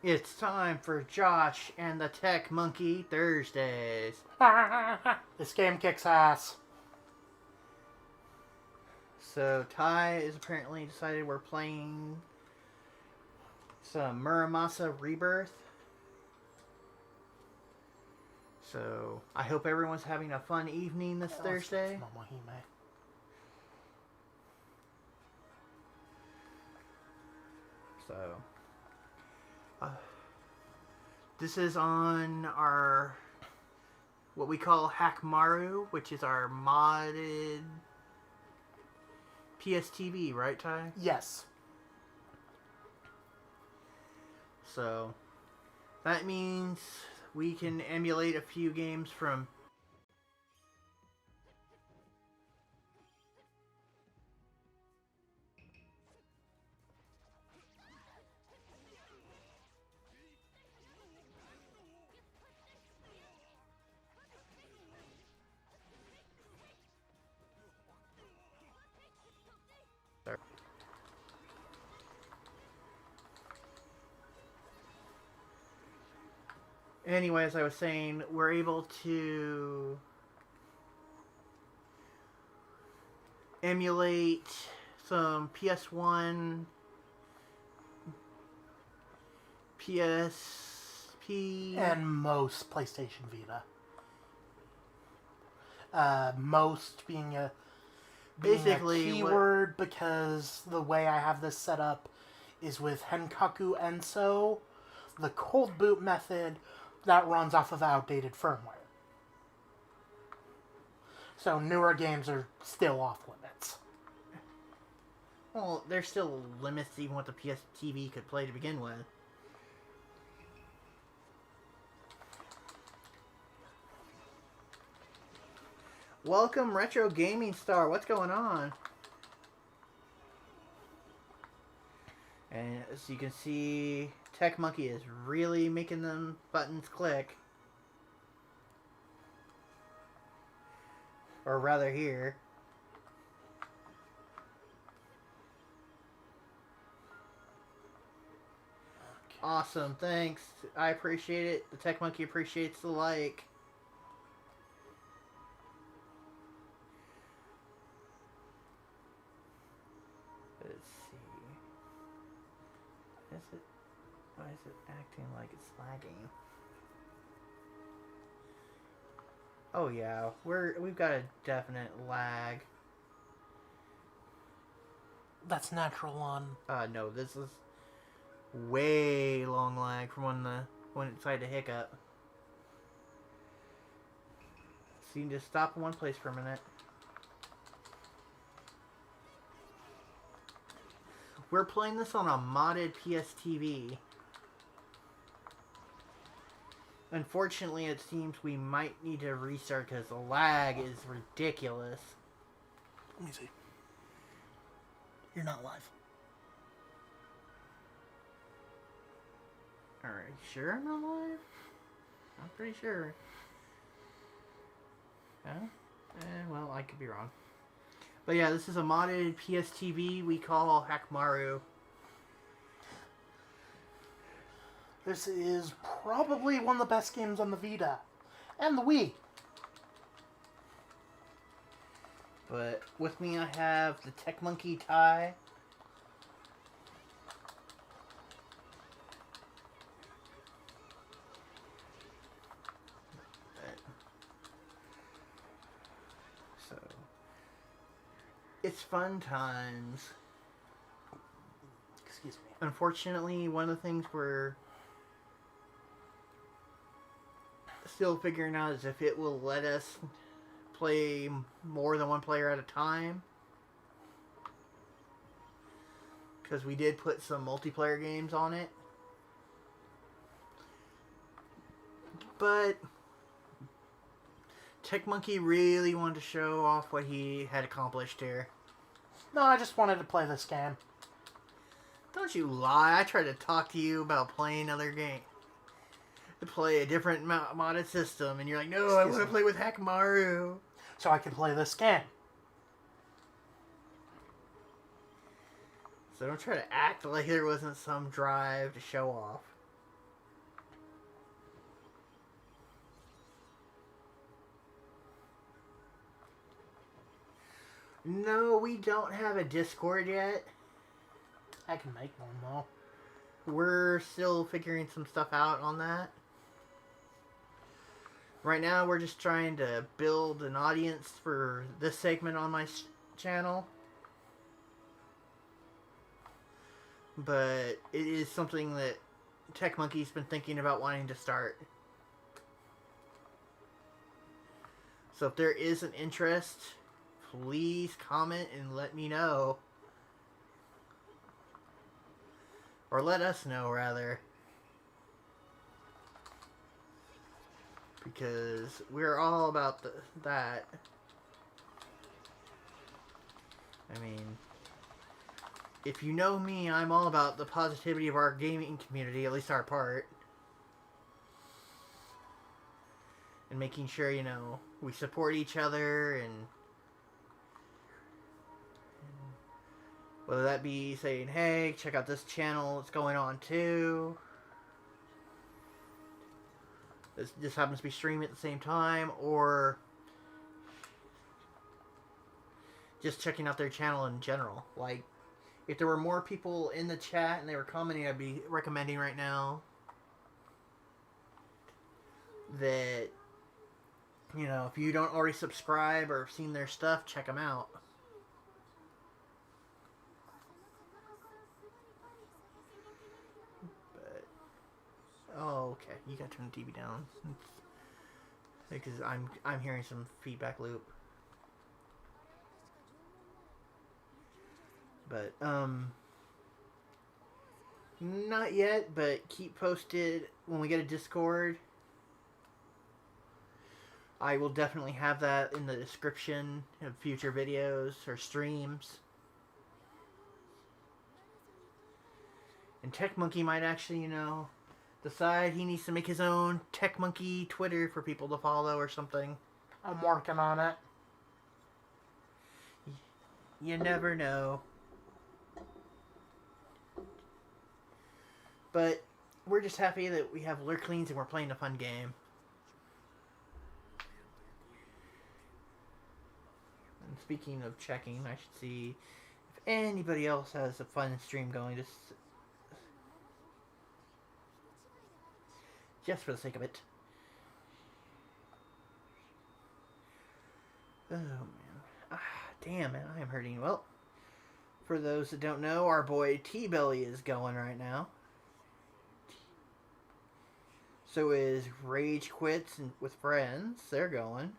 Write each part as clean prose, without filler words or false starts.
It's time for Josh and the Tech Monkey Thursdays. This game kicks ass. So Ty is apparently decided we're playing some Muramasa Rebirth. So I hope everyone's having a fun evening this Thursday. So this is on our what we call Hackmaru, which is our modded PSTV, right, Ty? Yes. So that means we can emulate a few games from Anyway, as I was saying, we're able to emulate some PS1, PSP, and most PlayStation Vita. Most being a basically keyword because the way I have this set up is with Henkaku Enso, the cold boot method that runs off of outdated firmware. So newer games are still off limits. Well, there's still limits to even what the PSTV could play to begin with. Welcome, Retro Gaming Star. What's going on? And as you can see, Tech Monkey is really making them buttons click. Or rather here. Awesome, thanks. I appreciate it. The Tech Monkey appreciates the like. Let's see. Why is it acting like it's lagging? Oh yeah, we've got a definite lag. That's natural on. No, this is way long lag from when it decided to hiccup. So you can just stop in one place for a minute. We're playing this on a modded PSTV. Unfortunately, it seems we might need to restart because the lag is ridiculous. Let me see. You're not live. Alright, sure I'm not live? I'm pretty sure. Huh? Well, I could be wrong. But yeah, this is a modded PSTV we call Hackmaru. This is probably one of the best games on the Vita. And the Wii. But with me I have the Tech Monkey Ty. So it's fun times. Excuse me. Unfortunately, one of the things we're still figuring out is if it will let us play more than one player at a time. Because we did put some multiplayer games on it. But Tech Monkey really wanted to show off what he had accomplished here. No, I just wanted to play this game. Don't you lie. I tried to talk to you about playing other game. To play a different modded system, and you're like, no, I want to play with Hackmaru. So I can play this game. So don't try to act like there wasn't some drive to show off. No, we don't have a Discord yet. I can make one though. We're still figuring some stuff out on that. Right now, we're just trying to build an audience for this segment on my channel. But it is something that Tech Monkey's been thinking about wanting to start. So if there is an interest, please comment and let me know. Or let us know, rather. Because we're all about that. I mean, if you know me, I'm all about the positivity of our gaming community, at least our part. And making sure, you know, we support each other and whether that be saying, hey, check out this channel, it's going on too. This happens to be streaming at the same time, or just checking out their channel in general. Like, if there were more people in the chat and they were commenting, I'd be recommending right now that, you know, if you don't already subscribe or have seen their stuff, check them out. But, oh, okay, you gotta turn the TV down. Because I'm hearing some feedback loop. But, not yet, but keep posted when we get a Discord. I will definitely have that in the description of future videos or streams. And Tech Monkey might actually, you know, decide he needs to make his own Tech Monkey Twitter for people to follow or something. I'm working on it. You never know. But we're just happy that we have lurklings and we're playing a fun game. And speaking of checking, I should see if anybody else has a fun stream going. Just for the sake of it. Oh, man. Ah, damn, man. I am hurting. Well, for those that don't know, our boy T-Belly is going right now. So is Rage Quits and with friends. They're going.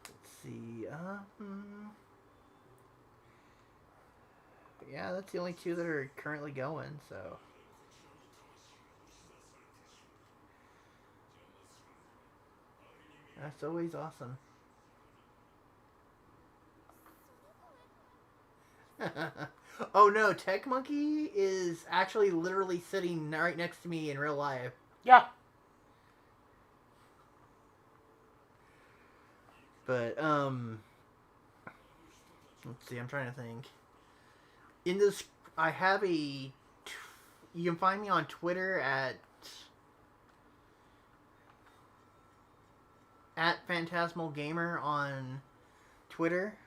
Let's see. Yeah, that's the only two that are currently going, so. That's always awesome. Oh no, Tech Monkey is actually literally sitting right next to me in real life. Yeah. But, let's see, I'm trying to think. In this, I have you can find me on Twitter at Phantasmal Gamer on Twitter.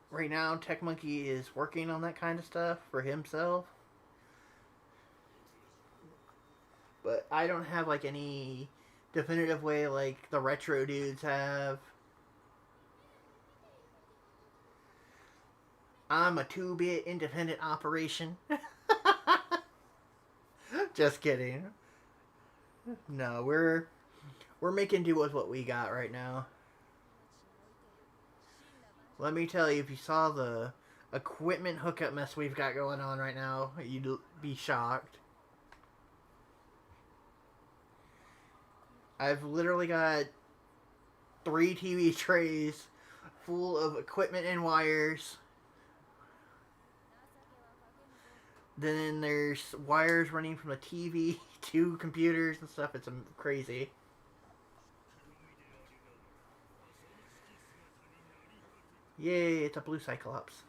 Right now, Tech Monkey is working on that kind of stuff for himself. But I don't have, like, any definitive way like the retro dudes have. I'm a 2-bit independent operation. Just kidding. No, we're making do with what we got right now. Let me tell you, if you saw the equipment hookup mess we've got going on right now, you'd be shocked. I've literally got 3 TV trays full of equipment and wires. Then there's wires running from the TV to computers and stuff. It's crazy. Yay, it's a blue Cyclops.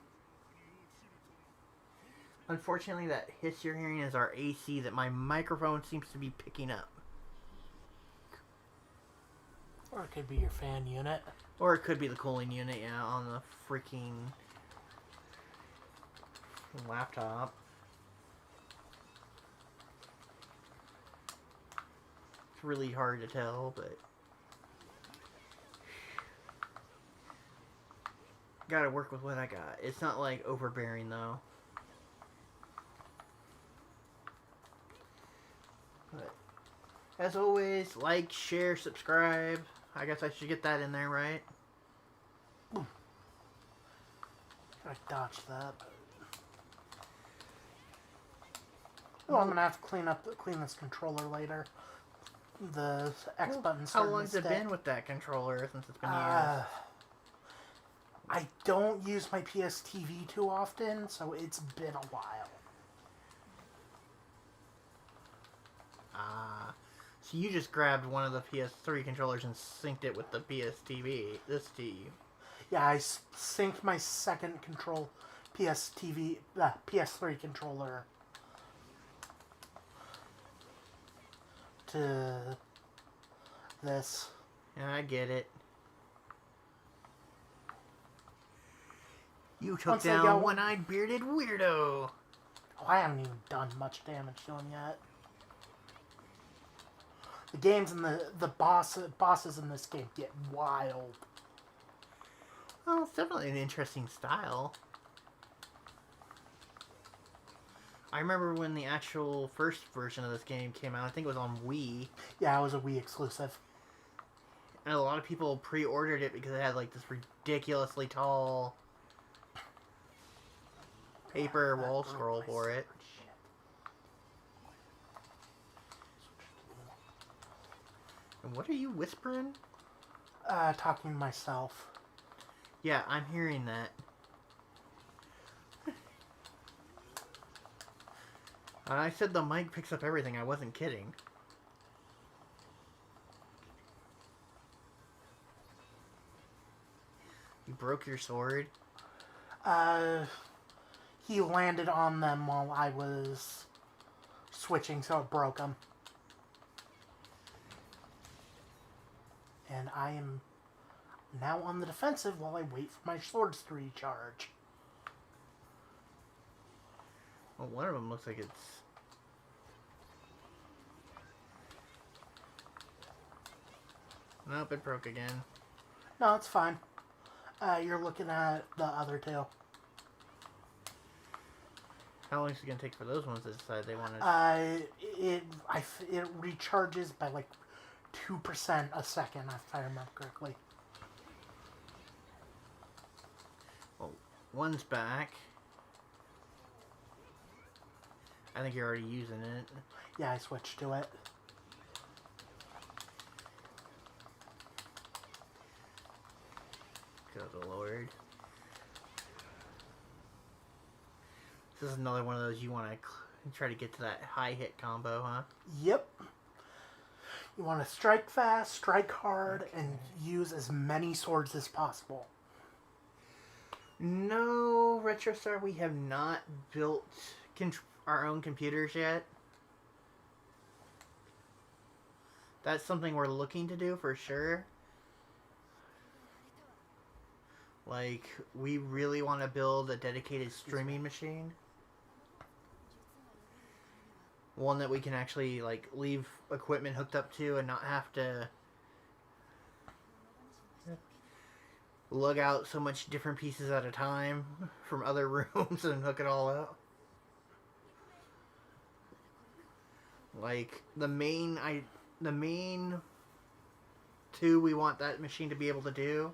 Unfortunately, that hiss you're hearing is our AC that my microphone seems to be picking up. Or it could be your fan unit. Or it could be the cooling unit, yeah, on the freaking laptop. It's really hard to tell, but gotta work with what I got. It's not like overbearing though. But as always, like, share, subscribe. I guess I should get that in there, right? I dodged that. Oh, I'm gonna have to clean this controller later. The X button's How starting long's to it stick. been with that controller since it's been years? I don't use my PS TV too often, so it's been a while. So you just grabbed one of the PS3 controllers and synced it with the PS TV, this TV. Yeah, I synced my second PS3 controller to this. Yeah, I get it. You took Once they down go- one-eyed bearded weirdo. Oh, I haven't even done much damage to him yet. The games and the bosses in this game get wild. Well, it's definitely an interesting style. I remember when the actual first version of this game came out. I think it was on Wii. Yeah, it was a Wii exclusive. And a lot of people pre-ordered it because it had like this ridiculously tall paper wall scroll for it. And what are you whispering? Talking to myself. Yeah, I'm hearing that. I said the mic picks up everything. I wasn't kidding. You broke your sword? He landed on them while I was switching, so it broke him. And I am now on the defensive while I wait for my swords to recharge. Well, one of them looks like it's... Nope, it broke again. No, it's fine. You're looking at the other two. How long is it going to take for those ones to decide they want to... It recharges by like 2% a second, if I remember correctly. Well, one's back. I think you're already using it. Yeah, I switched to it. Good Lord. This is another one of those you want to try to get to that high hit combo, huh? Yep. You want to strike fast, strike hard, and use as many swords as possible. No, RetroStar, we have not built our own computers yet. That's something we're looking to do for sure. Like, we really want to build a dedicated streaming machine. One that we can actually, like, leave equipment hooked up to and not have to lug out so much different pieces at a time from other rooms and hook it all up. Like, the main two we want that machine to be able to do,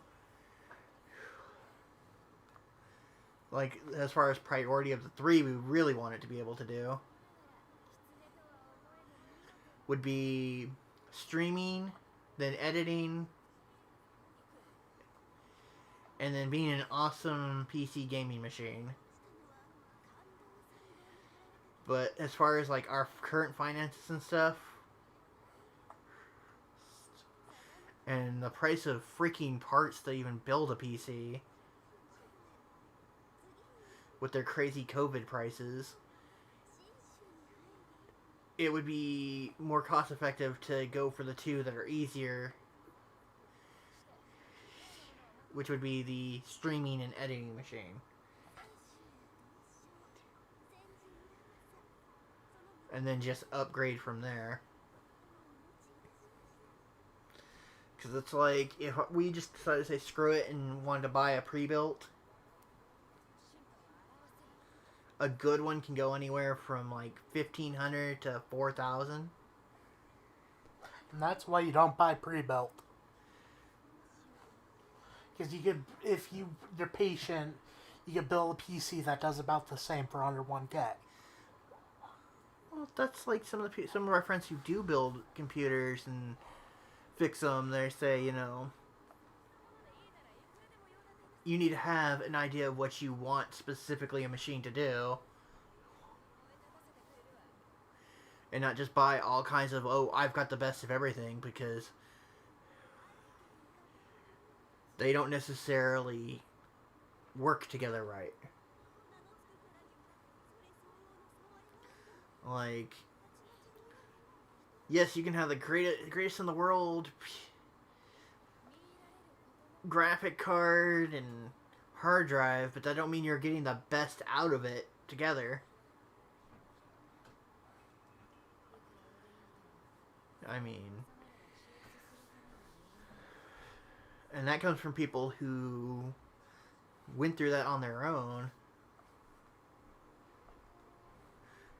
like, as far as priority of the three we really want it to be able to do, would be streaming, then editing, and then being an awesome PC gaming machine. But as far as like our current finances and stuff, and the price of freaking parts to even build a PC, with their crazy COVID prices, it would be more cost effective to go for the two that are easier which would be the streaming and editing machine. And then just upgrade from there. Because it's like, if we just decided to say screw it and wanted to buy a pre-built, a good one can go anywhere from like $1,500 to $4,000. And that's why you don't buy pre-built. Because you could, if you're patient, you could build a PC that does about the same for under 1K. Well, that's like some of our friends who do build computers and fix them. They say, you know, you need to have an idea of what you want specifically a machine to do, and not just buy all kinds of, oh, I've got the best of everything, because they don't necessarily work together right. Like, yes, you can have the greatest in the world graphic card and hard drive, but that don't mean you're getting the best out of it together. I mean, and that comes from people who went through that on their own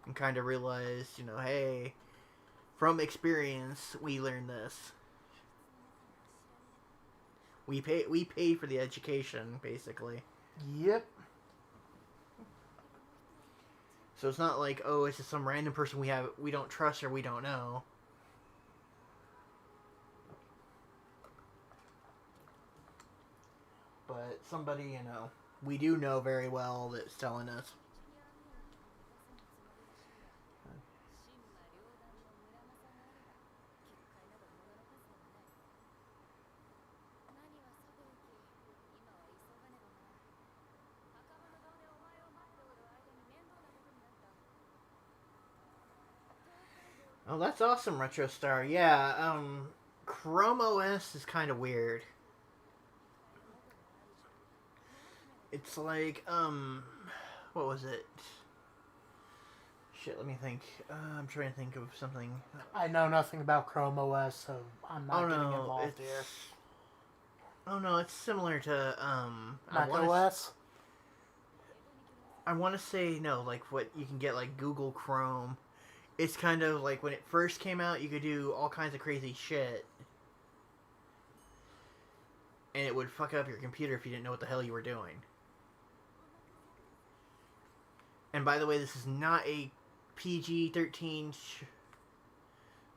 and kind of realized, you know, hey, from experience, we learned this. We pay for the education, basically. Yep. So it's not like, oh, it's just some random person we don't trust or we don't know. But somebody, you know, we do know very well that's telling us. Oh, that's awesome, RetroStar. Yeah, Chrome OS is kind of weird. It's like, what was it? Shit, let me think. I'm trying to think of something. I know nothing about Chrome OS, so I'm not getting involved here. Oh no, it's similar to Mac OS? I want to say, no, like what you can get, like Google Chrome. It's kind of like when it first came out, you could do all kinds of crazy shit. And it would fuck up your computer if you didn't know what the hell you were doing. And by the way, this is not a PG-13...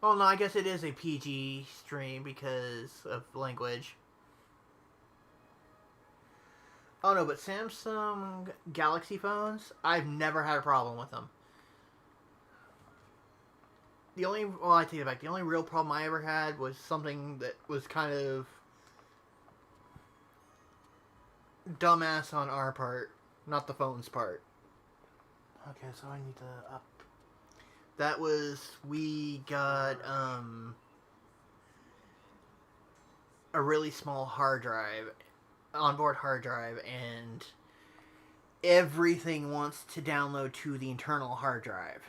Oh no, I guess it is a PG stream because of language. Oh no, but Samsung Galaxy phones, I've never had a problem with them. I take it back. The only real problem I ever had was something that was kind of dumbass on our part, not the phone's part. Okay, so I need to up. That was, we got a really small hard drive, onboard hard drive, and everything wants to download to the internal hard drive.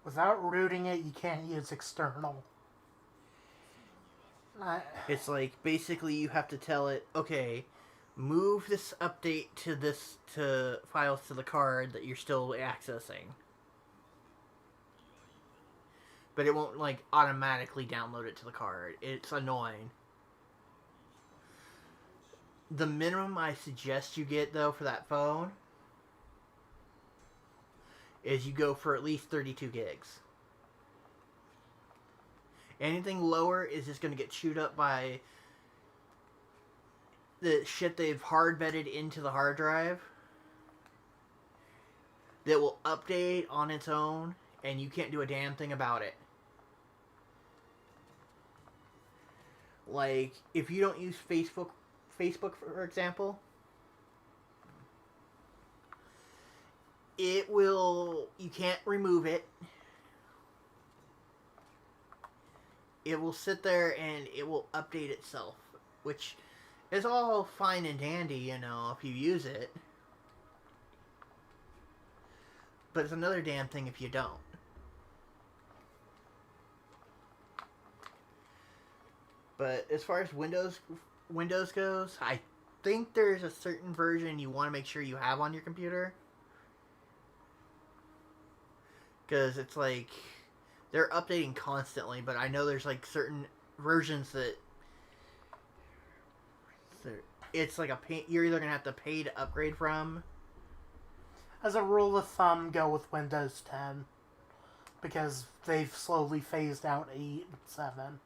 Without rooting it, you can't use external. It's like, basically you have to tell it, okay, move this update to files to the card that you're still accessing. But it won't, like, automatically download it to the card. It's annoying. The minimum I suggest you get, though, for that phone is you go for at least 32 gigs. Anything lower is just going to get chewed up by the shit they've hard bedded into the hard drive that will update on its own, and you can't do a damn thing about it. Like, if you don't use Facebook for example, you can't remove it. It will sit there and it will update itself, which It's all fine and dandy, you know, if you use it. But it's another damn thing if you don't. But as far as Windows goes, I think there's a certain version you want to make sure you have on your computer. Because it's like they're updating constantly, but I know there's like certain versions that it's like you're either gonna have to pay to upgrade from. As a rule of thumb, go with Windows 10 because they've slowly phased out 8 and 7.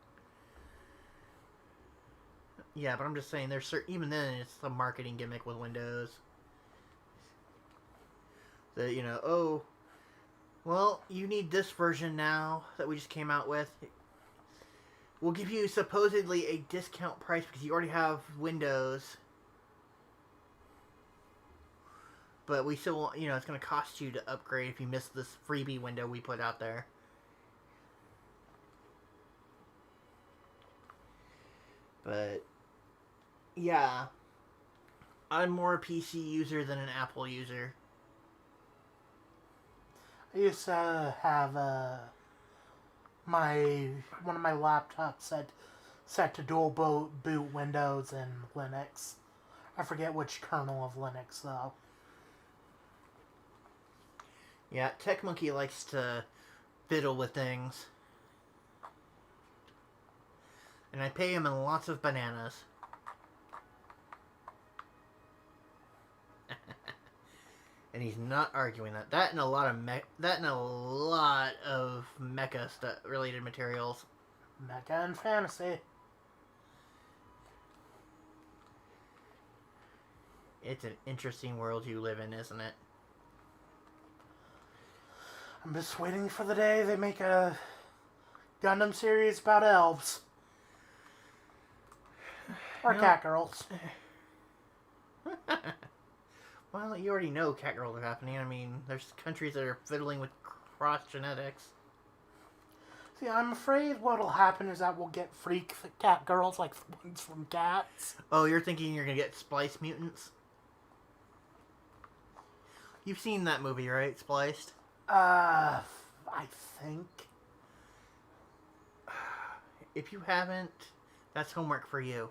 Yeah, but I'm just saying there's even then it's a marketing gimmick with Windows. That you know, oh, well, you need this version now that we just came out with. We'll give you supposedly a discount price because you already have Windows. But we still want, you know, it's going to cost you to upgrade if you miss this freebie window we put out there. But, yeah. I'm more a PC user than an Apple user. I used to have one of my laptops set to dual boot Windows and Linux. I forget which kernel of Linux though. Yeah, Tech Monkey likes to fiddle with things. And I pay him in lots of bananas. And he's not arguing that. That and a lot of mecha stuff related materials. Mecha and fantasy. It's an interesting world you live in, isn't it? I'm just waiting for the day they make a Gundam series about elves. Or cat girls. Well, you already know cat girls are happening. I mean, there's countries that are fiddling with cross genetics. See, I'm afraid what'll happen is that we'll get freak cat girls like the ones from Cats. Oh, you're thinking you're gonna get Splice mutants? You've seen that movie, right? Spliced? I think. If you haven't, that's homework for you.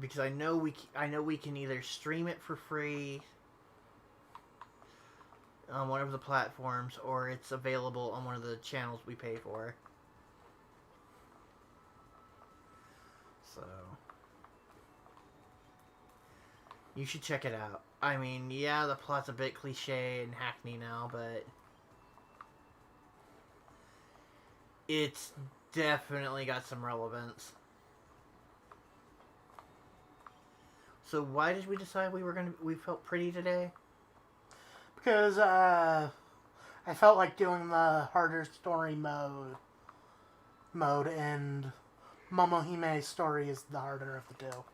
Because I know we can either stream it for free on one of the platforms, or it's available on one of the channels we pay for. So you should check it out. I mean, yeah, the plot's a bit cliche and hackney now, but it's definitely got some relevance. So why did we decide we felt pretty today? Because I felt like doing the harder story mode, and Momohime's story is the harder of the two.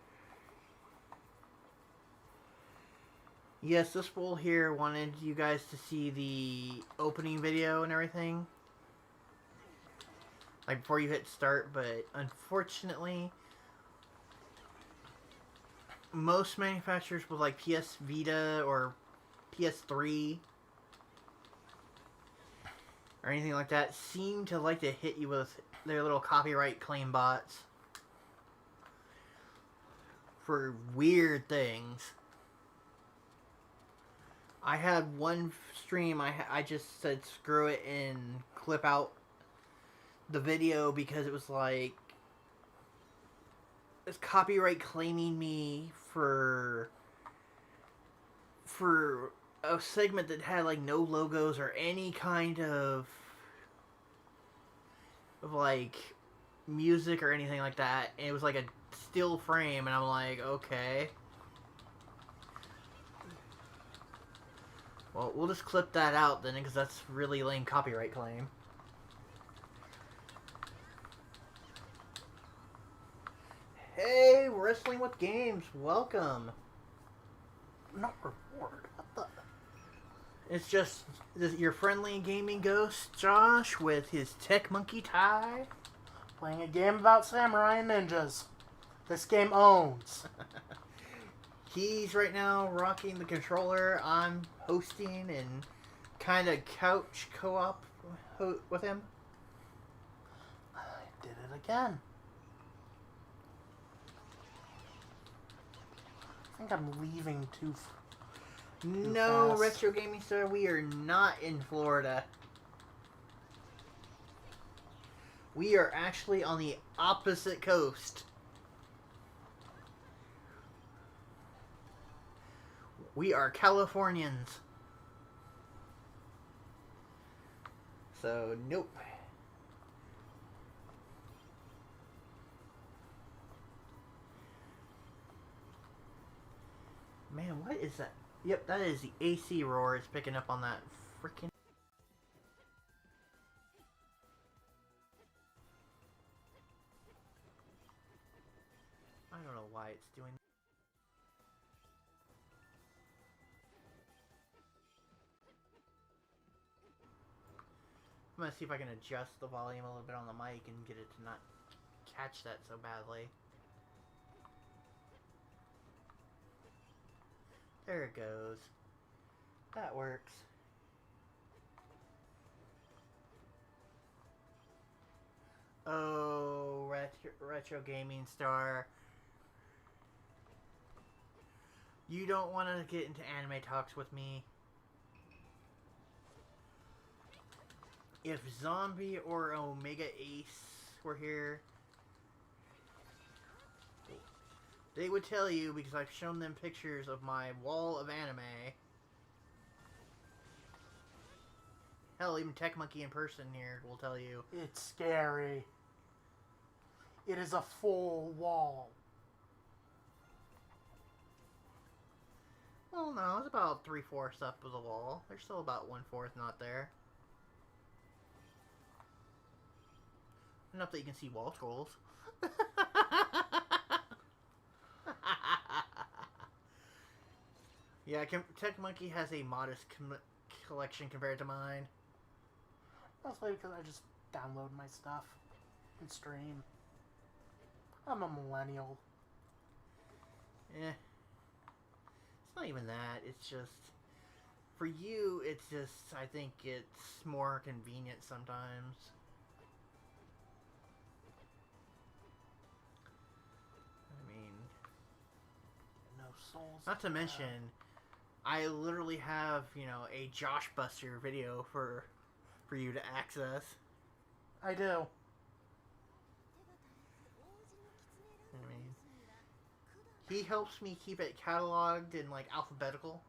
Yes, this fool here wanted you guys to see the opening video and everything, like before you hit start, but unfortunately most manufacturers with like PS Vita or PS3 or anything like that seem to like to hit you with their little copyright claim bots for weird things. I had one stream I just said screw it and clip out the video because it was like it's copyright claiming me for a segment that had like no logos or any kind of like music or anything like that. And it was like a still frame, and I'm like, okay. Well, we'll just clip that out then, because that's really lame copyright claim. Hey, Wrestling with Games, welcome. Not reward. What the? It's just your friendly gaming ghost, Josh, with his Tech Monkey tie. Playing a game about samurai and ninjas. This game owns. He's right now rocking the controller. I'm hosting and kind of couch co-op with him. I did it again. I think I'm leaving too No, fast. Retro Gaming Star, we are not in Florida. We are actually on the opposite coast. We are Californians. So, nope. Man, what is that? Yep, that is the AC roar. It's picking up on that freaking... I don't know why it's doing... I'm gonna see if I can adjust the volume a little bit on the mic and get it to not catch that so badly. There it goes. That works. Oh, Retro Gaming Star. You don't want to get into anime talks with me. If Zombie or Omega Ace were here, they would tell you, because I've shown them pictures of my wall of anime. Hell, even Tech Monkey in person here will tell you. It's scary. It is a full wall. Well, no, it's about 3/4 up of the wall. There's still about 1/4 not there. Enough that you can see wall trolls. Yeah, Tech Monkey has a modest collection compared to mine. Mostly because I just download my stuff and stream. I'm a millennial. Eh. It's not even that. It's just... For you, it's just... I think it's more convenient sometimes. I mean... No souls. Not to mention... I literally have, you know, a Josh Buster video for you to access. I do. I mean, he helps me keep it cataloged in, like, alphabetical.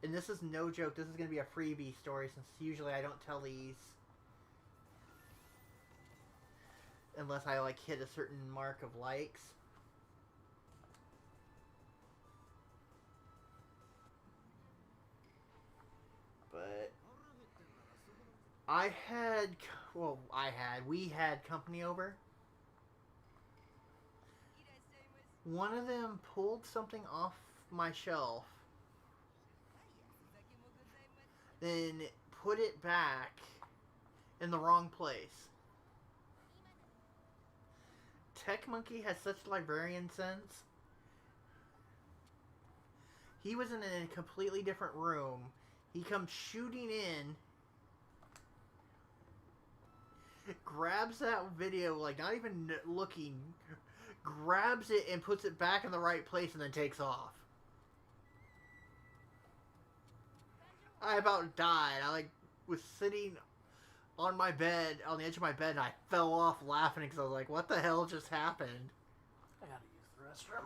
And this is no joke. This is going to be a freebie story, since usually I don't tell these unless I, like, hit a certain mark of likes. But we had company over. One of them pulled something off my shelf, then put it back in the wrong place. Tech Monkey has such librarian sense. He was in a completely different room. He comes shooting in, grabs that video, like, not even looking, grabs it and puts it back in the right place and then takes off. I about died. I, like, was sitting on my bed, on the edge of my bed, and I fell off laughing because I was like, what the hell just happened? I gotta use the restroom.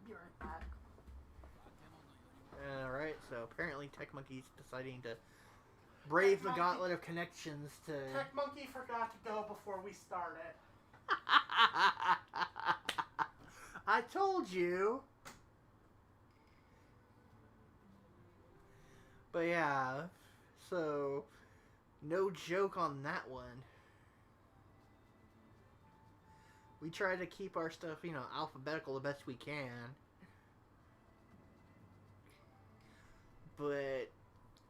Be right back. Alright, so apparently Tech Monkey's deciding to brave the gauntlet of connections to... Tech Monkey forgot to go before we started. I told you! But yeah, so no joke on that one. We try to keep our stuff, you know, alphabetical the best we can. But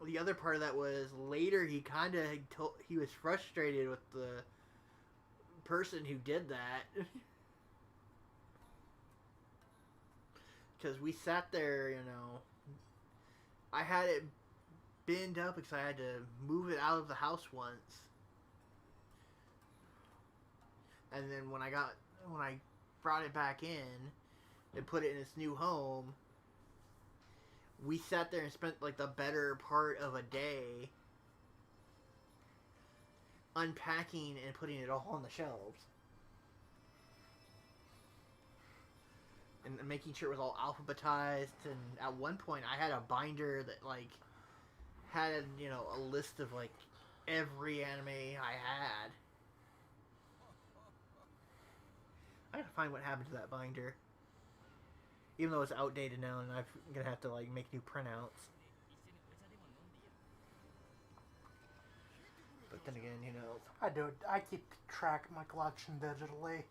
the other part of that was later he kind of he was frustrated with the person who did that. Because we sat there, you know, I had it binned up because I had to move it out of the house once. And then when I brought it back in and put it in its new home, we sat there and spent like the better part of a day unpacking and putting it all on the shelves. And making sure it was all alphabetized. And at one point I had a binder that like had, you know, a list of like every anime I had. I gotta find what happened to that binder. Even though it's outdated now and I'm gonna have to like make new printouts. But then again, you know, I do it. I keep track of my collection digitally.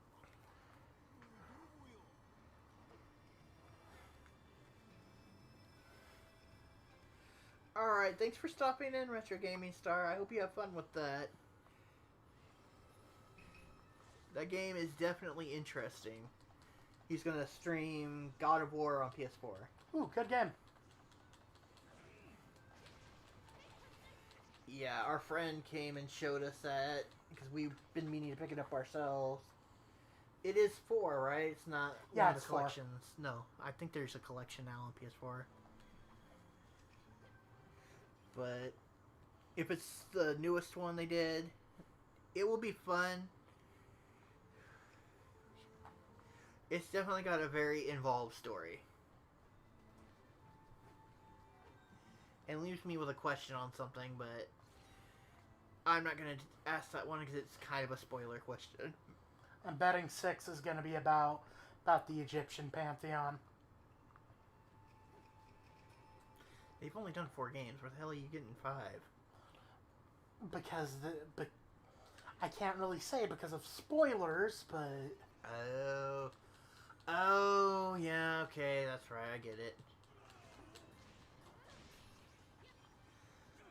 alright, thanks for stopping in, Retro Gaming Star. I hope you have fun with that. That game is definitely interesting. He's gonna stream God of War on PS4. Ooh, good game. Yeah, our friend came and showed us that because we've been meaning to pick it up ourselves. It is 4, right? It's not Yeah, one of it's the 4. collections. No, I think there's a collection now on PS4. But if it's the newest one they did, it will be fun. It's definitely got a very involved story. And leaves me with a question on something, but I'm not going to ask that one because it's kind of a spoiler question. I'm betting 6 is going to be about the Egyptian pantheon. They've only done 4 games. Where the hell are you getting 5? Because I can't really say because of spoilers, but... Oh, yeah, okay, that's right, I get it.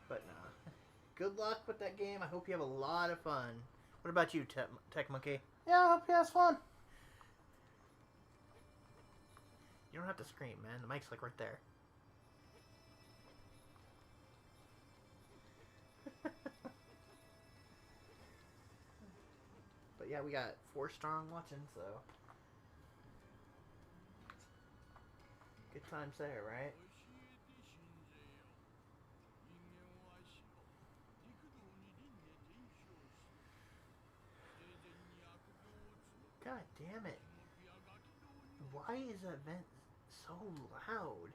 But no. Good luck with that game. I hope you have a lot of fun. What about you, Tech Monkey? Yeah, I hope you have fun. You don't have to scream, man. The mic's like right there. But yeah, we got 4 strong watching, so good times there, right? God damn it. Why is that vent so loud?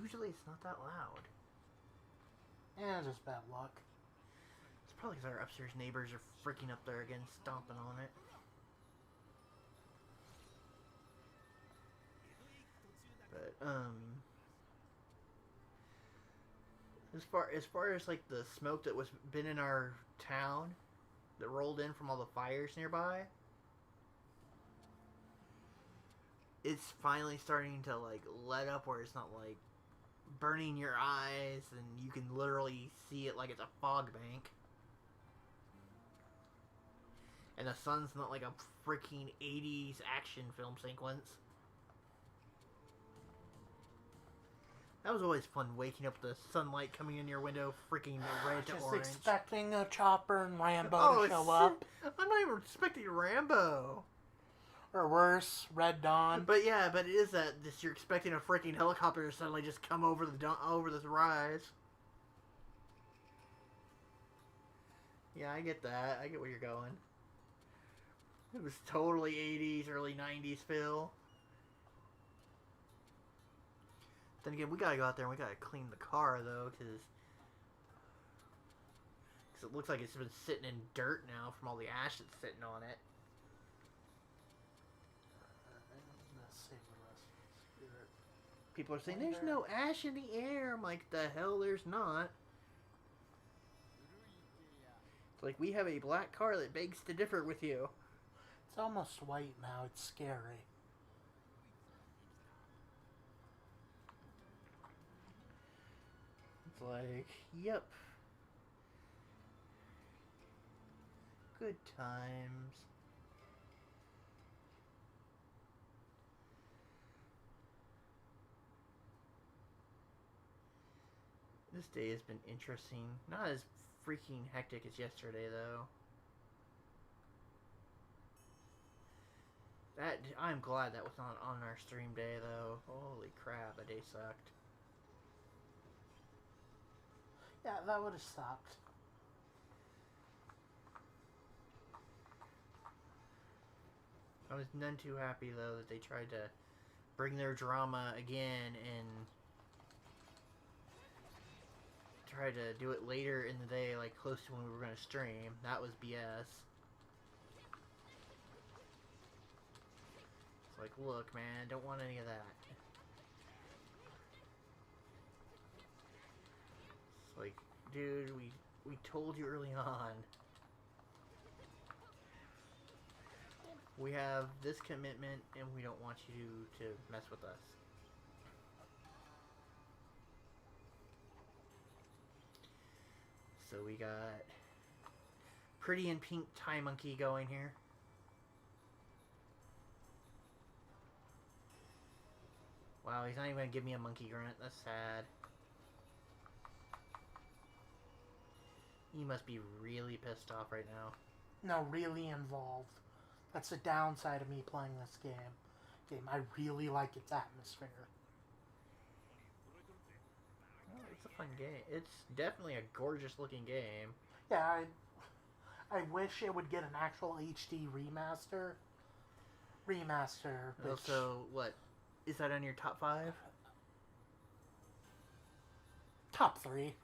Usually it's not that loud. Yeah, just bad luck. It's probably because our upstairs neighbors are freaking up there again, stomping on it. But, as far as like the smoke that was been in our town that rolled in from all the fires nearby, it's finally starting to like let up where it's not like burning your eyes and you can literally see it like it's a fog bank. And the sun's not like a freaking 80s action film sequence. That was always fun, waking up with the sunlight coming in your window, freaking red to Just orange. expecting a Chopper and Rambo to show up. I'm not even expecting Rambo. Or worse, Red Dawn. But yeah, but it is that this, you're expecting a freaking helicopter to suddenly just come over this rise. Yeah, I get that. I get where you're going. It was totally 80s, early 90s feel. Then again, we gotta go out there and we gotta clean the car, though, because it looks like it's been sitting in dirt now from all the ash that's sitting on it. People are saying, there's no ash in the air. I'm like, the hell there's not. It's like, we have a black car that begs to differ with you. It's almost white now. It's scary. like, yep. Good times. This day has been interesting. Not as freaking hectic as yesterday, though. I'm glad that was not on our stream day, though. Holy crap, that day sucked. Yeah, that would have sucked. I was none too happy, though, that they tried to bring their drama again and try to do it later in the day, like close to when we were going to stream. That was BS. It's like, look, man, don't want any of that. It's like, dude, we told you early on. We have this commitment, and we don't want you to mess with us. So we got Pretty and Pink Tie Monkey going here. Wow, he's not even going to give me a monkey grunt. That's sad. He must be really pissed off right now. No, really involved. That's the downside of me playing this game. I really like its atmosphere. Well, it's a fun game. It's definitely a gorgeous looking game. Yeah, I wish it would get an actual HD remaster. Which... Also, what? Is that on your top 5? Top 3.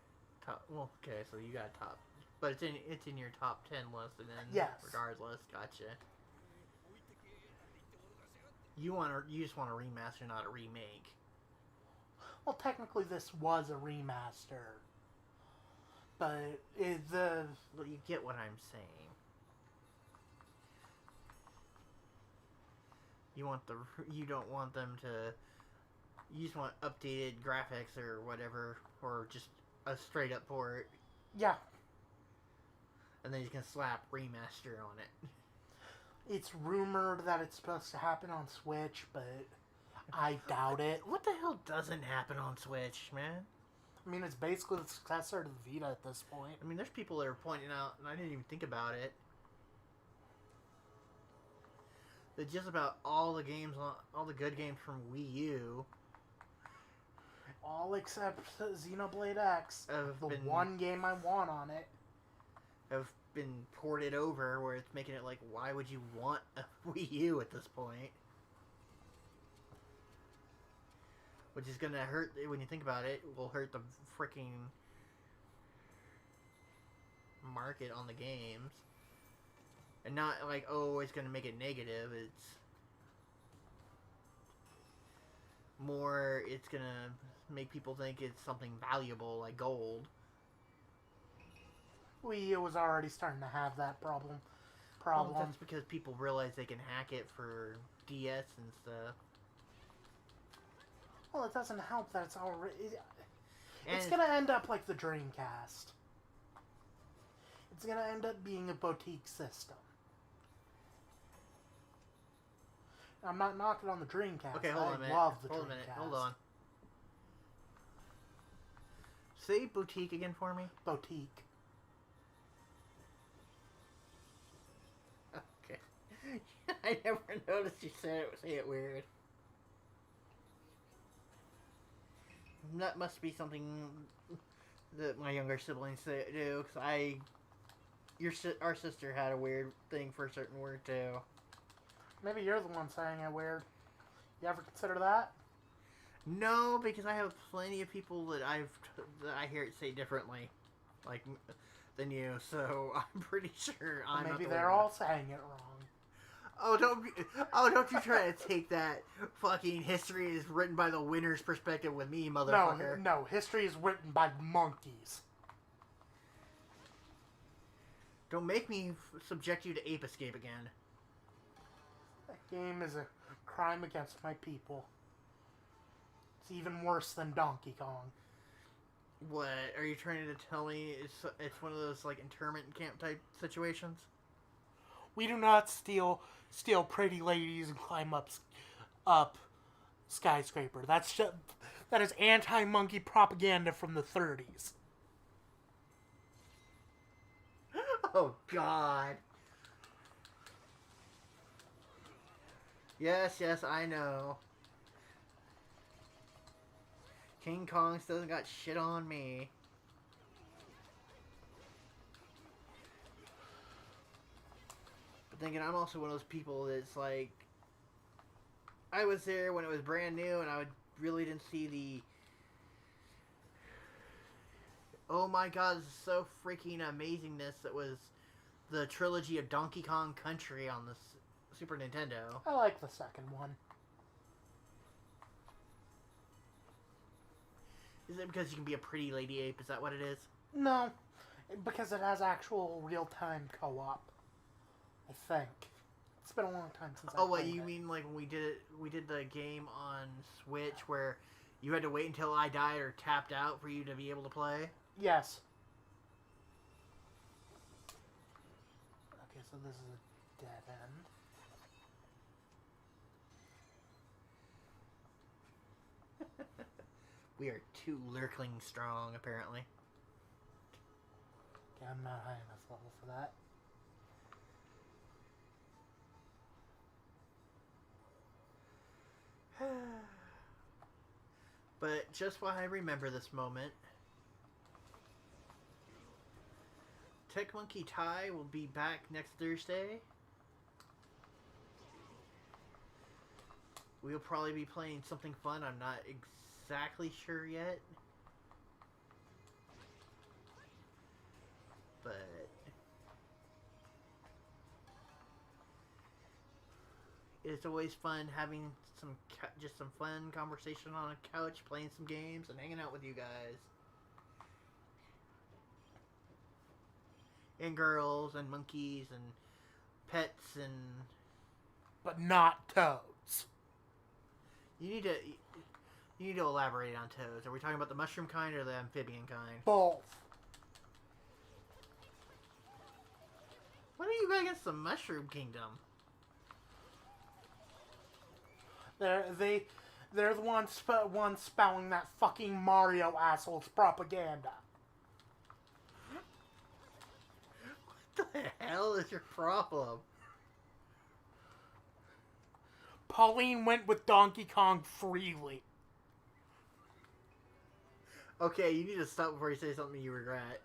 Well, okay, so you got top. But it's in your top 10 list, and then yes. Regardless, gotcha. You just want a remaster, not a remake. Well, technically this was a remaster. But Well, you get what I'm saying. You don't want them to... You just want updated graphics or whatever, or just a straight up port. Yeah. And then you can slap remaster on it. It's rumored that it's supposed to happen on Switch, but I doubt it. What the hell doesn't happen on Switch, man? I mean, it's basically the successor to the Vita at this point. I mean, there's people that are pointing out, and I didn't even think about it, that just about all the good games from Wii U, all except Xenoblade X, one game I want on it, have been ported over, where it's making it like, why would you want a Wii U at this point? Which is gonna hurt, when you think about it, will hurt the freaking market on the games. And not like, oh, it's gonna make it negative, it's more, it's gonna make people think it's something valuable, like gold. Wii U was already starting to have that problem. Well, that's because people realize they can hack it for DS and stuff. Well, it doesn't help that it's already... It's going to end up like the Dreamcast. It's going to end up being a boutique system. I'm not knocking on the Dreamcast. Okay, hold on a minute. Love the Hold Dreamcast. a minute. Hold on. Say boutique again for me. Boutique. Okay. I never noticed you say it weird. That must be something that my younger siblings do, because our sister had a weird thing for a certain word too. Maybe you're the one saying it weird. You ever consider that? No, because I have plenty of people that I hear it say differently, like than you. So I'm pretty sure I'm. Maybe they're all saying it wrong. Oh, don't you try to take that fucking history is written by the winner's perspective with me, motherfucker. No, history is written by monkeys. Don't make me subject you to Ape Escape again. That game is a crime against my people. It's even worse than Donkey Kong. What are you trying to tell me? It's one of those like internment camp type situations. We do not steal pretty ladies and climb up skyscraper. That is anti-monkey propaganda from the 30s. Oh God. Yes, yes, I know. King Kong still hasn't got shit on me. But thinking I'm also one of those people that's like, I was there when it was brand new, and I really didn't see the. Oh my God! This is so freaking amazingness that was the trilogy of Donkey Kong Country on the Super Nintendo. I like the second one. Is it because you can be a pretty lady ape? Is that what it is? No, because it has actual real-time co-op. I think. It's been a long time since I Oh, what played you it. mean? Like when we did the game on Switch where you had to wait until I died or tapped out for you to be able to play. Yes. Okay, so this is a dead end. We are too lurkling strong, apparently. Okay, I'm not high enough level for that. But just while I remember this moment, Tech Monkey Ty will be back next Thursday. We'll probably be playing something fun. I'm not exactly sure yet. But it's always fun having just some fun conversation on a couch, playing some games, and hanging out with you guys. And girls, and monkeys, and pets, and... But not toads. You need to elaborate on toads. Are we talking about the mushroom kind or the amphibian kind? Both. What are you against the Mushroom Kingdom? They're the ones spouting that fucking Mario asshole's propaganda. What the hell is your problem? Pauline went with Donkey Kong freely. Okay, you need to stop before you say something you regret.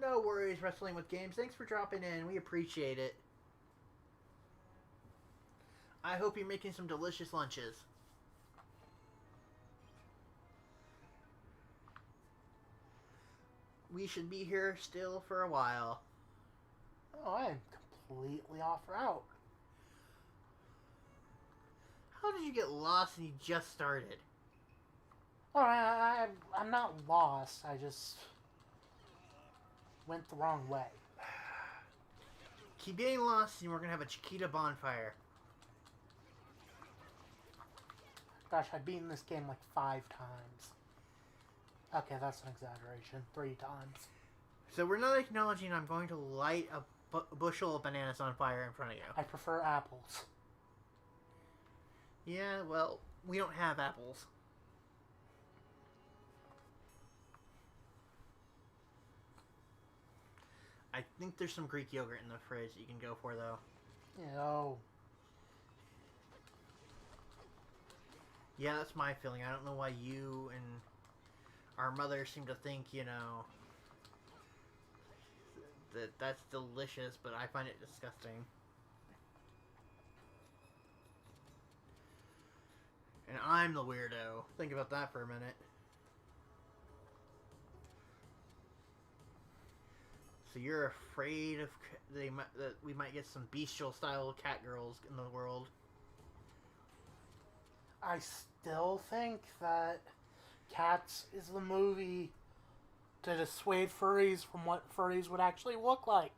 No worries, Wrestling with Games. Thanks for dropping in. We appreciate it. I hope you're making some delicious lunches. We should be here still for a while. Oh, I am completely off route. How did you get lost and you just started? Oh, I'm not lost. I just went the wrong way. Keep getting lost and we're going to have a Chiquita bonfire. Gosh, I've beaten this game like 5 times. Okay, that's an exaggeration. 3 times. So we're not acknowledging I'm going to light a bushel of bananas on fire in front of you. I prefer apples. Yeah, well, we don't have apples. I think there's some Greek yogurt in the fridge that you can go for, though. Oh. Yeah, that's my feeling. I don't know why you and our mother seem to think, you know, that that's delicious, but I find it disgusting. And I'm the weirdo. Think about that for a minute. So you're afraid of that we might get some bestial style cat girls in the world? I still think that Cats is the movie to dissuade furries from what furries would actually look like.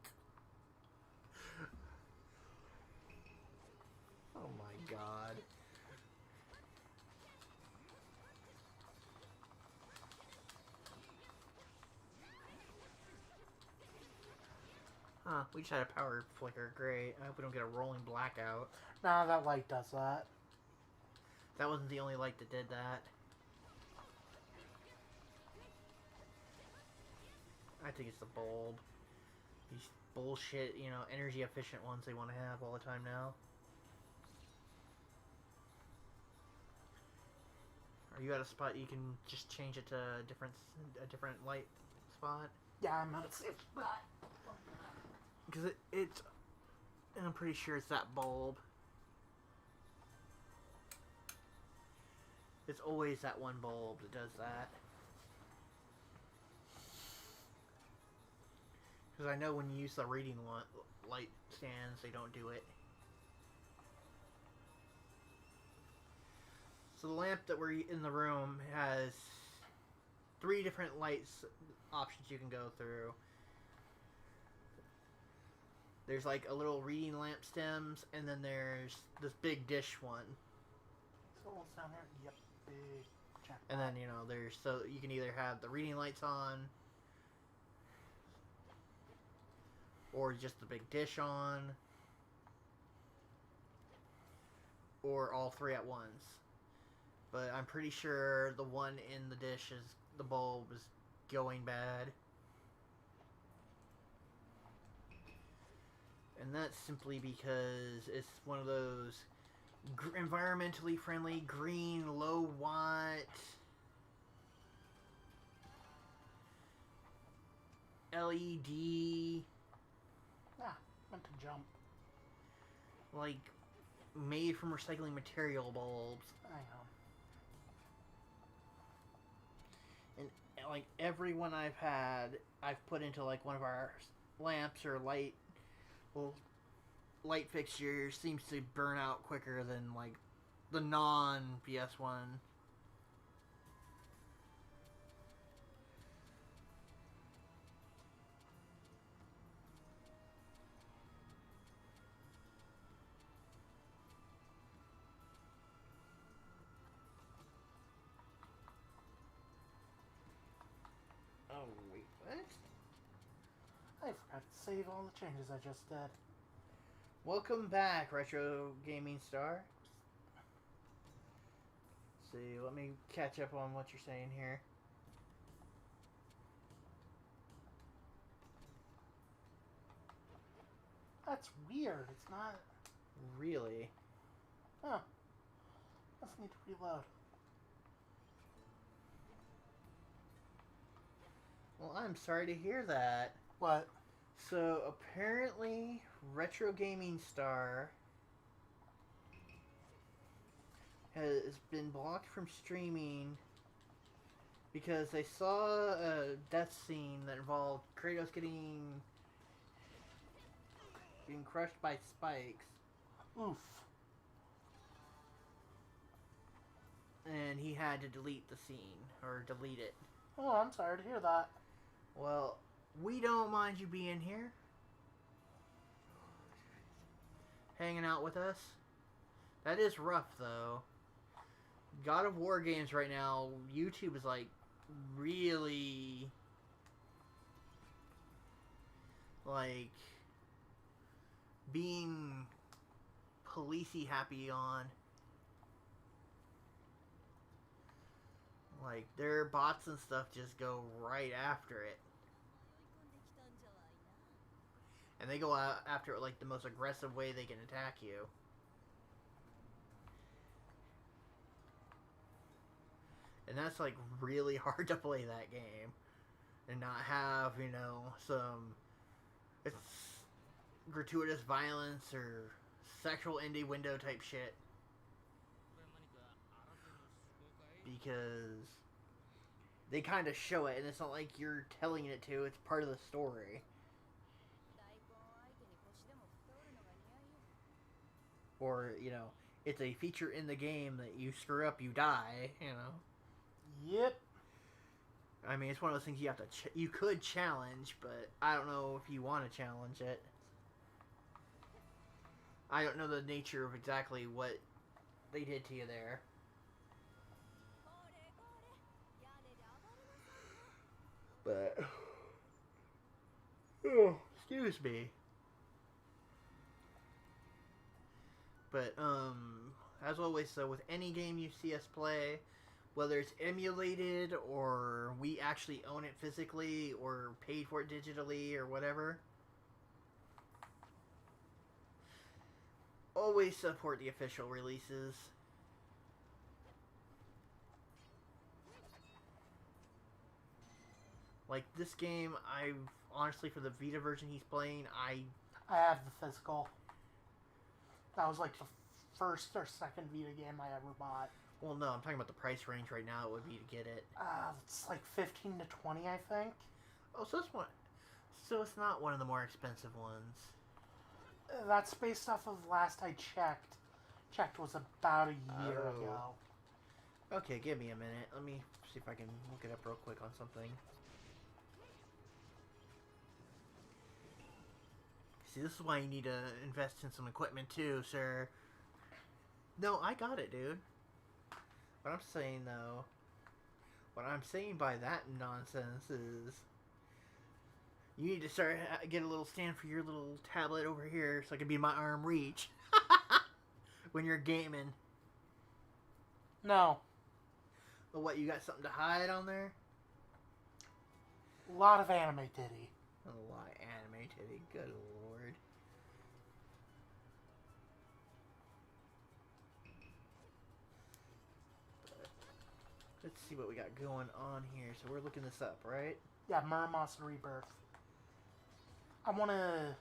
Huh, we just had a power flicker. Great. I hope we don't get a rolling blackout. Nah, that light does that. That wasn't the only light that did that. I think it's the bulb. These bullshit, you know, energy efficient ones they want to have all the time now. Are you at a spot you can just change it to a different light spot? Yeah, I'm at a safe spot. Because it's... And I'm pretty sure it's that bulb. It's always that one bulb that does that. Because I know when you use the reading light stands, they don't do it. So the lamp that we're in the room has 3 different lights options you can go through. There's like a little reading lamp stems, and then there's this big dish one. So what's down there? Yep, big jackpot. And then, you know, there's, so you can either have the reading lights on, or just the big dish on, or all 3 at once. But I'm pretty sure the one in the dish is, the bulb is going bad. And that's simply because it's one of those environmentally friendly, green, low watt LED, Meant to jump. like made from recycling material bulbs. I know. And like every one I've had, I've put into like one of our lamps or light fixtures seems to burn out quicker than like the non-BS one. Oh, wait, what? I forgot to save all the changes I just did. Welcome back, Retro Gaming Star. Let's see, let me catch up on what you're saying here. That's weird. It's not... Really? Huh. Must need to reload. Well, I'm sorry to hear that. What? So, apparently, Retro Gaming Star has been blocked from streaming because they saw a death scene that involved Kratos getting crushed by spikes. Oof. And he had to delete the scene, or delete it. Oh, I'm sorry to hear that. Well, we don't mind you being here, hanging out with us. That is rough, though. God of War games right now, YouTube is like really like being policey happy on. Like, their bots and stuff just go right after it. And they go out after it like the most aggressive way they can attack you. And that's like really hard to play that game. And not have, you know, some gratuitous violence or sexual innuendo type shit. Because they kind of show it, and it's not like you're telling it to, it's part of the story. Or, you know, it's a feature in the game that you screw up, you die, you know. Yep. I mean, it's one of those things you have to, you could challenge, but I don't know if you want to challenge it. I don't know the nature of exactly what they did to you there. But, oh, excuse me. But as always, so with any game you see us play, whether it's emulated or we actually own it physically or paid for it digitally or whatever, always support the official releases. Like this game, I honestly, for the Vita version he's playing, I have the physical. That was like the first or second Vita game I ever bought. Well, no, I'm talking about the price range right now. It would be to get it. It's like 15 to 20, I think. Oh, so it's one. So it's not one of the more expensive ones. That's based off of last I checked. Checked was about a year ago. Okay, give me a minute. Let me see if I can look it up real quick on something. See, this is why you need to invest in some equipment too, sir. No, I got it, dude. What I'm saying, though, what I'm saying by that nonsense is you need to start get a little stand for your little tablet over here so I can be in my arm reach when you're gaming. No. Well, what, you got something to hide on there? A lot of anime titty. A lot of anime titty. Good lord. Let's see what we got going on here. So we're looking this up, right? Yeah, Muramos Rebirth. I want to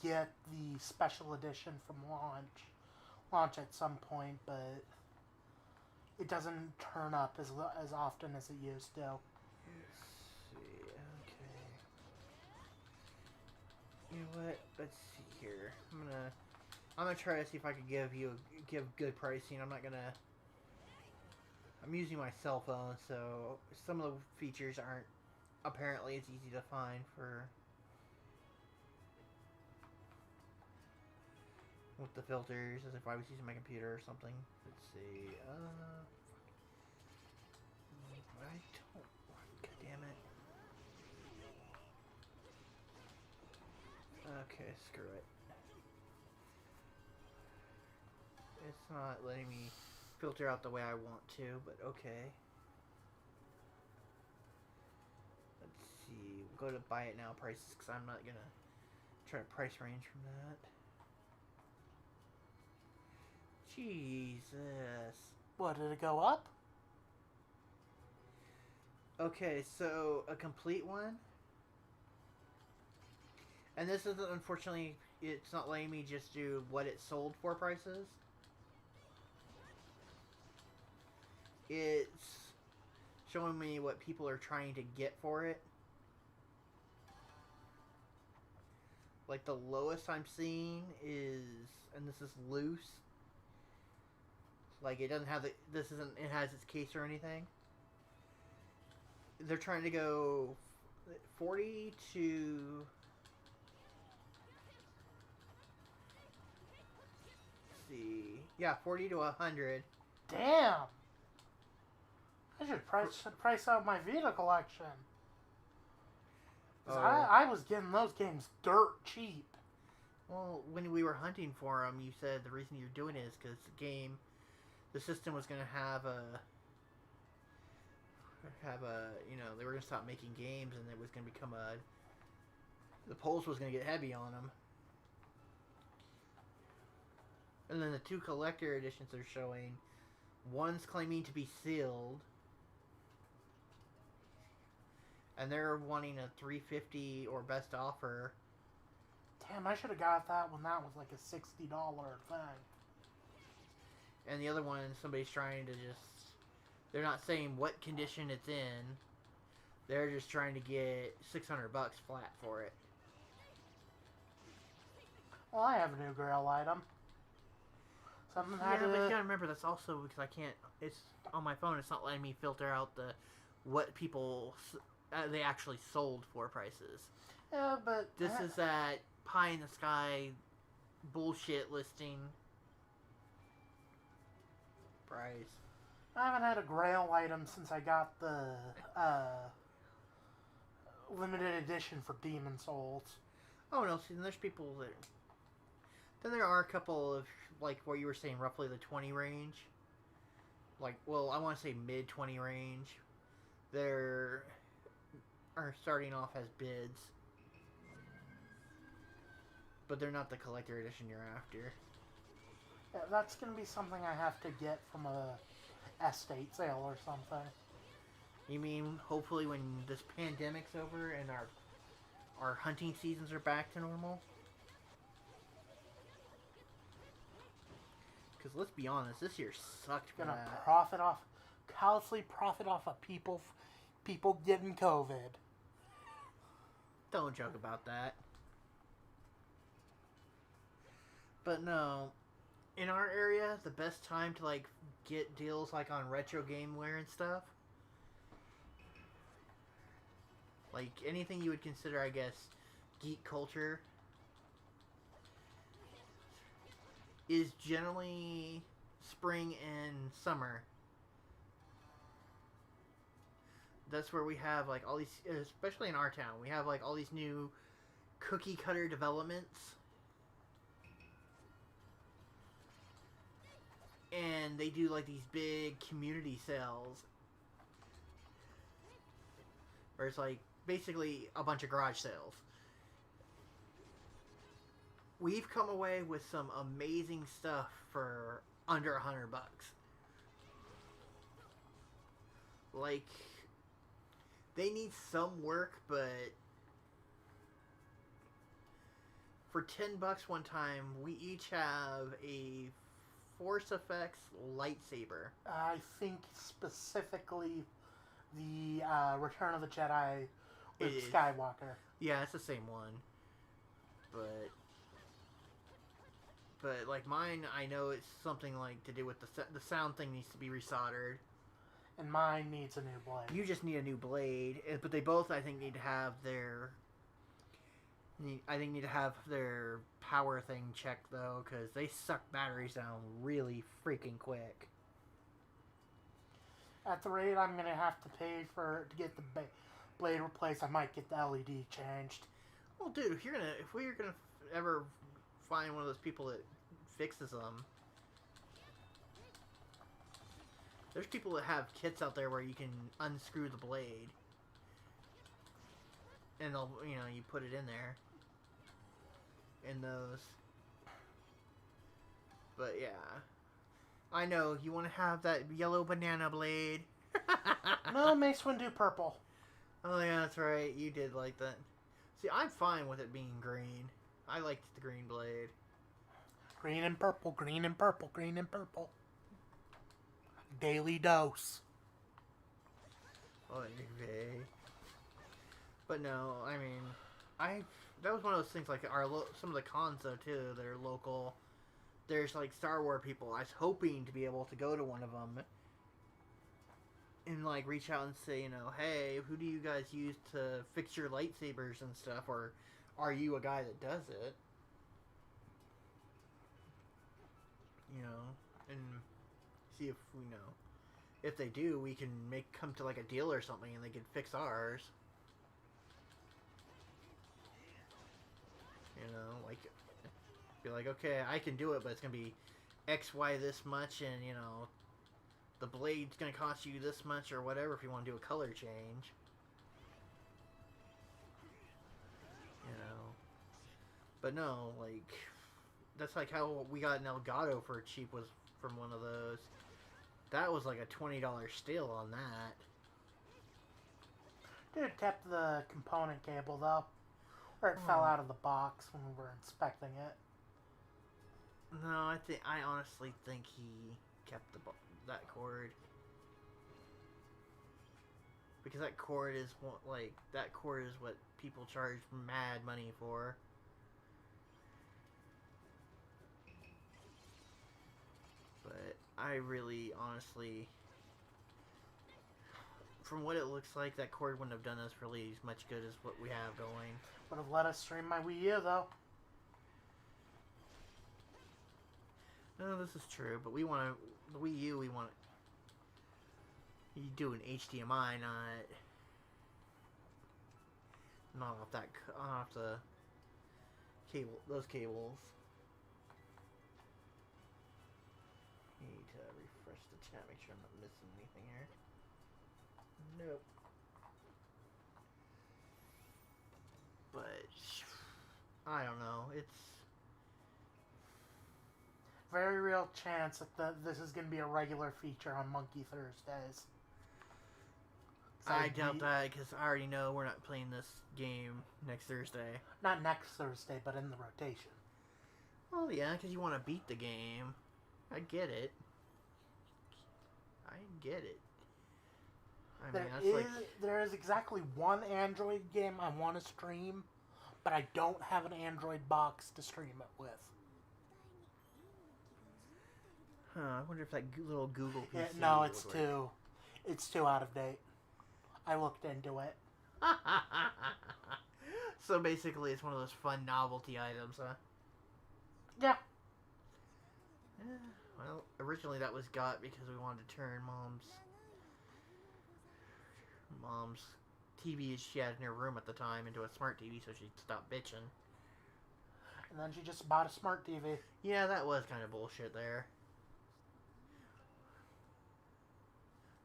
get the special edition from launch at some point, but it doesn't turn up as often as it used to. Let's see. Okay. You know what? Let's see here. I'm gonna try to see if I can give good pricing. I'm using my cell phone, so some of the features aren't apparently as easy to find for with the filters as if I was using my computer or something. Let's see. I don't. God damn it. Okay, screw it. It's not letting me filter out the way I want to, but okay. Let's see. We'll go to buy it now prices because I'm not gonna try to price range from that. Jesus. What, did it go up? Okay, so a complete one. And this is, unfortunately, it's not letting me just do what it sold for prices. It's showing me what people are trying to get for it. Like the lowest I'm seeing is, and this is loose. Like it doesn't have it has its case or anything. They're trying to go 40 to... Let's see. Yeah, 40 to 100. Damn! I should price out my Vita collection. I was getting those games dirt cheap. Well, when we were hunting for them, you said the reason you're doing it is because the system was going to have a, they were going to stop making games and it was going to become the pulse was going to get heavy on them. And then the two collector editions are showing, one's claiming to be sealed, and they're wanting a $350 or best offer. Damn, I should have got that when that was like a $60 thing. And the other one, somebody's trying to they're not saying what condition it's in. They're just trying to get $600 flat for it. Well, I have a new Grail item. Something But you gotta remember that's also because I can't. It's on my phone. It's not letting me filter out what people they actually sold for prices. Yeah, but this is that pie in the sky bullshit listing price. I haven't had a Grail item since I got the limited edition for Demon Souls. Oh no! See, there's people that Then there are a couple of, like, where you were saying roughly the 20 range. Like, well, I want to say mid 20 range. They're are starting off as bids. But they're not the collector edition you're after. Yeah, that's gonna be something I have to get from a estate sale or something. You mean hopefully when this pandemic's over and our hunting seasons are back to normal? Because let's be honest, this year sucked for Gonna that. callously profit off of people getting COVID. Don't joke about that. But no, in our area, the best time to like get deals like on retro gameware and stuff, like anything you would consider, I guess, geek culture, is generally spring and summer. That's where we have like all these, especially in our town, we have like all these new cookie cutter developments. And they do like these big community sales where it's like basically a bunch of garage sales. We've come away with some amazing stuff for under $100. Like, they need some work, but for $10 one time, we each have a Force Effects lightsaber. I think specifically the Return of the Jedi with Skywalker. Yeah, it's the same one. But like mine, I know it's something like to do with the sound thing needs to be resoldered. And mine needs a new blade. You just need a new blade, but they both I think need to have their power thing checked though, because they suck batteries down really freaking quick. At the rate I'm gonna have to pay to get the blade replaced, I might get the LED changed. Well, dude, if we're gonna ever find one of those people that fixes them, there's people that have kits out there where you can unscrew the blade, and they'll you put it in there. In those. But yeah. I know, you want to have that yellow banana blade. No, Mace Windu purple. Oh yeah, that's right. You did like that. See, I'm fine with it being green. I liked the green blade. Green and purple, green and purple, green and purple. Daily dose. Okay. But no, I mean, that was one of those things, like some of the cons though too that are local. There's like Star Wars people. I was hoping to be able to go to one of them and like reach out and say, hey, who do you guys use to fix your lightsabers and stuff, or are you a guy that does it? And see if we know. If they do, we can come to like a deal or something, and they can fix ours. Like, be like, okay, I can do it, but it's gonna be X, Y this much, and the blade's gonna cost you this much or whatever if you want to do a color change. But no, like, that's like how we got an Elgato for cheap, was from one of those. That was like a $20 steal on that. Dude kept the component cable though. Or it fell out of the box when we were inspecting it. No, I honestly think he kept that cord, because that cord is what people charge mad money for. But I really, honestly, from what it looks like, that cord wouldn't have done us really as much good as what we have going. Would have let us stream my Wii U though. No, this is true, but the Wii U, we want you do an HDMI, not off the cable, those cables. to refresh the chat, make sure I'm not missing anything here. Nope. But I don't know. It's very real chance that this is going to be a regular feature on Monkey Thursdays. I doubt that because I already know we're not playing this game next Thursday. Not next Thursday, but in the rotation. Well, yeah, because you want to beat the game. I get it. I get it. I mean, there is exactly one Android game I want to stream, but I don't have an Android box to stream it with. Huh, I wonder if that little Google PC no, it's too out of date. I looked into it. So basically, it's one of those fun novelty items, huh? Yeah. Well, originally that was got because we wanted to turn mom's TV she had in her room at the time into a smart TV so she'd stop bitching. And then she just bought a smart TV. Yeah, that was kind of bullshit there.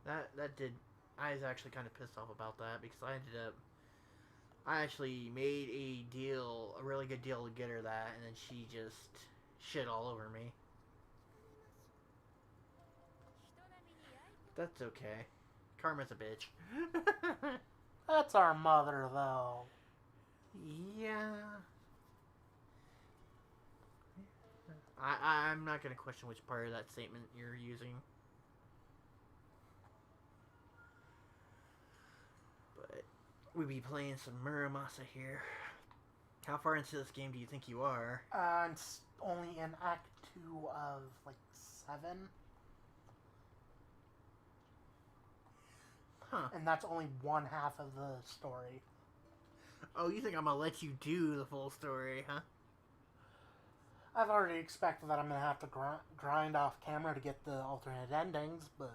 That did... I was actually kind of pissed off about that because I actually made a really good deal to get her that, and then she just shit all over me. That's okay. Karma's a bitch. That's our mother, though. Yeah. I'm not going to question which part of that statement you're using. But we be playing some Muramasa here. How far into this game do you think you are? It's only in Act 2 of, 7. Huh. And that's only one half of the story. Oh, you think I'm gonna let you do the full story, huh? I've already expected that I'm gonna have to grind off camera to get the alternate endings, but...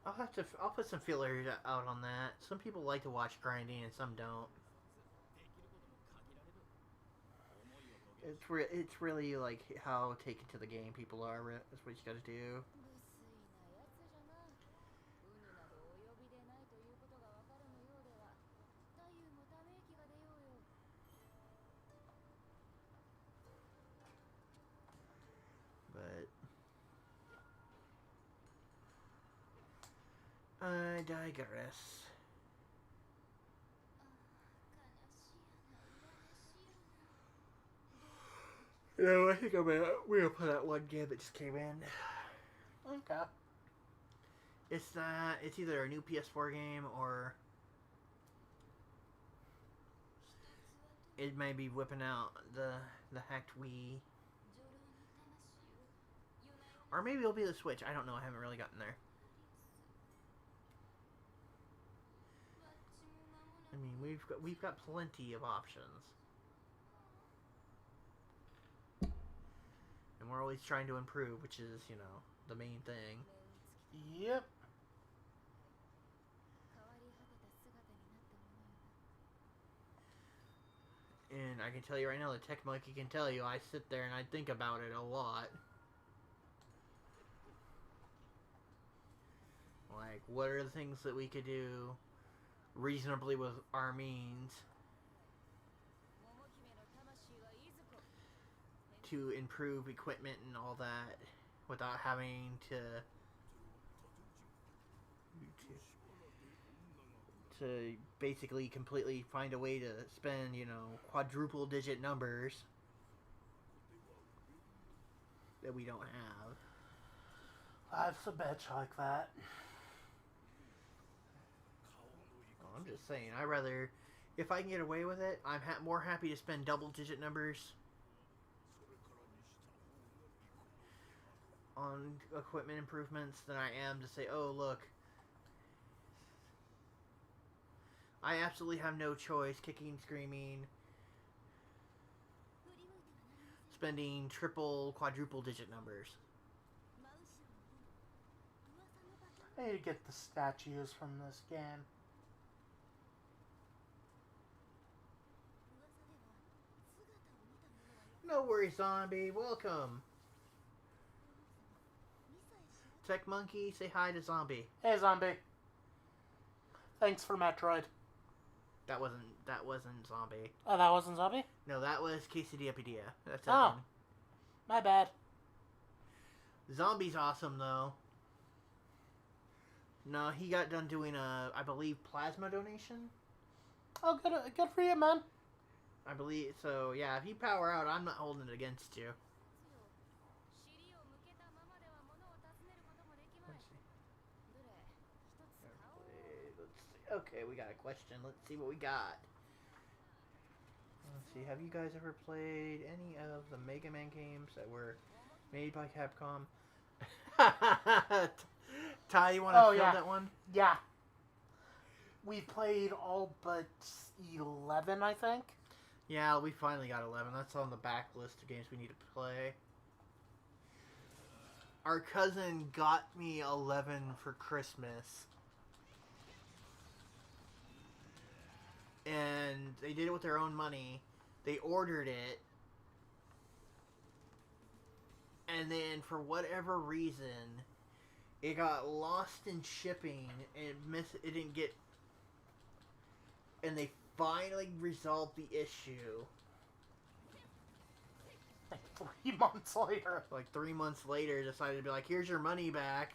I'll put some feelers out on that. Some people like to watch grinding and some don't. It's really like how taken to the game people are. That's what you gotta do. But I digress. You know, I think we're gonna put out one game that just came in. Okay. It's either a new PS4 game or it may be whipping out the hacked Wii. Or maybe it'll be the Switch. I don't know. I haven't really gotten there. I mean, we've got plenty of options. And we're always trying to improve, which is, you know, the main thing. Yep. And I can tell you right now, the Tech Monkey can tell you, I sit there and I think about it a lot. Like, what are the things that we could do reasonably with our means to improve equipment and all that without having to basically completely find a way to spend, you know, quadruple digit numbers that we don't have. Life's a bitch like that. I'm just saying, I rather, if I can get away with it, I'm more happy to spend double digit numbers on equipment improvements than I am to say, oh look, I absolutely have no choice, kicking, screaming, spending triple, quadruple digit numbers. I need to get the statues from this game. No worries, zombie. Welcome. Effect Monkey, say hi to Zombie. Hey, Zombie. Thanks for Metroid. That wasn't Zombie. Oh, that wasn't Zombie? No, that was Quesadilla Padilla. That's Oh. Evan. My bad. Zombie's awesome, though. No, he got done doing I believe, plasma donation? Oh, good for you, man. I believe, so yeah, if you power out, I'm not holding it against you. Okay, we got a question. Let's see what we got. Let's see, have you guys ever played any of the Mega Man games that were made by Capcom? Ty, you want to fill that one? Yeah. We played all but 11, I think. Yeah, we finally got 11. That's on the back list of games we need to play. Our cousin got me 11 for Christmas. And they did it with their own money. They ordered it. And then, for whatever reason, it got lost in shipping. And it didn't get... And they finally resolved the issue. Like 3 months later. Like 3 months later, decided to be like, here's your money back.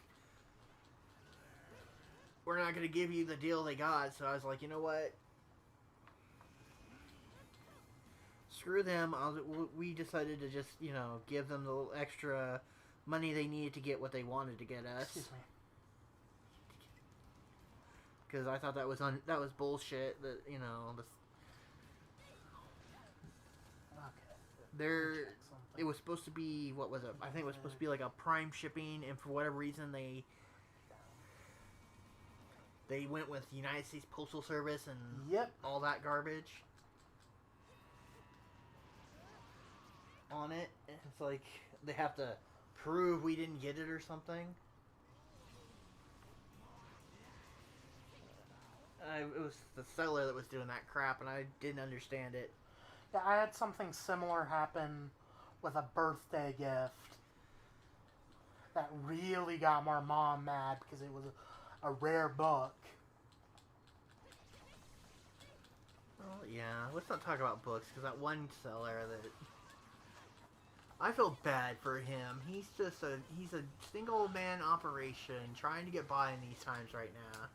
We're not going to give you the deal they got. So I was like, you know what? Screw them. We decided to just, give them the little extra money they needed to get what they wanted to get us. Excuse me. Because I thought that was bullshit. That Okay. It was supposed to be, what was it? I think it was supposed to be like a prime shipping, and for whatever reason they went with United States Postal Service and all that garbage on it. It's like they have to prove we didn't get it or something. It was the seller that was doing that crap, and I didn't understand it. Yeah, I had something similar happen with a birthday gift that really got my mom mad because it was a rare book. Well, yeah, let's not talk about books, because that one seller that... I feel bad for him. He's a single man operation trying to get by in these times right now.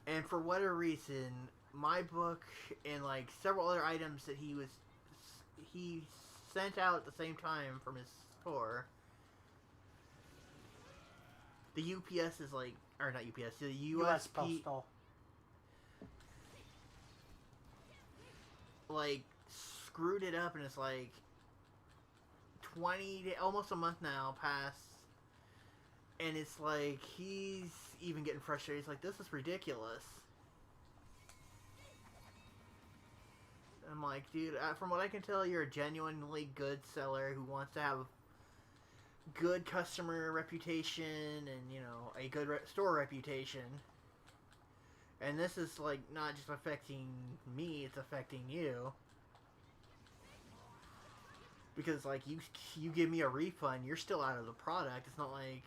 And for whatever reason, my book and like several other items that he sent out at the same time from his store, the UPS is like, or not UPS, the US Postal. Like screwed it up, and it's like 20 almost a month now past, and it's like he's even getting frustrated. He's like, this is ridiculous. I'm like, dude, from what I can tell, you're a genuinely good seller who wants to have good customer reputation and, a good store reputation. And this is, like, not just affecting me, it's affecting you. Because, like, you give me a refund, you're still out of the product. It's not like,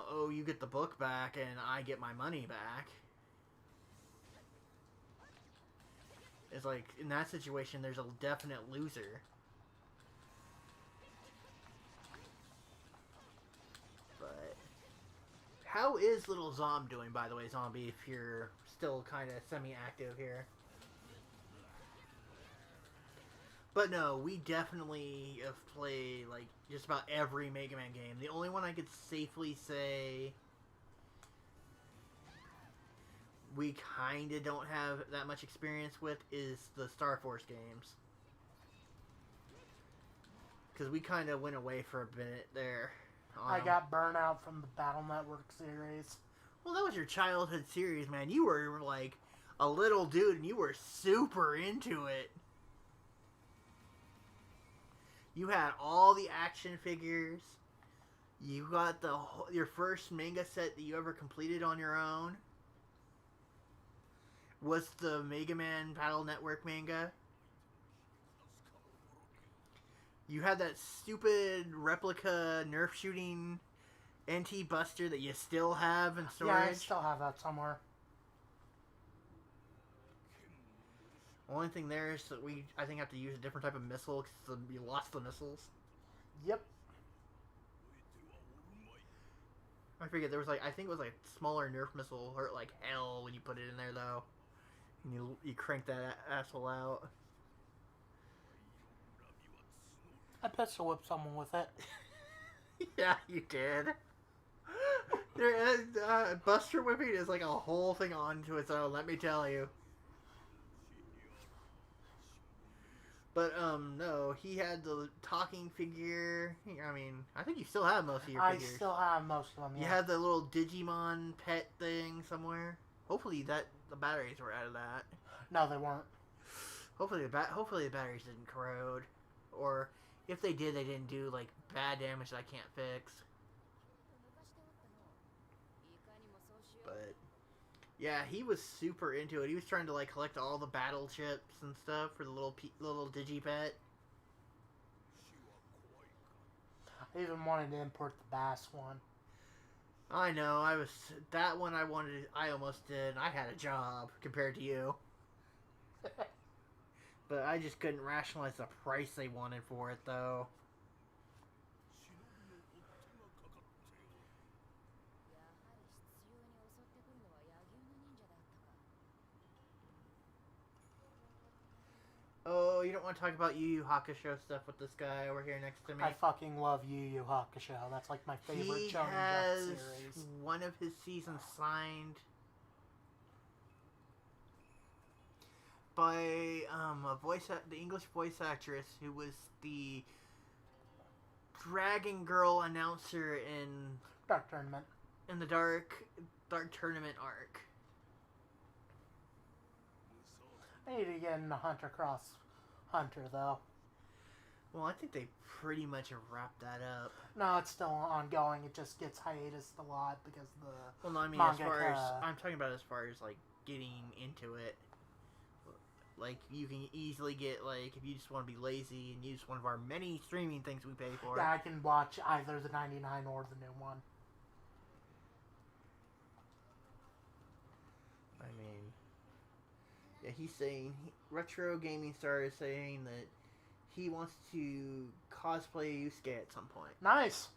oh, you get the book back and I get my money back. It's like, in that situation, there's a definite loser. But how is little Zom doing, by the way, Zombie, if you're still kind of semi-active here? But no, we definitely have played, like, just about every Mega Man game. The only one I could safely say we kind of don't have that much experience with is the Star Force games. Because we kind of went away for a minute there. I got burnout from the Battle Network series. Well, that was your childhood series, man. You were, like, a little dude, and you were super into it. You had all the action figures. You got your first manga set that you ever completed on your own. Was the Mega Man Battle Network manga. You had that stupid replica Nerf shooting NT Buster that you still have in storage. Yeah, I still have that somewhere. Only thing there is that I think, have to use a different type of missile because you lost the missiles. Yep. I forget, there was I think it was a smaller Nerf missile hurt like hell when you put it in there though. And you crank that asshole out. I pistol whipped someone with it. Yeah, you did. Buster whipping is like a whole thing onto its own, let me tell you. But, no, he had the talking figure. I mean, I think you still have most of your figures. I still have most of them, yeah. You had the little Digimon pet thing somewhere. Hopefully the batteries were out of that. No, they weren't. Hopefully the batteries didn't corrode. Or, if they did, they didn't do, like, bad damage that I can't fix. But, yeah, he was super into it. He was trying to, like, collect all the battle chips and stuff for the little Digipet. I even wanted to import the Bass one. I know, that one I almost did, and I had a job compared to you. But I just couldn't rationalize the price they wanted for it, though. Oh, you don't want to talk about Yu Yu Hakusho stuff with this guy over here next to me? I fucking love Yu Yu Hakusho. That's like my favorite He Shonen has Jump series. one of his seasons signed by the English voice actress who was the Dragon Girl announcer in Dark Tournament. In the Dark Tournament arc. I need to get into Hunter Cross Hunter, though. Well, I think they pretty much have wrapped that up. No, it's still ongoing. It just gets hiatus a lot because the Well, no, I mean, I'm talking about as far as, like, getting into it. Like, you can easily get, like, if you just want to be lazy and use one of our many streaming things we pay for. Yeah, I can watch either the 99 or the new one. I mean, yeah, he's saying, Retro Gaming Star is saying that he wants to cosplay Yusuke at some point. Nice!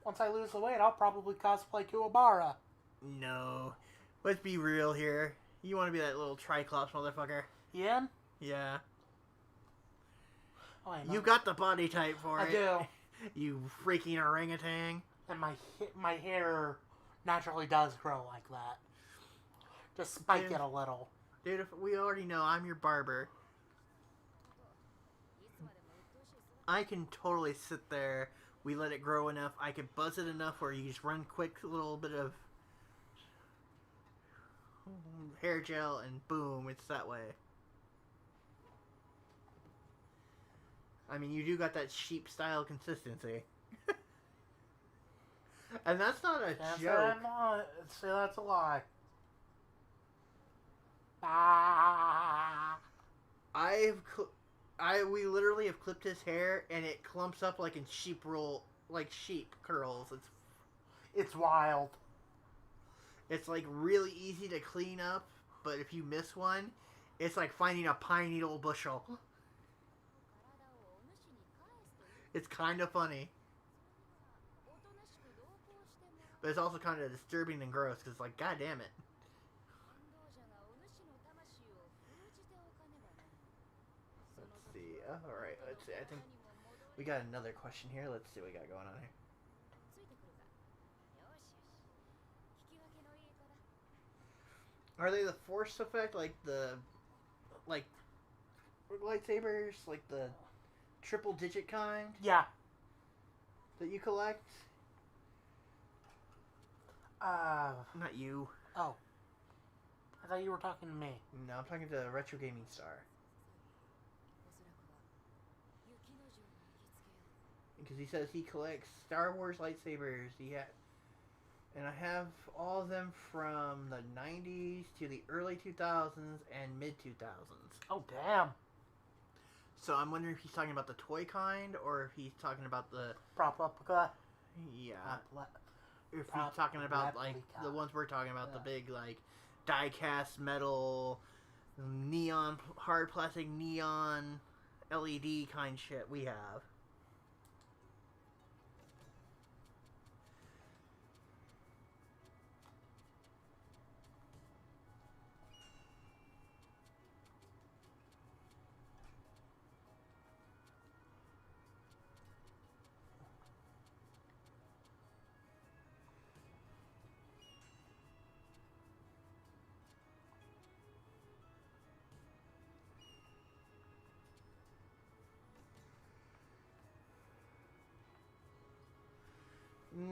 Once I lose the weight, I'll probably cosplay Kuwabara. No. Let's be real here. You want to be that little Triclops motherfucker. Ian? Yeah. Oh, You got the body type for it. I do. You freaking orangutan. And my hair naturally does grow like that. Just spike it a little. Dude, if we already know I'm your barber. I can totally sit there. We let it grow enough. I can buzz it enough where you just run quick, a little bit of hair gel, and boom, it's that way. I mean, you do got that sheep style consistency. And that's not a joke. See, that's a lie. Ah. We literally have clipped his hair, and it clumps up like in sheep curls. It's wild. It's like really easy to clean up, but if you miss one, it's like finding a pine needle bushel. It's kind of funny. But it's also kind of disturbing and gross, because it's like, god damn it. Let's see. Alright, let's see. I think we got another question here. Let's see what we got going on here. Are they the force effect, like lightsabers, like the triple digit kind? Yeah. That you collect? Not you. Oh. I thought you were talking to me. No, I'm talking to Retro Gaming Star. Because he says he collects Star Wars lightsabers. And I have all of them from the 90s to the early 2000s and mid 2000s. Oh, damn. So I'm wondering if he's talking about the toy kind or if he's talking about the Replica. yeah. If he's talking about like the ones we're talking about, the big like die-cast metal, neon, hard plastic neon, LED kind shit we have.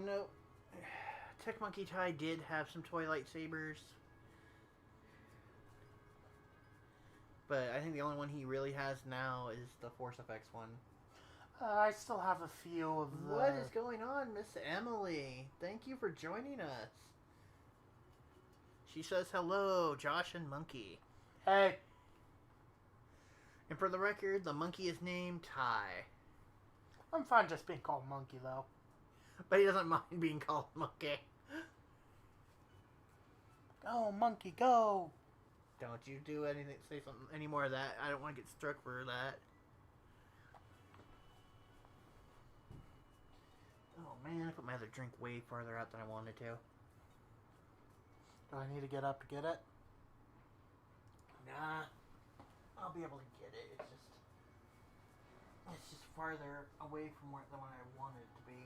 Nope. Tech Monkey Tai did have some toy lightsabers. But I think the only one he really has now is the Force Effects one. I still have a few of the... What is going on, Miss Emily? Thank you for joining us. She says hello, Josh and Monkey. Hey. And for the record, the monkey is named Tai. I'm fine just being called Monkey, though. But he doesn't mind being called Monkey. Go, Monkey, go! Don't you do anything, say something, any more of that. I don't want to get struck for that. Oh man, I put my other drink way farther out than I wanted to. Do I need to get up to get it? Nah. I'll be able to get it. It's just farther away from where the one I wanted it to be.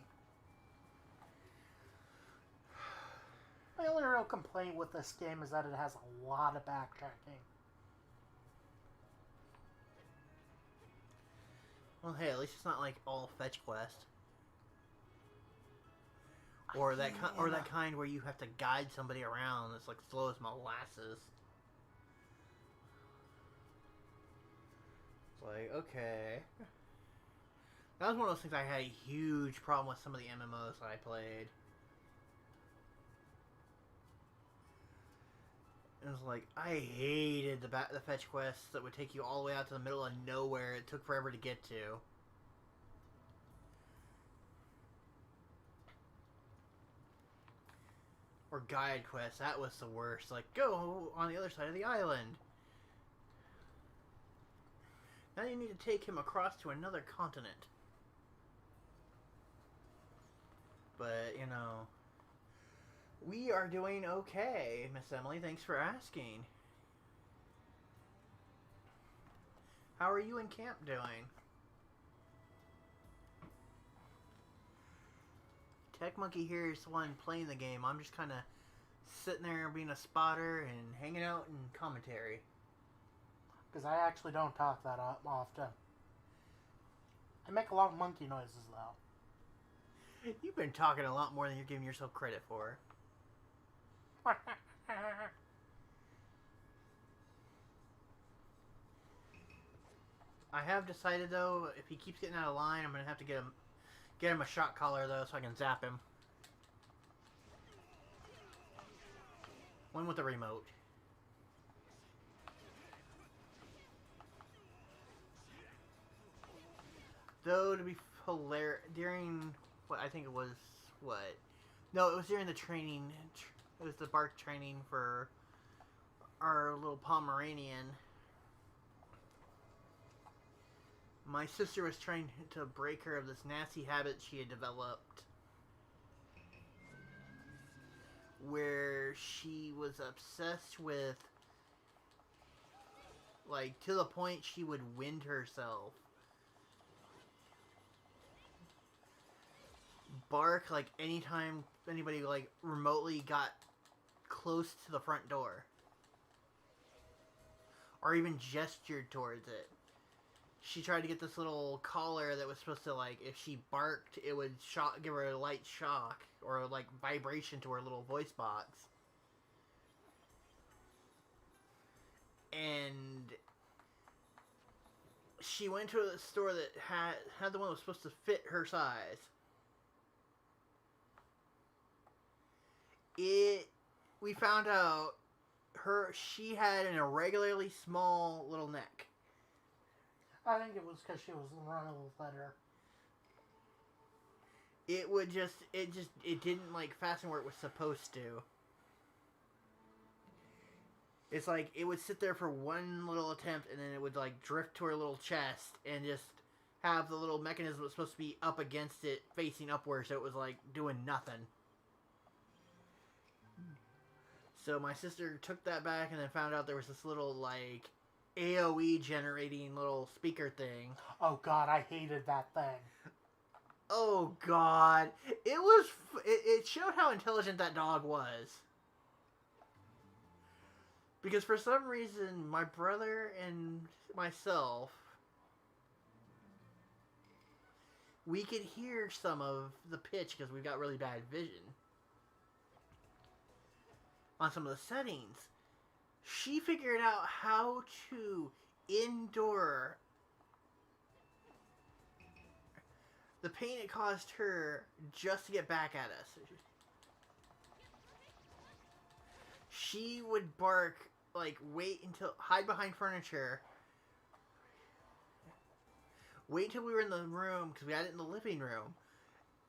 My only real complaint with this game is that it has a lot of backtracking. Well, hey, at least it's not like all fetch quest. Or that kind where you have to guide somebody around. It's like slow as molasses. It's like, okay. That was one of those things I had a huge problem with some of the MMOs that I played. It was like, I hated the fetch quests that would take you all the way out to the middle of nowhere. It took forever to get to. Or guide quests, that was the worst. Like, go on the other side of the island. Now you need to take him across to another continent. But, you know, we are doing okay, Miss Emily. Thanks for asking. How are you in camp doing? Tech Monkey here is the one playing the game. I'm just kind of sitting there being a spotter and hanging out in commentary. Because I actually don't talk that often. I make a lot of monkey noises, though. You've been talking a lot more than you're giving yourself credit for. I have decided, though, if he keeps getting out of line, I'm going to have to get him a shot collar, though, so I can zap him. One with the remote. Though, to be hilarious, during, what, I think it was, what? No, it was during the training, it was the bark training for our little Pomeranian. My sister was trying to break her of this nasty habit she had developed, where she was obsessed with, like, to the point she would wind herself. Bark, like, anytime anybody, like, remotely got close to the front door. Or even gestured towards it. She tried to get this little collar that was supposed to, like, if she barked, it would give her a light shock or, like, vibration to her little voice box. And she went to a store that had the one that was supposed to fit her size. We found out she had an irregularly small little neck. I think it was because she was run a little better. It didn't like fasten where it was supposed to. It's like it would sit there for one little attempt and then it would like drift to her little chest and just have the little mechanism that was supposed to be up against it facing upwards, so it was like doing nothing. So my sister took that back and then found out there was this little like AOE generating little speaker thing. Oh god, I hated that thing. Oh god, it showed how intelligent that dog was. Because for some reason, my brother and myself, we could hear some of the pitch because we've got really bad vision on some of the settings. She figured out how to endure the pain it caused her just to get back at us. She would bark, like, hide behind furniture, wait until we were in the room, because we had it in the living room,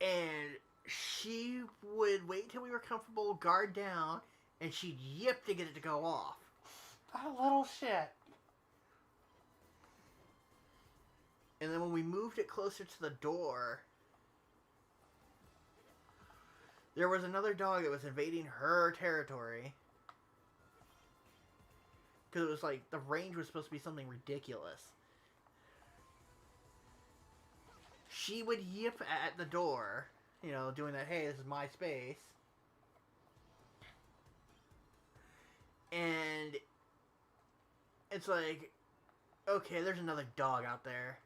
and she would wait until we were comfortable, guard down, and she'd yip to get it to go off. That little shit. And then when we moved it closer to the door, there was another dog that was invading her territory. Because it was like, the range was supposed to be something ridiculous. She would yip at the door, you know, doing that, hey, this is my space. And it's like, okay, there's another dog out there.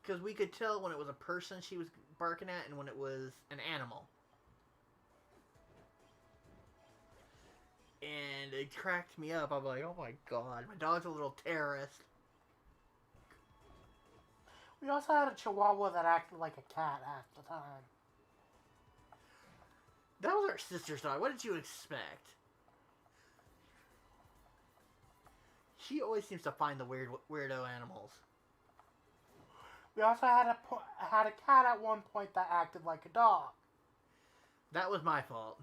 Because we could tell when it was a person she was barking at and when it was an animal. And it cracked me up. I'm like, oh my god, my dog's a little terrorist. We also had a Chihuahua that acted like a cat half the time. That was our sister's dog. What did you expect? She always seems to find the weirdo animals. We also had a cat at one point that acted like a dog. That was my fault.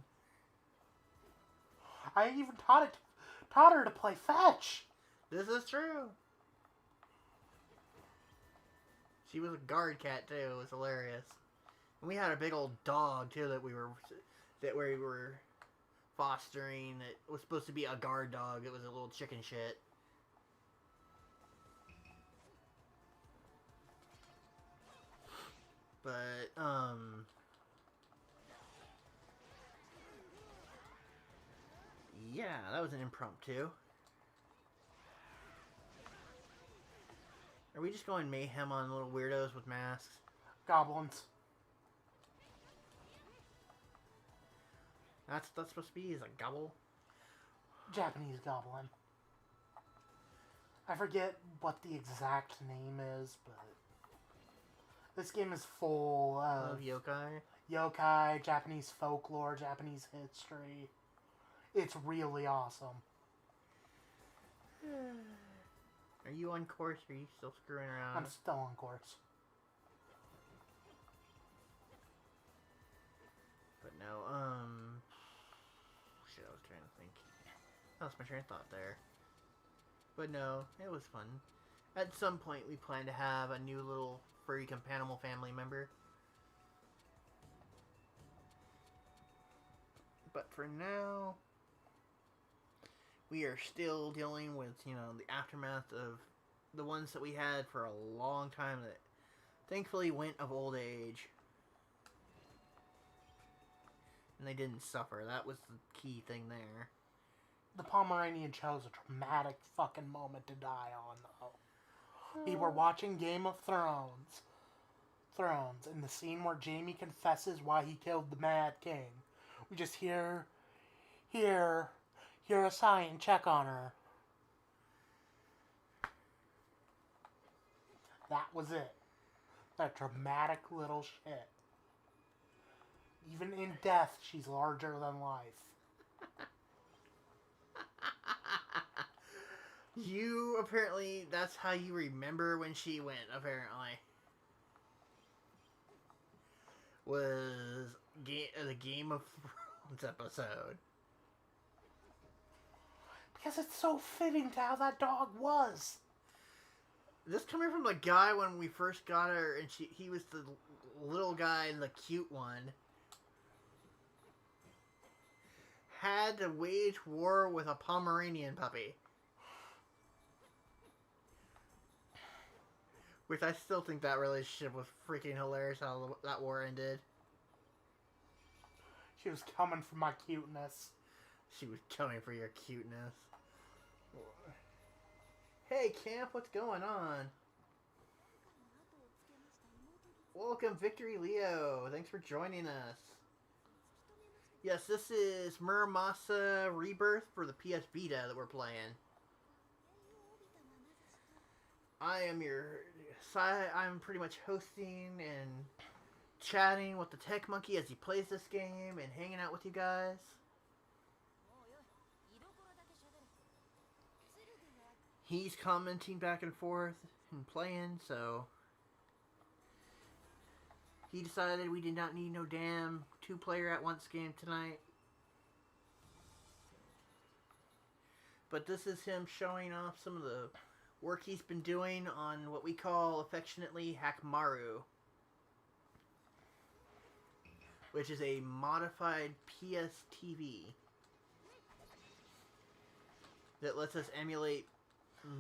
I even taught her to play fetch. This is true. She was a guard cat too. It was hilarious. And we had a big old dog too that we were fostering. That was supposed to be a guard dog. It was a little chicken shit. But yeah, that was an impromptu. Are we just going mayhem on little weirdos with masks? Goblins. That's supposed to be is a gobble? Japanese goblin. I forget what the exact name is, but this game is full of yokai, Japanese folklore, Japanese history. It's really awesome. Are you on course or are you still screwing around? I'm still on course. But no, shit, I was trying to think. I lost my train of thought there. But no, it was fun. At some point, we plan to have a new little furry companimal family member. But for now, we are still dealing with, you know, the aftermath of the ones that we had for a long time that thankfully went of old age. And they didn't suffer. That was the key thing there. The Pomeranian chose a dramatic fucking moment to die on, though. We were watching Game of Thrones, and the scene where Jaime confesses why he killed the Mad King. We just hear a sigh and check on her. That was it. That dramatic little shit. Even in death, she's larger than life. You apparently, that's how you remember when she went, apparently. Was the Game of Thrones episode. Because it's so fitting to how that dog was. This coming from the guy when we first got her, and he was the little guy and the cute one. Had to wage war with a Pomeranian puppy. Which I still think that relationship was freaking hilarious how that war ended. She was coming for my cuteness. She was coming for your cuteness. Hey, Camp, what's going on? Welcome, Victory Leo. Thanks for joining us. Yes, this is Muramasa Rebirth for the PS Vita that we're playing. I'm pretty much hosting and chatting with the Tech Monkey as he plays this game and hanging out with you guys. He's commenting back and forth and playing, so he decided we did not need no damn two-player at once game tonight. But this is him showing off some of the work he's been doing on what we call affectionately Hakmaru, which is a modified PSTV that lets us emulate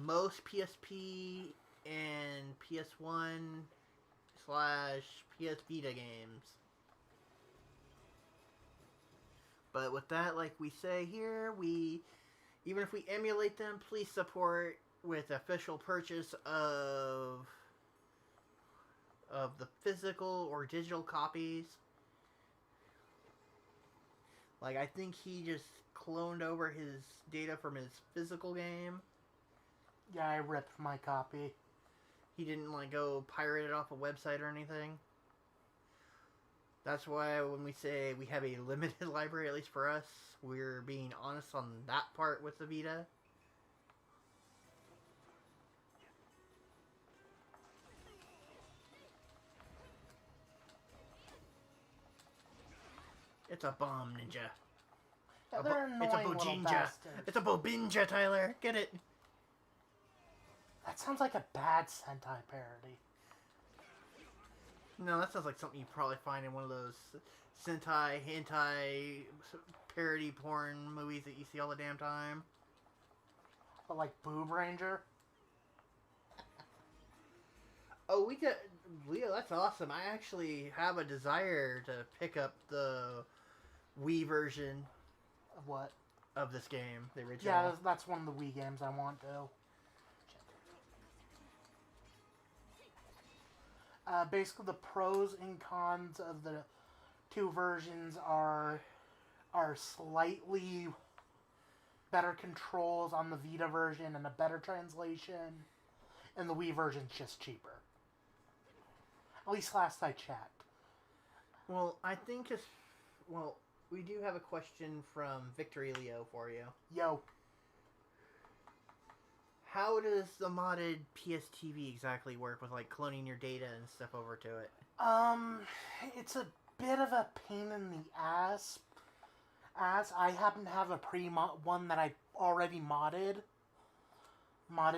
most PSP and PS1/PS Vita games. But with that, like we say here, even if we emulate them, please support with official purchase of the physical or digital copies. Like, I think he just cloned over his data from his physical game. Yeah, I ripped my copy. He didn't, like, go pirate it off a website or anything. That's why when we say we have a limited library, at least for us, we're being honest on that part with the Vita. It's a bomb ninja. Yeah, they're annoying it's a little bojinja. bastards. It's a bobinja, Tyler. Get it? That sounds like a bad Sentai parody. No, that sounds like something you probably find in one of those Sentai, hentai, parody porn movies that you see all the damn time. But like Boob Ranger? Oh, Leo, that's awesome. I actually have a desire to pick up the Wii version Of what? of this game, the original. Yeah, that's one of the Wii games I want to. Basically, the pros and cons of the two versions are slightly better controls on the Vita version and a better translation, and the Wii version's just cheaper. At least last I checked. Well, I think we do have a question from Victory Leo for you. Yo. How does the modded PSTV exactly work with, like, cloning your data and stuff over to it? It's a bit of a pain in the ass. As I happen to have a one that I already modded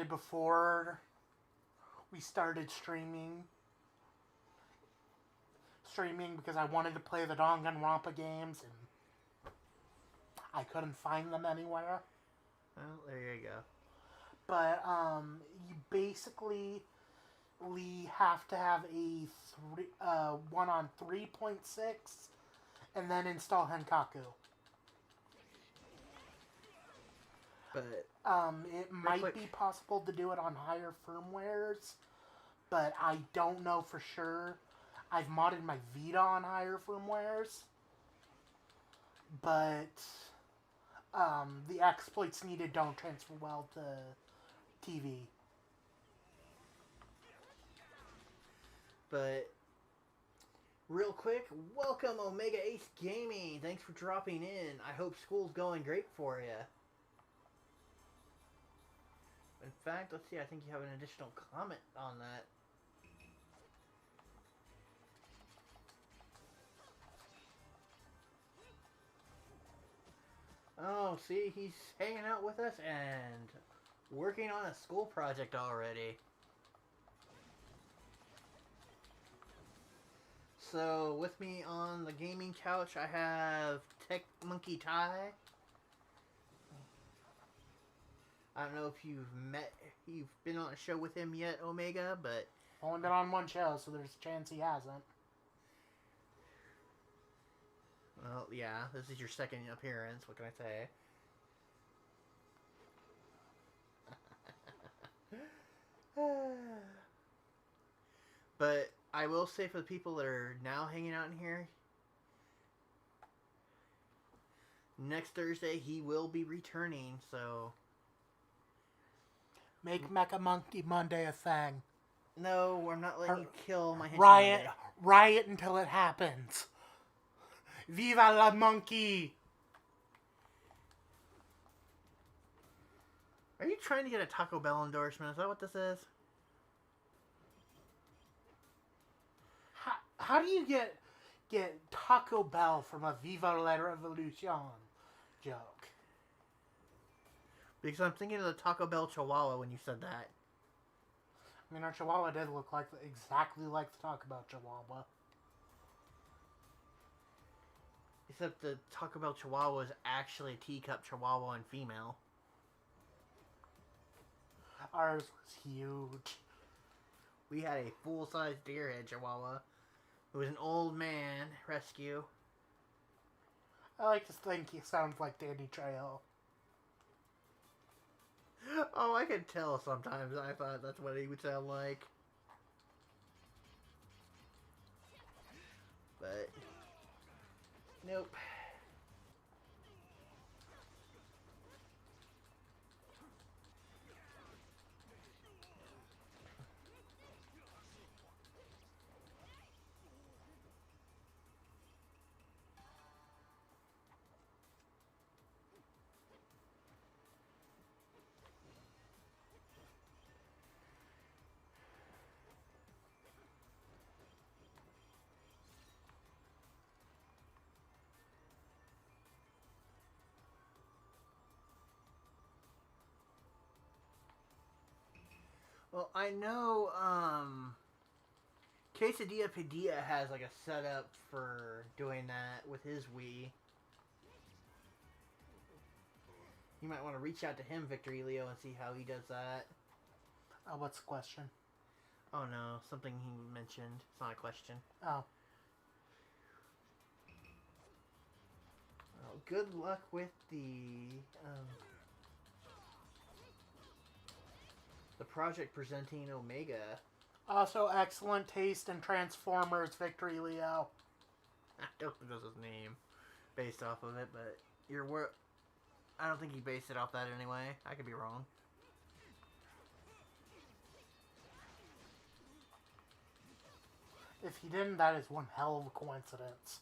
before we started streaming because I wanted to play the Danganronpa games and I couldn't find them anywhere. Well, there you go. But you basically have to have one on 3.6 and then install Henkaku. But it might be possible to do it on higher firmwares, but I don't know for sure. I've modded my Vita on higher firmwares, but the exploits needed don't transfer well to TV. But real quick, welcome Omega Ace Gaming. Thanks for dropping in. I hope school's going great for you. In fact, let's see. I think you have an additional comment on that. Oh, see, he's hanging out with us and working on a school project already. So, with me on the gaming couch, I have Tech Monkey Ty. I don't know if you've been on a show with him yet, Omega, but... Only been on one show, so there's a chance he hasn't. Well, yeah, this is your second appearance. What can I say? But I will say for the people that are now hanging out in here, next Thursday he will be returning, so... Make Mecha Monkey Monday a thing. No, I'm not letting you kill my henchman. Riot until it happens. Viva la monkey! Are you trying to get a Taco Bell endorsement? Is that what this is? How do you get Taco Bell from a Viva la Revolution joke? Because I'm thinking of the Taco Bell Chihuahua when you said that. I mean, our Chihuahua did look exactly like the Taco Bell Chihuahua. Except the Taco Bell Chihuahua is actually a teacup Chihuahua and female. Ours was huge. We had a full-size deerhead Chihuahua. It was an old man rescue. I like to think he sounds like Danny Trejo. Oh, I could tell sometimes. I thought that's what he would sound like. But... nope. Well, I know, Quesadilla Padilla has, like, a setup for doing that with his Wii. You might want to reach out to him, Victory Leo, and see how he does that. What's the question? Oh, no. Something he mentioned. It's not a question. Oh. Well, good luck with the project presenting Omega. Also, excellent taste in Transformers, Victory Leo. I don't think that's his name based off of it, but I don't think he based it off that anyway. I could be wrong. If he didn't, that is one hell of a coincidence.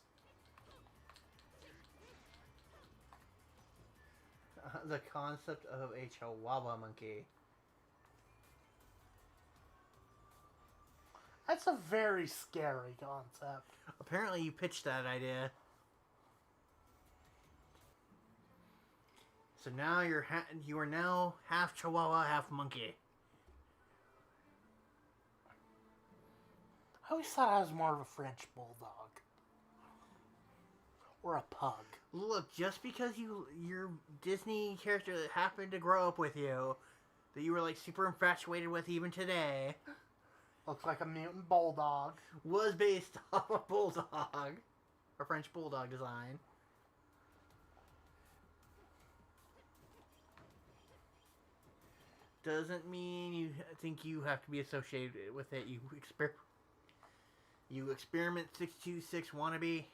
The concept of a Chihuahua monkey. That's a very scary concept. Apparently you pitched that idea. So now you are now half Chihuahua, half monkey. I always thought I was more of a French bulldog. Or a pug. Look, just because your Disney character that happened to grow up with you, that you were like super infatuated with even today, Looks like a mutant bulldog. was based off a bulldog. A French bulldog design. Doesn't mean you think you have to be associated with it. You experiment 626 wannabe.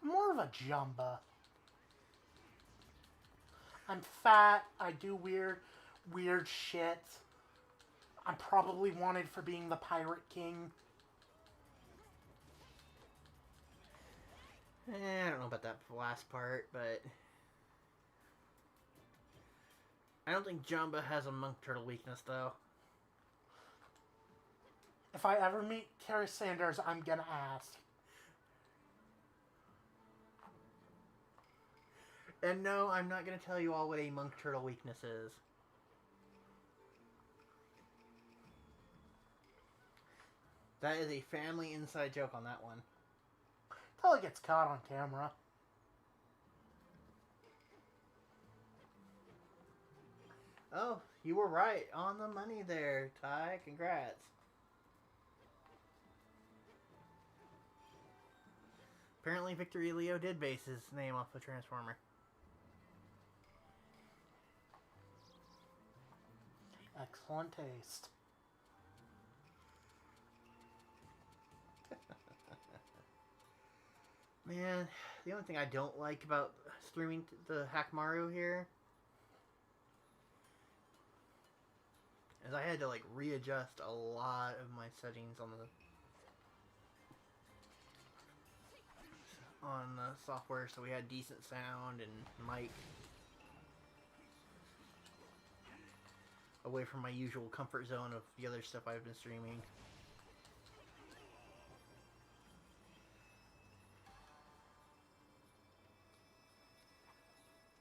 More of a jumba. I'm fat. I do weird shit. I'm probably wanted for being the Pirate King. I don't know about that last part, but... I don't think Jamba has a monk turtle weakness, though. If I ever meet Carrie Sanders, I'm gonna ask. And no, I'm not going to tell you all what a monk turtle weakness is. That is a family inside joke on that one. Till it gets caught on camera. Oh, you were right. On the money there, Ty. Congrats. Apparently Victory Leo did base his name off the Transformer. Excellent taste. Man, the only thing I don't like about streaming the Hackmaru here is I had to like readjust a lot of my settings on the software so we had decent sound and mic away from my usual comfort zone of the other stuff I've been streaming.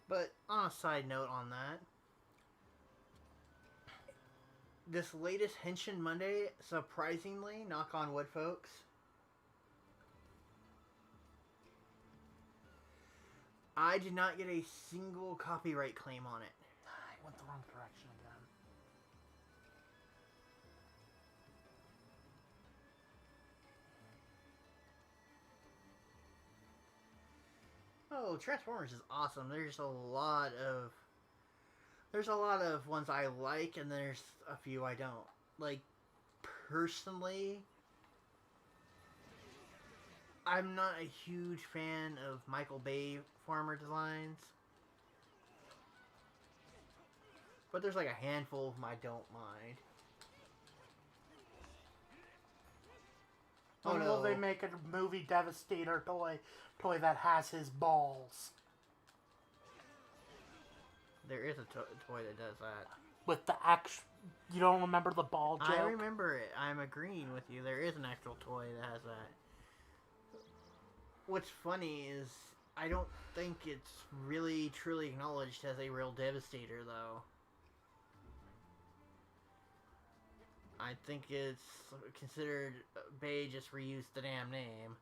But on a side note on that, this latest Henshin Monday, surprisingly, knock on wood folks, I did not get a single copyright claim on it. I went the wrong direction again. Oh, Transformers is awesome. There's a lot of ones I like, and there's a few I don't. Like, personally, I'm not a huge fan of Michael Bay farmer designs. But there's like a handful of them I don't mind. When will they make a movie Devastator toy that has his balls? There is a toy that does that. With the actual... You don't remember the ball joke? I remember it. I'm agreeing with you. There is an actual toy that has that. What's funny is I don't think it's really truly acknowledged as a real Devastator, though. I think it's considered Bay just reused the damn name.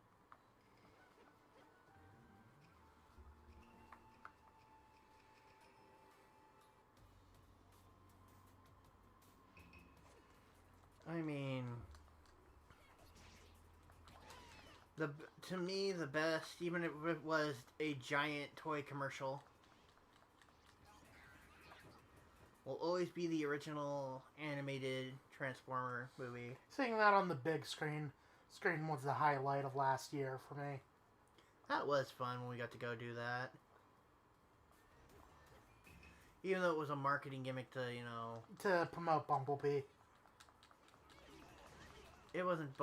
I mean, to me the best, even if it was a giant toy commercial, will always be the original animated Transformer movie. Seeing that on the big screen was the highlight of last year for me. That was fun when we got to go do that. Even though it was a marketing gimmick to, to promote Bumblebee. It wasn't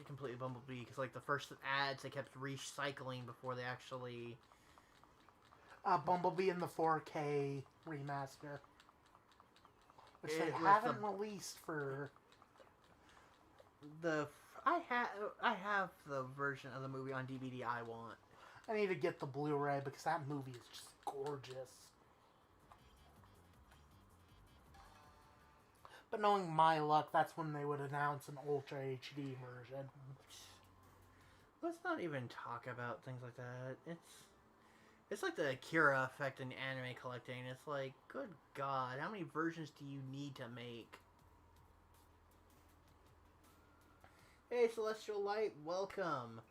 completely Bumblebee, because like the first ads they kept recycling before they actually... Bumblebee in the 4K remaster. Which they haven't released for... I have the version of the movie on DVD I want. I need to get the Blu-ray because that movie is just gorgeous. But knowing my luck, that's when they would announce an Ultra HD version. Let's not even talk about things like that. It's like the Akira effect in anime collecting. It's like, good God, how many versions do you need to make? Hey, Celestial Light, welcome.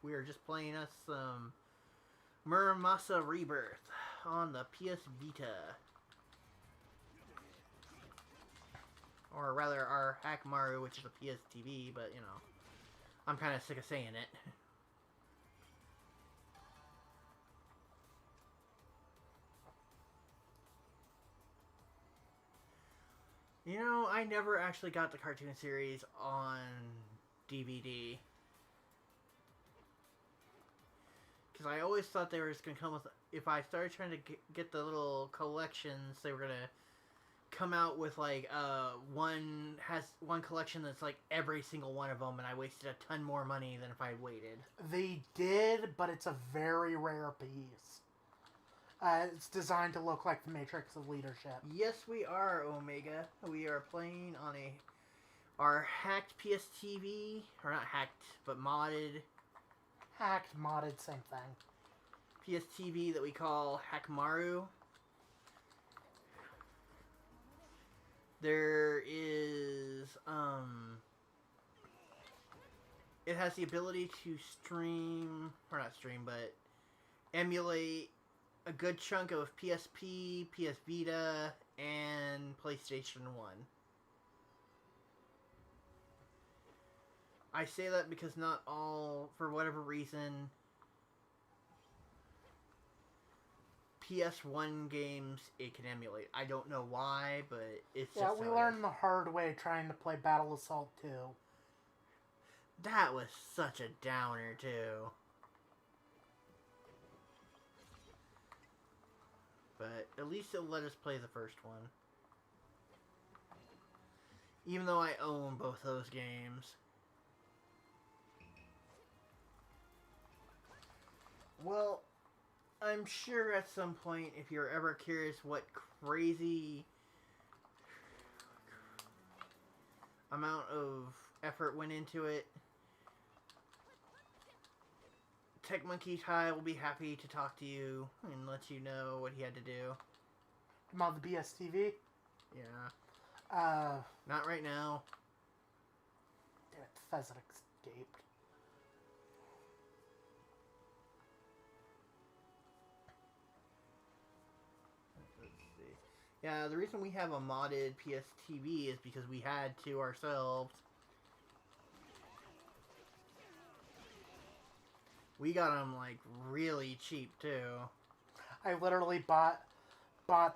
We are just playing us some Muramasa Rebirth on the PS Vita. Or rather, our Hackmaru, which is a PS TV, but, I'm kind of sick of saying it. I never actually got the cartoon series on DVD. Because I always thought they were just going to come with if I started trying to get the little collections, they were gonna come out with like one collection that's like every single one of them, and I wasted a ton more money than if I waited. They did, but it's a very rare piece. It's designed to look like the Matrix of Leadership. Yes, we are, Omega. We are playing on our hacked PSTV, or not hacked, but modded. Hacked, modded, same thing. PSTV that we call Hackmaru. There is, it has the ability to stream, or not stream, but emulate a good chunk of PSP, PS Vita, and PlayStation 1. I say that because not all, for whatever reason, PS1 games it can emulate. I don't know why, but it's just. Yeah, we learned the hard way trying to play Battle Assault 2. That was such a downer, too. But at least it'll let us play the first one. Even though I own both those games. Well, I'm sure at some point, if you're ever curious what crazy amount of effort went into it, Tech Monkey Ty will be happy to talk to you and let you know what he had to do. About the BSTV? Yeah. Not right now. Damn it, the pheasant escaped. Let's see. Yeah, the reason we have a modded PSTV is because we had to ourselves. We got them, like, really cheap, too. I literally bought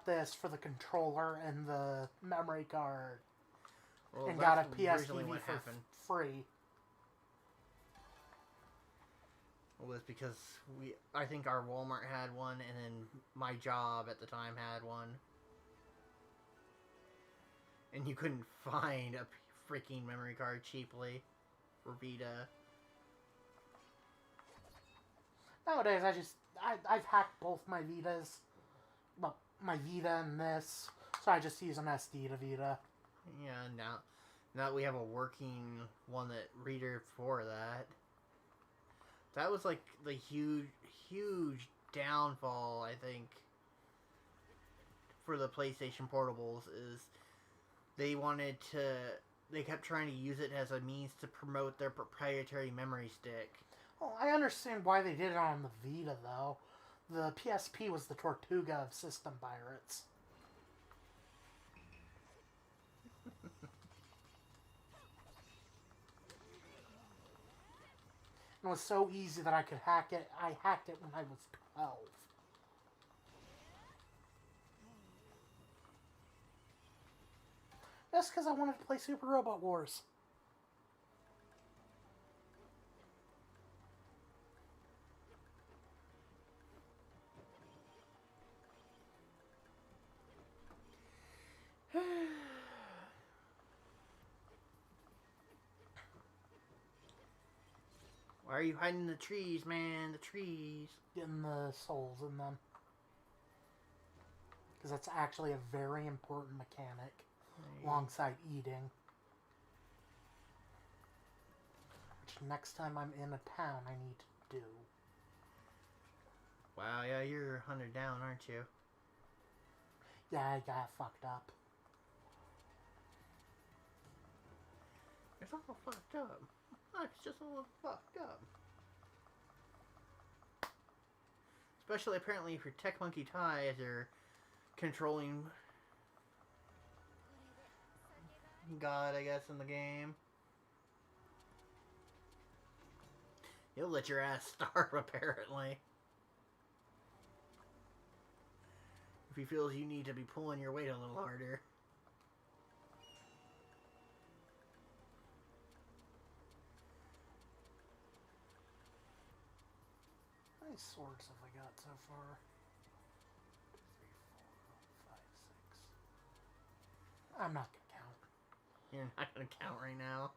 this for the controller and the memory card. Well, and got a PSTV for free. Well, it was because I think our Walmart had one, and then my job at the time had one. And you couldn't find a freaking memory card cheaply for Vita. Nowadays, I've hacked both my Vitas. Well, my Vita and this. So I just use an SD to Vita. Yeah, now that we have a working one that reader for that. That was like the huge downfall, I think, for the PlayStation Portables is they kept trying to use it as a means to promote their proprietary memory stick. Well, I understand why they did it on the Vita, though. The PSP was the Tortuga of system pirates. It was so easy that I could hack it. I hacked it when I was 12. That's because I wanted to play Super Robot Wars. Why are you hiding in the trees, man? The trees. Getting the souls in them. Because that's actually a very important mechanic. Right. Alongside eating. Which next time I'm in a town I need to do. Wow, yeah, you're 100 down, aren't you? Yeah, I got fucked up. It's all fucked up. It's just a little fucked up. Especially apparently for Tech Monkey Ty as they're controlling God, I guess, in the game. He'll let your ass starve, apparently. If he feels you need to be pulling your weight a little harder. How many swords have I got so far? I'm not gonna count. You're not gonna count right now.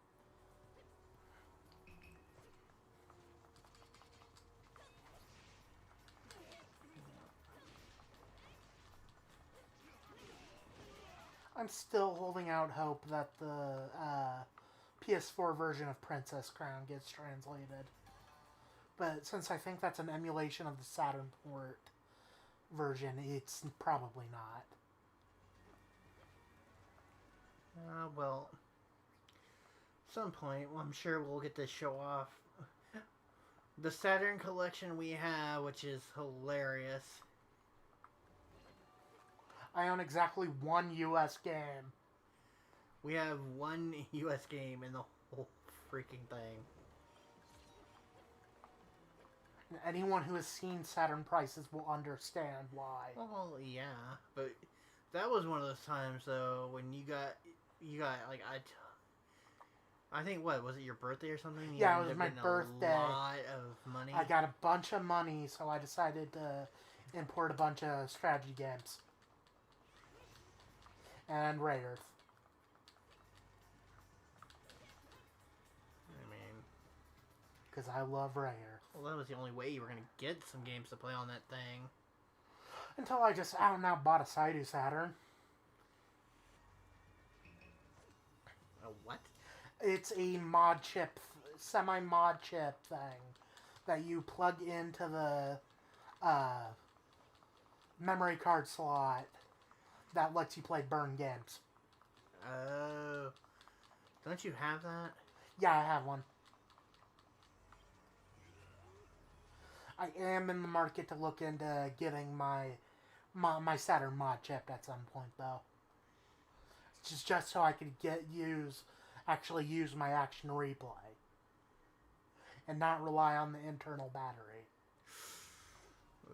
I'm still holding out hope that the PS4 version of Princess Crown gets translated. But since I think that's an emulation of the Saturn port version, it's probably not. Well, some point, I'm sure we'll get to show off the Saturn collection we have, which is hilarious. I own exactly one US game. We have one US game in the whole freaking thing. And anyone who has seen Saturn prices will understand why. Well, yeah, but that was one of those times though when you got like I think what was it, your birthday or something? You Yeah, it was my birthday. A lot of money. I got a bunch of money, so I decided to import a bunch of strategy games. And Ray Earth. I mean, because I love Ray Earth. Well, that was the only way you were going to get some games to play on that thing. Until I just out and out bought a Saidu Saturn. A what? It's a mod chip, semi-mod chip thing that you plug into the memory card slot that lets you play burn games. Oh. Don't you have that? Yeah, I have one. I am in the market to look into getting my Saturn mod chip at some point, though. Just so I could actually use my action replay. And not rely on the internal battery.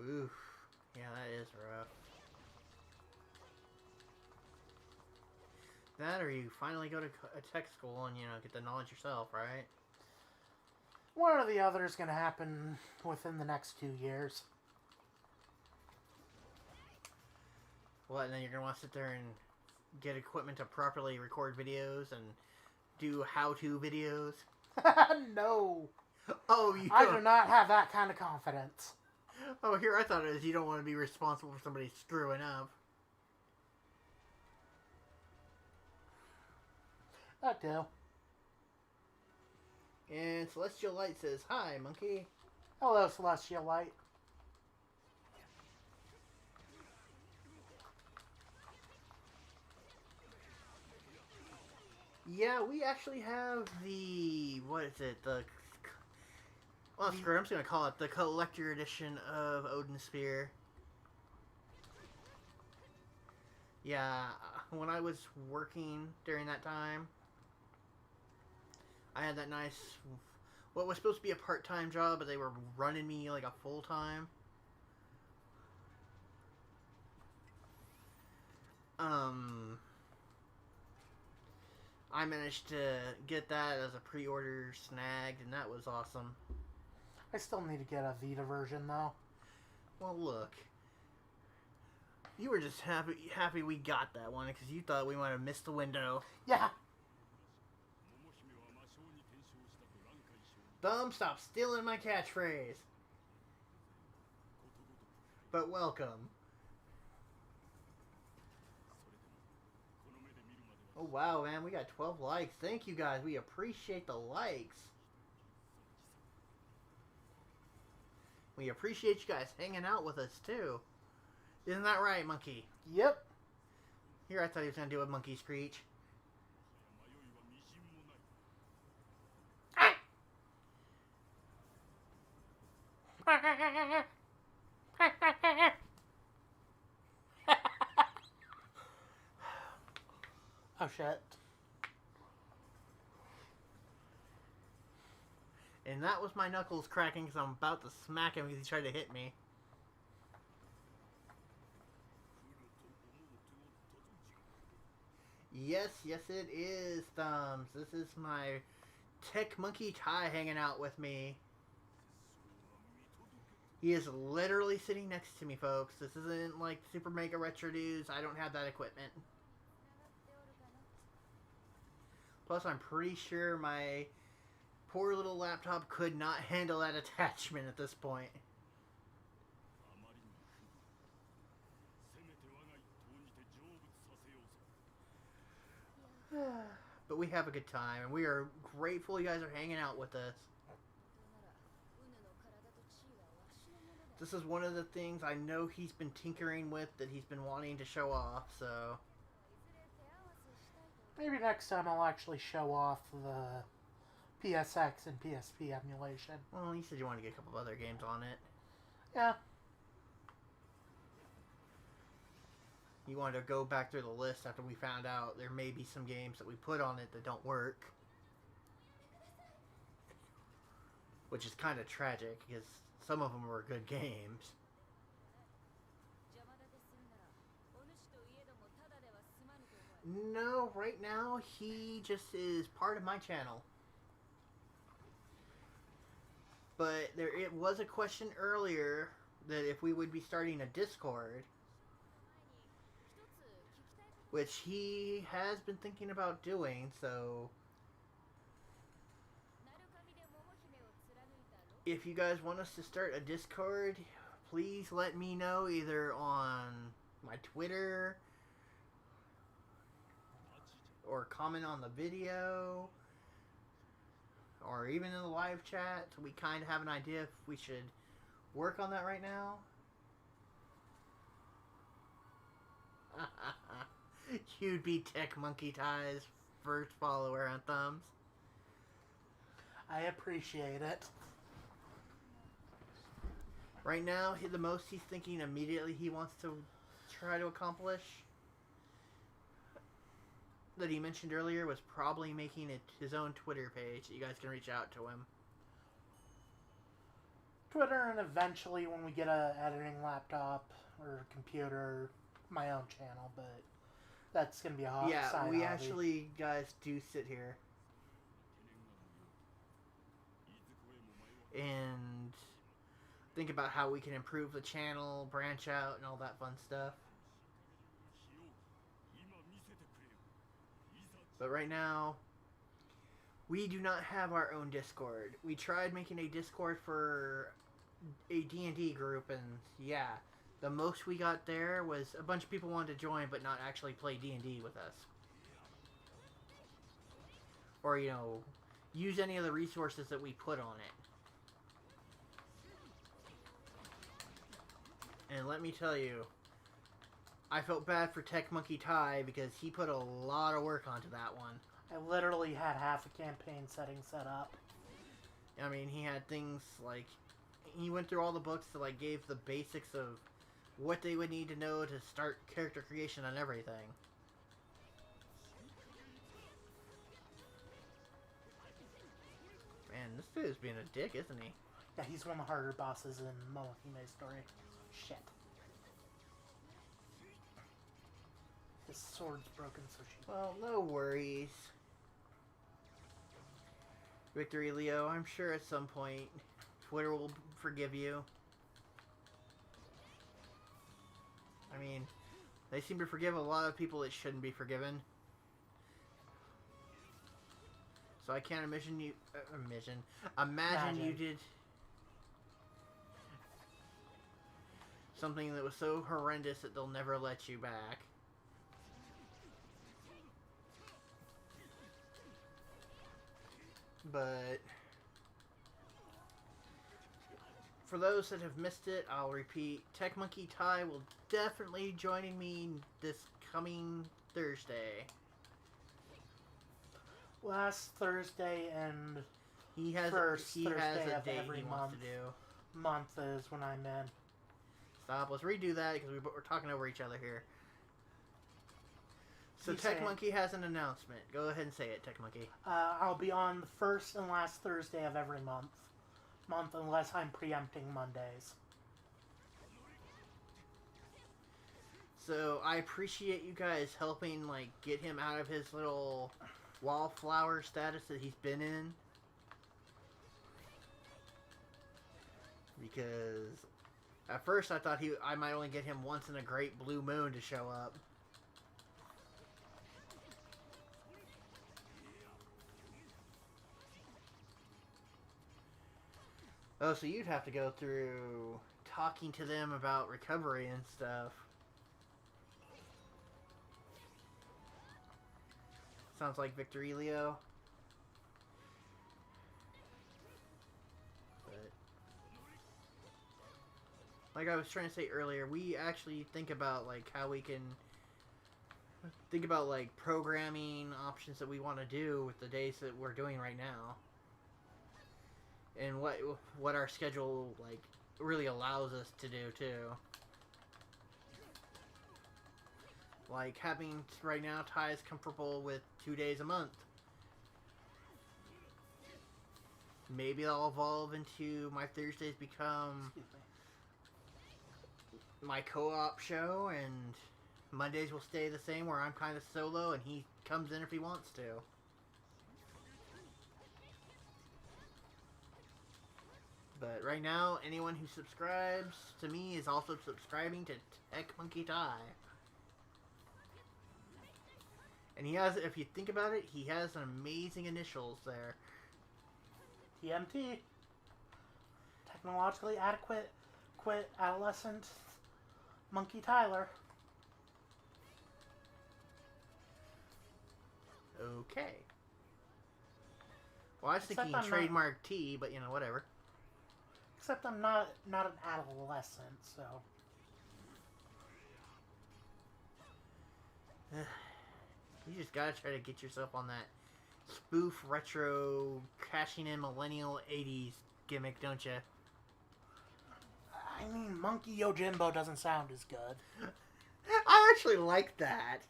Oof. Yeah, that is rough. That or you finally go to a tech school and, get the knowledge yourself, right? One or the other is going to happen within the next 2 years. What, and then you're going to want to sit there and get equipment to properly record videos and do how-to videos? No. Oh, you I do not have that kind of confidence. Oh, here, I thought it was you don't want to be responsible for somebody screwing up. That too. And Celestial Light says, "Hi, monkey." Hello, Celestial Light. Yeah, we actually have what is it, well, screw it, I'm just going to call it the collector edition of Odin Spear. Yeah, when I was working during that time, I had that nice, what was supposed to be a part-time job, but they were running me like a full-time. I managed to get that as a pre-order snagged, and that was awesome. I still need to get a Vita version, though. Well, look. You were just happy we got that one, because you thought we might have missed the window. Yeah. Thumb, stop stealing my catchphrase. But welcome. Oh, wow, man. We got 12 likes. Thank you, guys. We appreciate the likes. We appreciate you guys hanging out with us, too. Isn't that right, Monkey? Yep. Here, I thought he was going to do a monkey screech. Oh, shit. And that was my knuckles cracking because I'm about to smack him because he tried to hit me. Yes, yes it is, Thumbs. This is my tech monkey Ty hanging out with me. He is literally sitting next to me, folks. This isn't like Super Mega Retro News. I don't have that equipment. Plus, I'm pretty sure my poor little laptop could not handle that attachment at this point. But we have a good time, and we are grateful you guys are hanging out with us. This is one of the things I know he's been tinkering with that he's been wanting to show off, so... Maybe next time I'll actually show off the PSX and PSP emulation. Well, you said you wanted to get a couple of other games on it. Yeah. You wanted to go back through the list after we found out there may be some games that we put on it that don't work. Which is kind of tragic, because some of them were good games. No, right now he just is part of my channel. But it was a question earlier that if we would be starting a Discord, which he has been thinking about doing, so if you guys want us to start a Discord, please let me know either on my Twitter or comment on the video or even in the live chat, so we kind of have an idea if we should work on that right now. You'd be Tech Monkey Tie's first follower on Thumbs. I appreciate it. Right now, the most he's thinking immediately he wants to try to accomplish that he mentioned earlier was probably making it his own Twitter page that you guys can reach out to him. Twitter, and eventually when we get a editing laptop or computer, my own channel, but that's going to be a hot side Yeah, we hobby. actually, guys, do sit here and think about how we can improve the channel, branch out, and all that fun stuff. But right now, we do not have our own Discord. We tried making a Discord for a D&D group, and yeah, the most we got there was a bunch of people wanted to join but not actually play D&D with us. Or, you know, use any of the resources that we put on it. And let me tell you, I felt bad for Tech Monkey Tie because he put a lot of work onto that one. I literally had half a campaign setting set up. I mean, he had things like, he went through all the books that like gave the basics of what they would need to know to start character creation and everything. Man, this dude's being a dick, isn't he? Yeah, he's one of the harder bosses in Momohime's story. Shit. His sword's broken, so she... Well, no worries. Victory, Leo. I'm sure at some point Twitter will forgive you. I mean, they seem to forgive a lot of people that shouldn't be forgiven. So I can't imagine you... Imagine you did something that was so horrendous that they'll never let you back. But for those that have missed it, I'll repeat, Tech Monkey Tie will definitely join me this coming Thursday. Last Thursday and He has first a Thursday of date every he wants to do. month is when I'm in. Stop. Let's redo that because we're talking over each other here. So You Tech say it. Monkey has an announcement. Go ahead and say it, Tech Monkey. I'll be on the first and last Thursday of every month unless I'm preempting Mondays. So I appreciate you guys helping like get him out of his little wallflower status that he's been in. Because at first I thought I might only get him once in a great blue moon to show up. Oh, so you'd have to go through talking to them about recovery and stuff. Sounds like Victory Leo. But like I was trying to say earlier, we actually think about like how we can think about like programming options that we want to do with the days that we're doing right now. And what our schedule like really allows us to do too. Like having right now Ty is comfortable with 2 days a month. Maybe that'll evolve into my Thursdays become my co-op show, and Mondays will stay the same where I'm kind of solo and he comes in if he wants to. But right now, anyone who subscribes to me is also subscribing to Tech Monkey Ty. And he has, if you think about it, he has some amazing initials there. TMT. Technologically adequate, quit adolescent Monkey Tyler. Okay. Well, I was Except thinking I'm trademark T, but you know, whatever. Except I'm not an adolescent, so. You just gotta try to get yourself on that spoof retro cashing in millennial 80s gimmick, don't you? I mean, Monkey Yojimbo doesn't sound as good. I actually like that.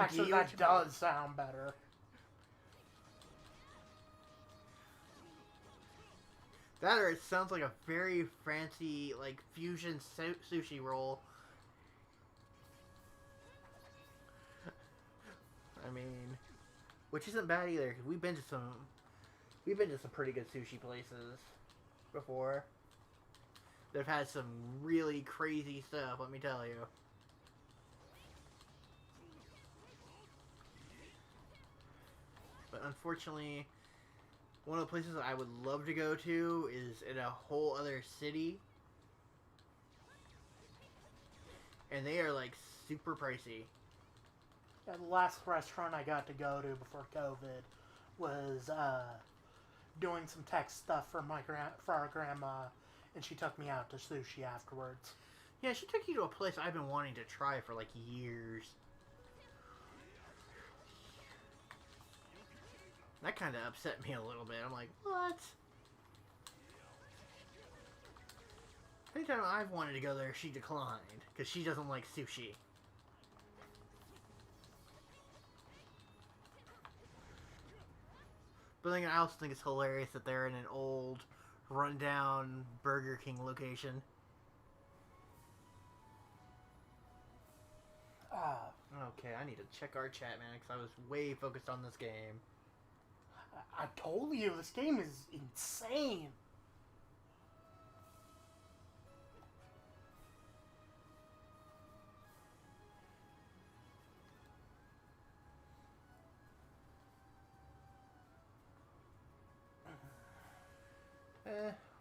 Actually, that does sound better. That or it sounds like a very fancy, like, fusion sushi roll. I mean, which isn't bad either, because we've been to some pretty good sushi places before. They've had some really crazy stuff, let me tell you. But unfortunately, one of the places I would love to go to is in a whole other city. And they are like super pricey. Yeah, the last restaurant I got to go to before COVID was doing some tech stuff for our grandma, and she took me out to sushi afterwards. Yeah, she took you to a place I've been wanting to try for like years. That kind of upset me a little bit. I'm like, what? Anytime I've wanted to go there, she declined. Because she doesn't like sushi. But then I also think it's hilarious that they're in an old, rundown Burger King location. Okay, I need to check our chat, man, because I was way focused on this game. I told you, this game is insane.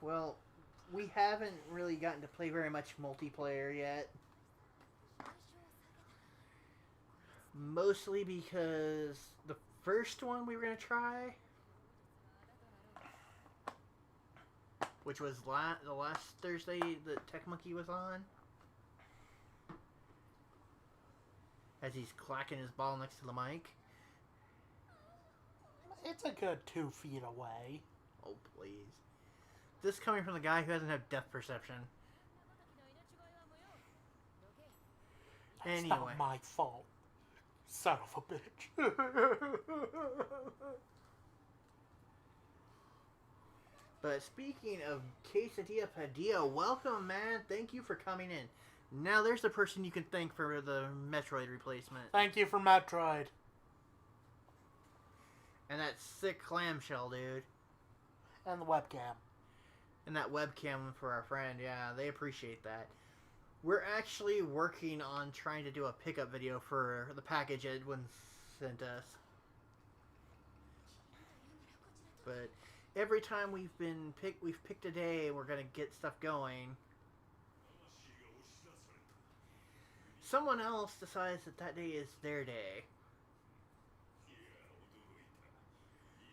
Well, we haven't really gotten to play very much multiplayer yet. Mostly because the first one we were going to try, which was the last Thursday that Tech Monkey was on, as he's clacking his ball next to the mic. It's a good 2 feet away. Oh, please. This coming from the guy who doesn't have depth perception. That's Anyway. not my fault. Son of a bitch. But speaking of Quesadilla Padilla, welcome, man. Thank you for coming in. Now there's the person you can thank for the Metroid replacement. Thank you for Metroid. And that sick clamshell, dude. And the webcam. And that webcam for our friend, yeah, they appreciate that. We're actually working on trying to do a pickup video for the package Edwin sent us. But every time we've picked a day and we're gonna get stuff going, someone else decides that that day is their day,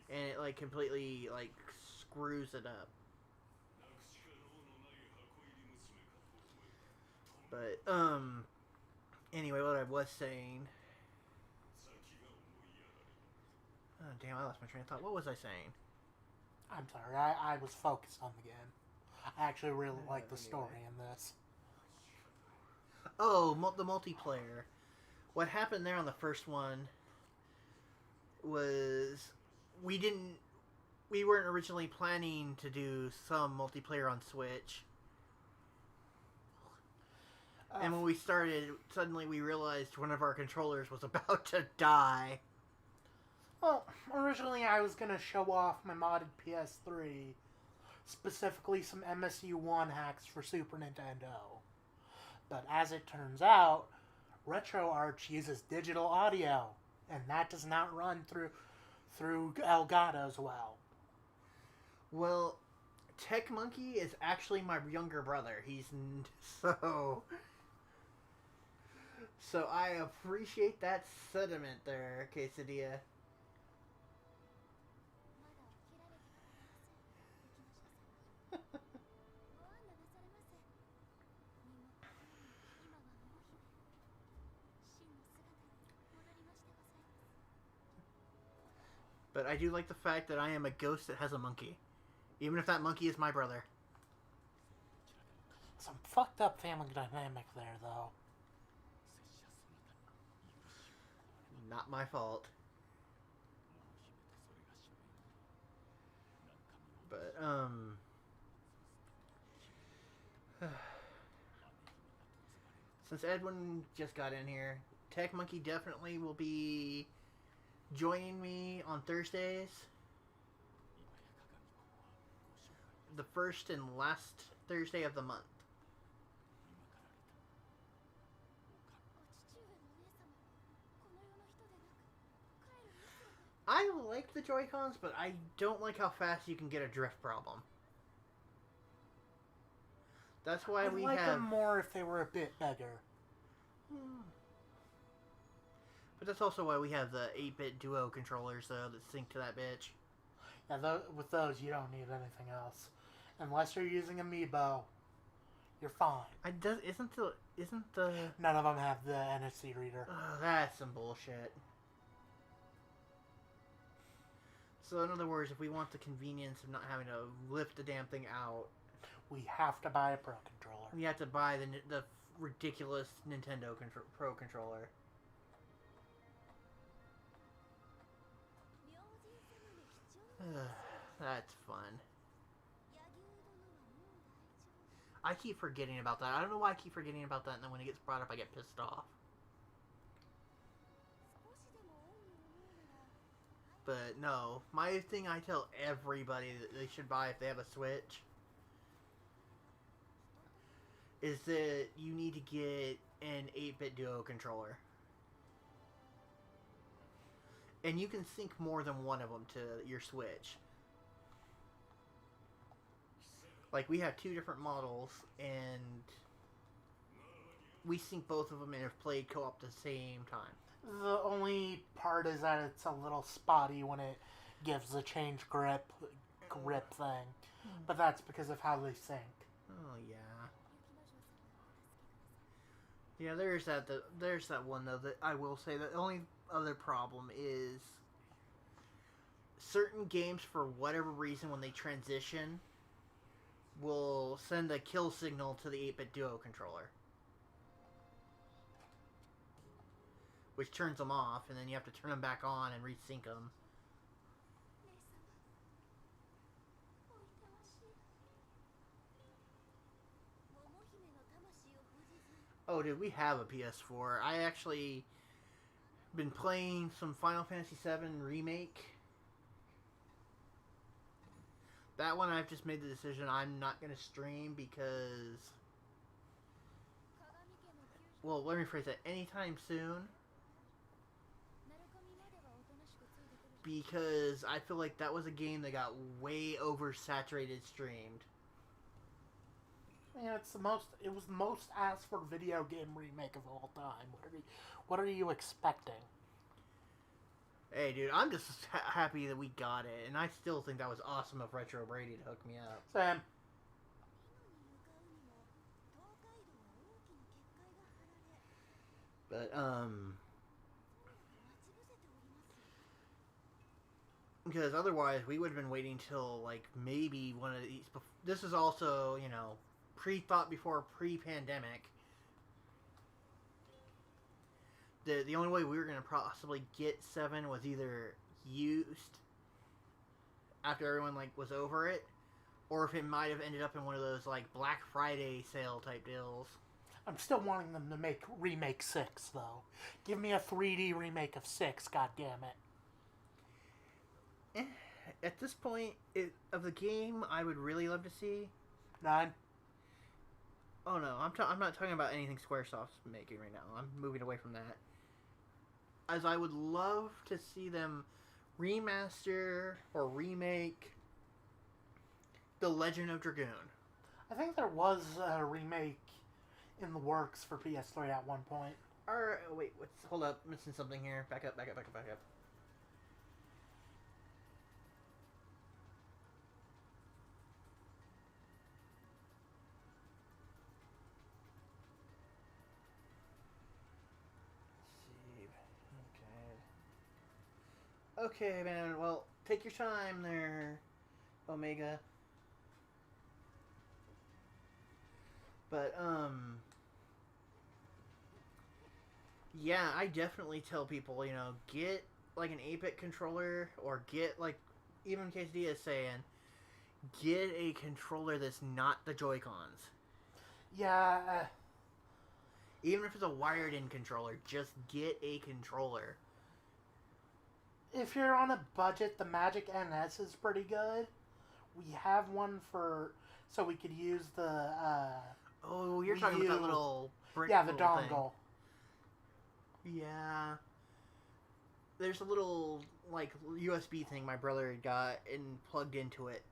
and it like completely like screws it up. But anyway, what I was saying. Oh damn! I lost my train of thought. What was I saying? I'm sorry, I was focused on the game. I actually really like the story in this. Oh, the multiplayer. What happened there on the first one was we weren't originally planning to do some multiplayer on Switch. And when we started, suddenly we realized one of our controllers was about to die. Well, originally I was going to show off my modded PS3, specifically some MSU1 hacks for Super Nintendo. But as it turns out, RetroArch uses digital audio, and that does not run through Elgato as well. Well, Tech Monkey is actually my younger brother. So I appreciate that sentiment there, Quesadilla. But I do like the fact that I am a ghost that has a monkey. Even if that monkey is my brother. Some fucked up family dynamic there, though. Not my fault. But, since Edwin just got in here, Tech Monkey definitely will be joining me on Thursdays. The first and last Thursday of the month. I like the Joy-Cons, but I don't like how fast you can get a drift problem. That's why I'd we like have them more if they were a bit bigger. But that's also why we have the 8-bit Duo controllers, though, that sync to that bitch. Yeah, with those, you don't need anything else. Unless you're using Amiibo, you're fine. Isn't the... None of them have the NFC reader. Oh, that's some bullshit. So, in other words, if we want the convenience of not having to lift the damn thing out, we have to buy a Pro controller. we have to buy the ridiculous Nintendo Pro controller. That's fun. I keep forgetting about that. I don't know why I keep forgetting about that, and then when it gets brought up, I get pissed off. But no, my thing I tell everybody that they should buy if they have a Switch is that you need to get an 8-bit Duo controller. And you can sync more than one of them to your Switch. Like, we have 2 different models, and we sync both of them and have played co-op at the same time. The only part is that it's a little spotty when it gives the change grip thing. But that's because of how they sync. Oh, yeah. Yeah, there's that one, though, that I will say that the only other problem is certain games, for whatever reason, when they transition, will send a kill signal to the 8-bit Duo controller, which turns them off, and then you have to turn them back on and resync them. Oh, dude, we have a PS4. I actually been playing some Final Fantasy VII Remake. That one I've just made the decision I'm not going to stream because... Well, let me phrase that. Anytime soon. because I feel like that was a game that got way oversaturated streamed. Yeah, it was the most asked for video game remake of all time. What are you expecting? Hey, dude, I'm just happy that we got it, and I still think that was awesome of Retro Brady to hook me up. Sam. But, because otherwise we would have been waiting till, like, maybe one of these... This is also, you know, pre-thought before pre-pandemic. The only way we were going to possibly get 7 was either used after everyone, like, was over it, or if it might have ended up in one of those, like, Black Friday sale type deals. I'm still wanting them to remake 6, though. Give me a 3D remake of 6, goddammit. At this point of the game, I would really love to see 9. Oh no, I'm not talking about anything Squaresoft's making right now. I'm moving away from that. As I would love to see them remaster or remake The Legend of Dragoon. I think there was a remake in the works for PS3 at one point. Or wait, hold up, I'm missing something here. Back up. Okay, man. Well, take your time there, Omega. But, yeah, I definitely tell people, you know, get, like, an 8-bit controller, or get, like, even Quesadilla is saying, get a controller that's not the Joy-Cons. Yeah. Even if it's a wired-in controller, just get a controller. If you're on a budget, the Magic NS is pretty good. We have one so we could use the, Oh, you're talking about that little brick the dongle. Thing. Yeah. There's a little, like, USB thing my brother had got and plugged into it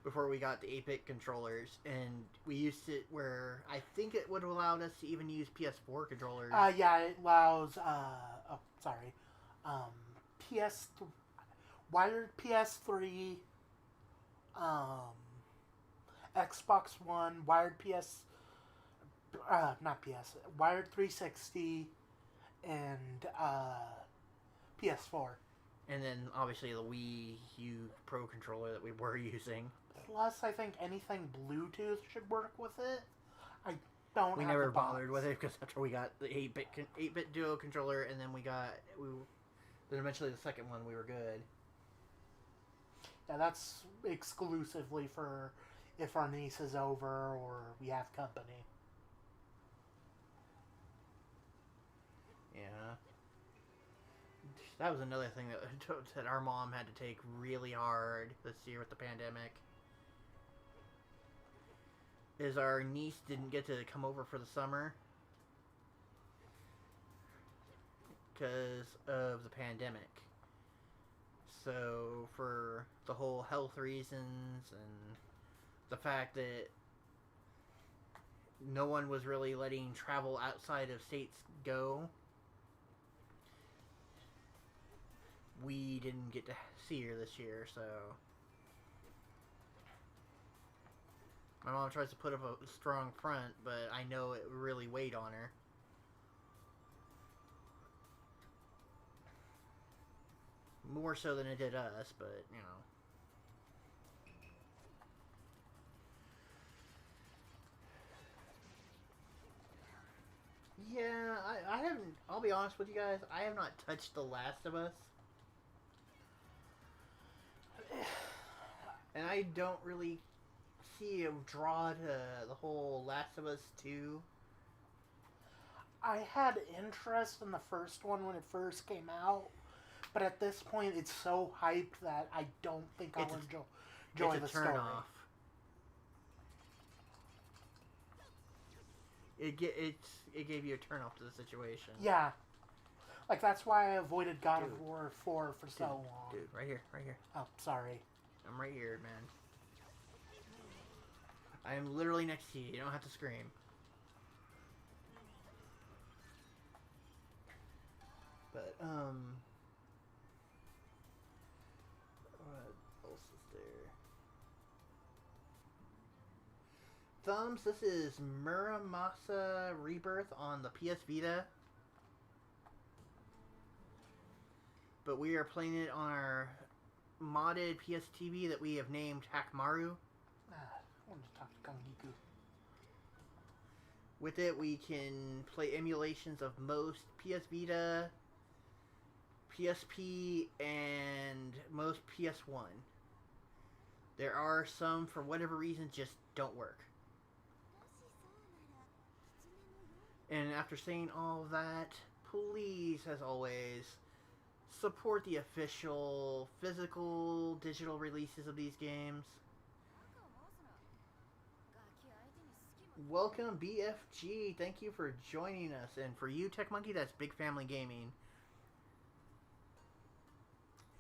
before we got the 8-bit controllers, and we used it where I think it would have allowed us to even use PS4 controllers. Yeah, it allows, wired PS3, Xbox One, wired wired 360, and PS4. And then, obviously, the Wii U Pro controller that we were using. Plus, I think anything Bluetooth should work with it. We never bothered with it, because after we got the 8-bit Duo controller, and then then eventually the second one, we were good. Yeah, that's exclusively for if our niece is over or we have company. Yeah. That was another thing that our mom had to take really hard this year with the pandemic. Is our niece didn't get to come over for the summer because of the pandemic. So for the whole health reasons and the fact that no one was really letting travel outside of states go, we didn't get to see her this year, so my mom tries to put up a strong front, but I know it really weighed on her. More so than it did us, but, you know. Yeah, I haven't, I'll be honest with you guys, I have not touched The Last of Us. And I don't really see a draw to the whole Last of Us 2. I had interest in the first one when it first came out, but at this point it's so hyped that I don't think I'll enjoy the story. Off. It gave you a turn off to the situation. Yeah. Like, that's why I avoided God Dude. of War 4 for so long. Dude, right here, right here. Oh, sorry. I'm right here, man. I am literally next to you. You don't have to scream. But, what else is there? Thumbs, this is Muramasa Rebirth on the PS Vita. But we are playing it on our modded PS TV that we have named Hakmaru. I wanted to talk to Kangiku. With it, we can play emulations of most PS Vita, PSP, and most PS1. There are some, for whatever reason, just don't work. And after saying all of that, please, as always, support the official physical, digital releases of these games. Welcome, BFG. Thank you for joining us. And for you, Tech Monkey, that's Big Family Gaming.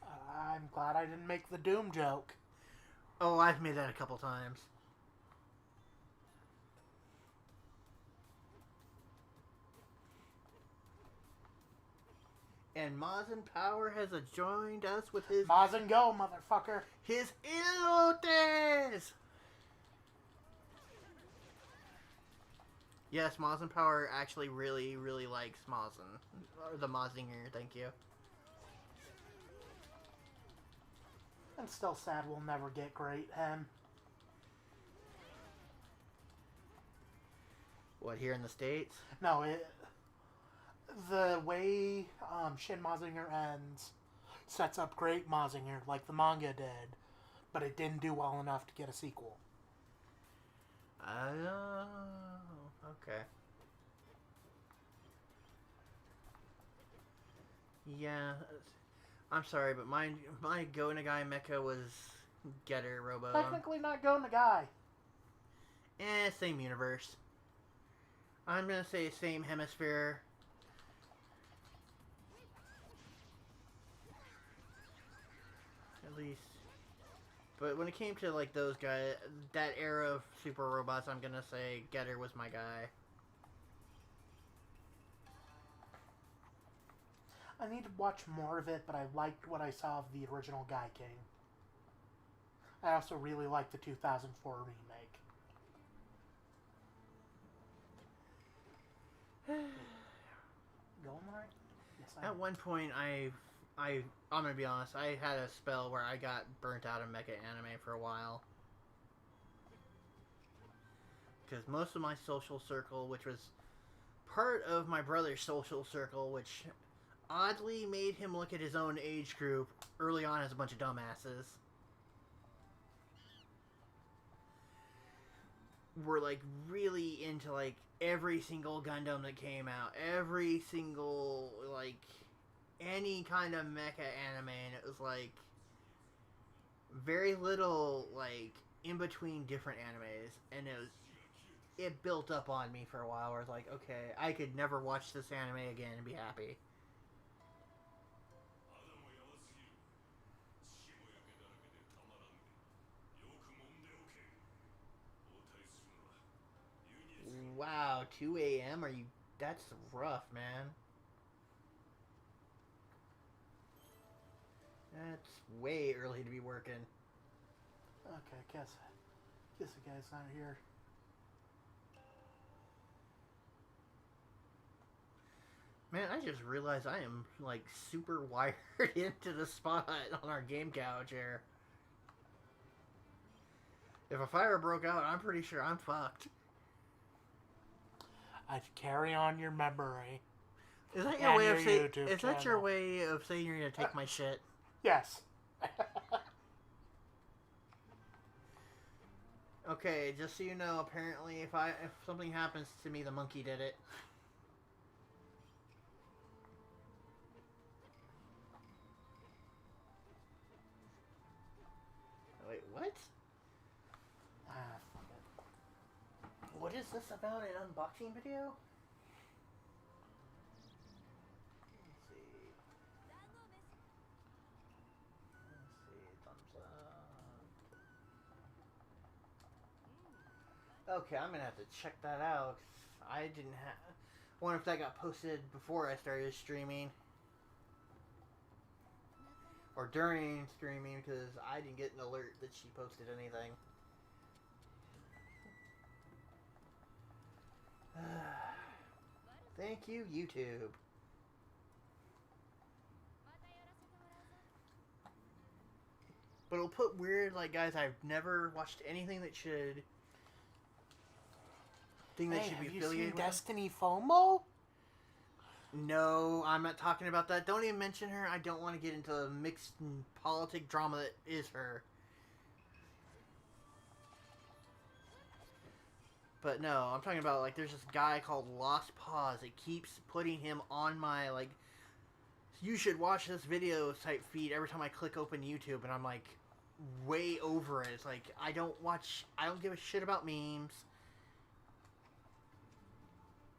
I'm glad I didn't make the Doom joke. Oh, I've made that a couple times. And Mazen Power has joined us with his... Mazen go, motherfucker. His elotes! Yes, Mazen Power actually really, really likes Mazen. Or the Mazinger, thank you. I'm still sad we'll never get Great Hen. What, here in the States? No, the way Shin Mazinger ends sets up Great Mazinger like the manga did, but it didn't do well enough to get a sequel. Oh, okay. Yeah, I'm sorry, but my Go Nagai mecha was Getter Robo. Technically not Go Nagai. Same universe. I'm gonna say same hemisphere. At least. But when it came to like those guys, that era of super robots, I'm gonna say Getter was my guy. I need to watch more of it, but I liked what I saw of the original Guy King. I also really liked the 2004 remake. Going right? Yes, I am. At one point, I'm gonna be honest, I had a spell where I got burnt out of mecha anime for a while. Because most of my social circle, which was part of my brother's social circle, which oddly made him look at his own age group early on as a bunch of dumbasses, were like really into like every single Gundam that came out, every single like any kind of mecha anime, and it was like very little like in between different animes, and it built up on me for a while where I was like, okay, I could never watch this anime again and be happy. Wow, 2 a.m.? Are you... That's rough, man. That's way early to be working. Okay, guess the guy's not here. Man, I just realized I am, like, super wired into the spot on our game couch here. If a fire broke out, I'm pretty sure I'm fucked. I'd carry on your memory. Is that your way of saying? YouTube Is that your channel. way of saying you're gonna take my shit? Yes. Okay, just so you know, apparently, if something happens to me, the monkey did it. Wait, what? Fuck it. What is this about? An unboxing video? Let's see. Okay, I'm gonna have to check that out. 'Cause I didn't have. I wonder if that got posted before I started streaming or during streaming because I didn't get an alert that she posted anything. Thank you, YouTube. But it'll put weird, like, guys, I've never watched anything that should. Thing that Hey, should be have you affiliated seen with them. Destiny FOMO? No, I'm not talking about that. Don't even mention her. I don't want to get into the mixed politic drama that is her. But no, I'm talking about, like, there's this guy called Lost Paws. It keeps putting him on my, like, you should watch this video type feed every time I click open YouTube, and I'm like, way over it. It's like, I don't give a shit about memes.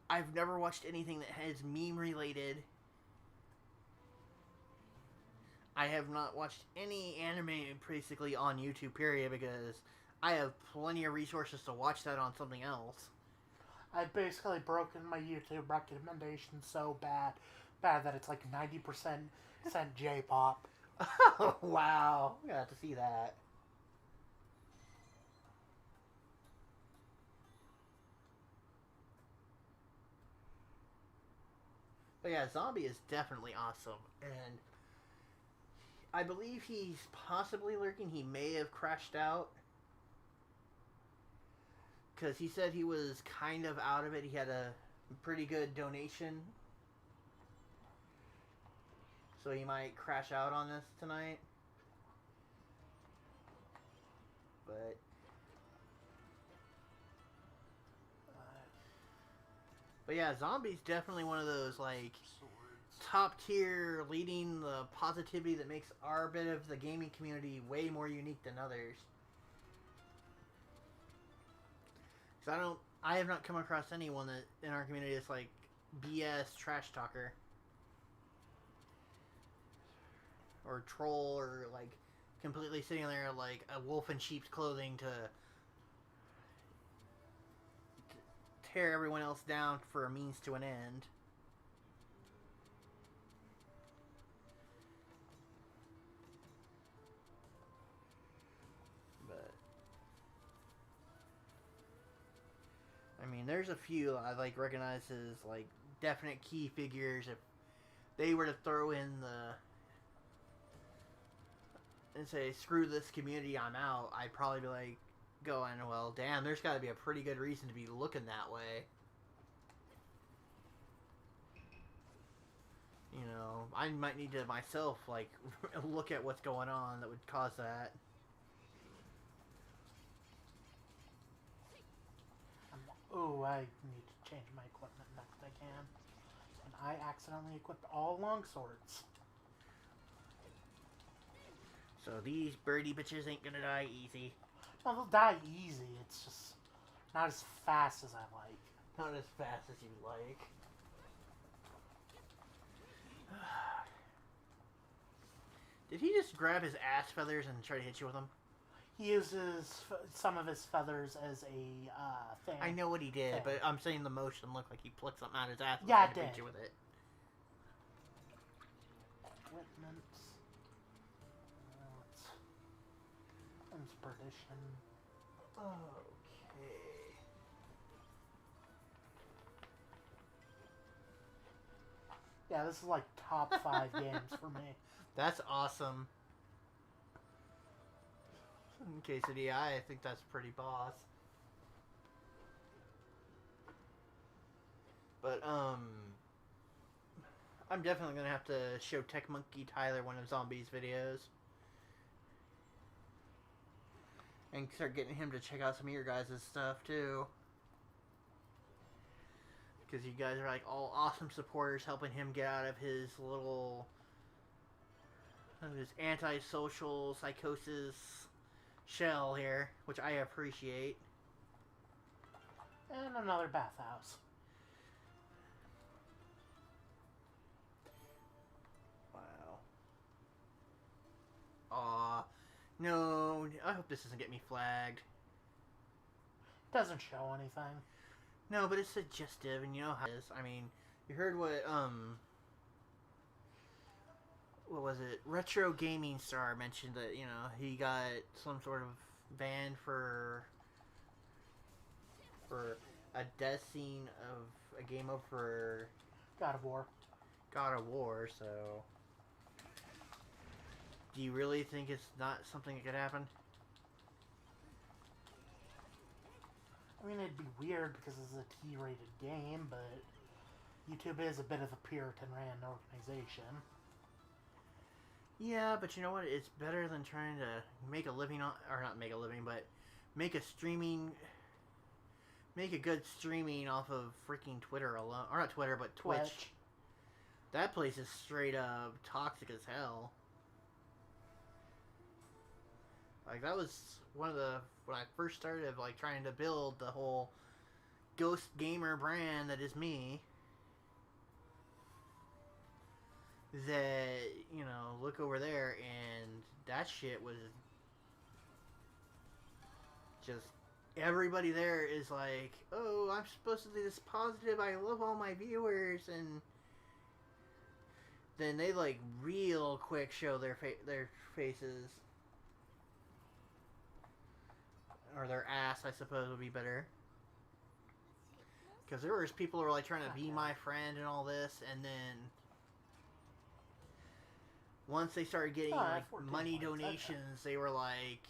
I've never watched anything that has meme related. I have not watched any anime basically on YouTube, period, because I have plenty of resources to watch that on something else. I've basically broken my YouTube recommendation so bad that it's like 90% J-pop. Oh, wow. We got to see that. But yeah, Zombie is definitely awesome. And I believe he's possibly lurking. He may have crashed out. Because he said he was kind of out of it. He had a pretty good donation. So he might crash out on this tonight. But yeah, Zombie's definitely one of those, like, top tier, leading the positivity that makes our bit of the gaming community way more unique than others. Because I have not come across anyone that in our community is like BS trash talker. Or troll, or like completely sitting there like a wolf in sheep's clothing to tear everyone else down for a means to an end. But I mean, there's a few I like recognize as like definite key figures. If they were to throw in the and say screw this community, I'm out, I'd probably be like going, well, damn, there's got to be a pretty good reason to be looking that way. You know, I might need to myself like look at what's going on that would cause that. Oh, I need to change my equipment next I can. And I accidentally equipped all longswords. So these birdie bitches ain't gonna die easy. No, they'll die easy. It's just not as fast as I like. Not as fast as you like. Did he just grab his ass feathers and try to hit you with them? He uses some of his feathers as a thing. I know what he did, but I'm saying the motion looked like he plucked something out of his ass and Yeah, tried to beat you with it. Equipment. Perdition. Okay. Yeah, this is like top 5 games for me. That's awesome. In case of the I think that's pretty boss. But, I'm definitely gonna have to show Tech Monkey Tyler one of Zombie's videos. And start getting him to check out some of your guys' stuff, too. Because you guys are, like, all awesome supporters helping him get out of his little... his antisocial psychosis shell here, which I appreciate. And another bathhouse. Wow. Aw. No, I hope this doesn't get me flagged. Doesn't show anything. No, but it's suggestive, and you know how it is. I mean, you heard what was it? Retro Gaming Star mentioned that, he got some sort of ban for a death scene of a game over God of War. God of War, so do you really think it's not something that could happen? I mean, it'd be weird because it's a T-rated game, but YouTube is a bit of a Puritan ran organization. Yeah, but you know what? It's better than trying to make a living on, or not make a living, but make a good streaming off of freaking Twitter alone, or not Twitter, but Twitch. That place is straight up toxic as hell. Like, that was one of the, when I first started, like, trying to build the whole Ghost Gamer brand that is me. That, look over there, and that shit was just, everybody there is like, oh, I'm supposed to be this positive, I love all my viewers, and then they, like, real quick show their faces. Or their ass, I suppose, would be better. Because there was people who were, like, trying to be my friend and all this, and then once they started getting, like, money donations, they were like,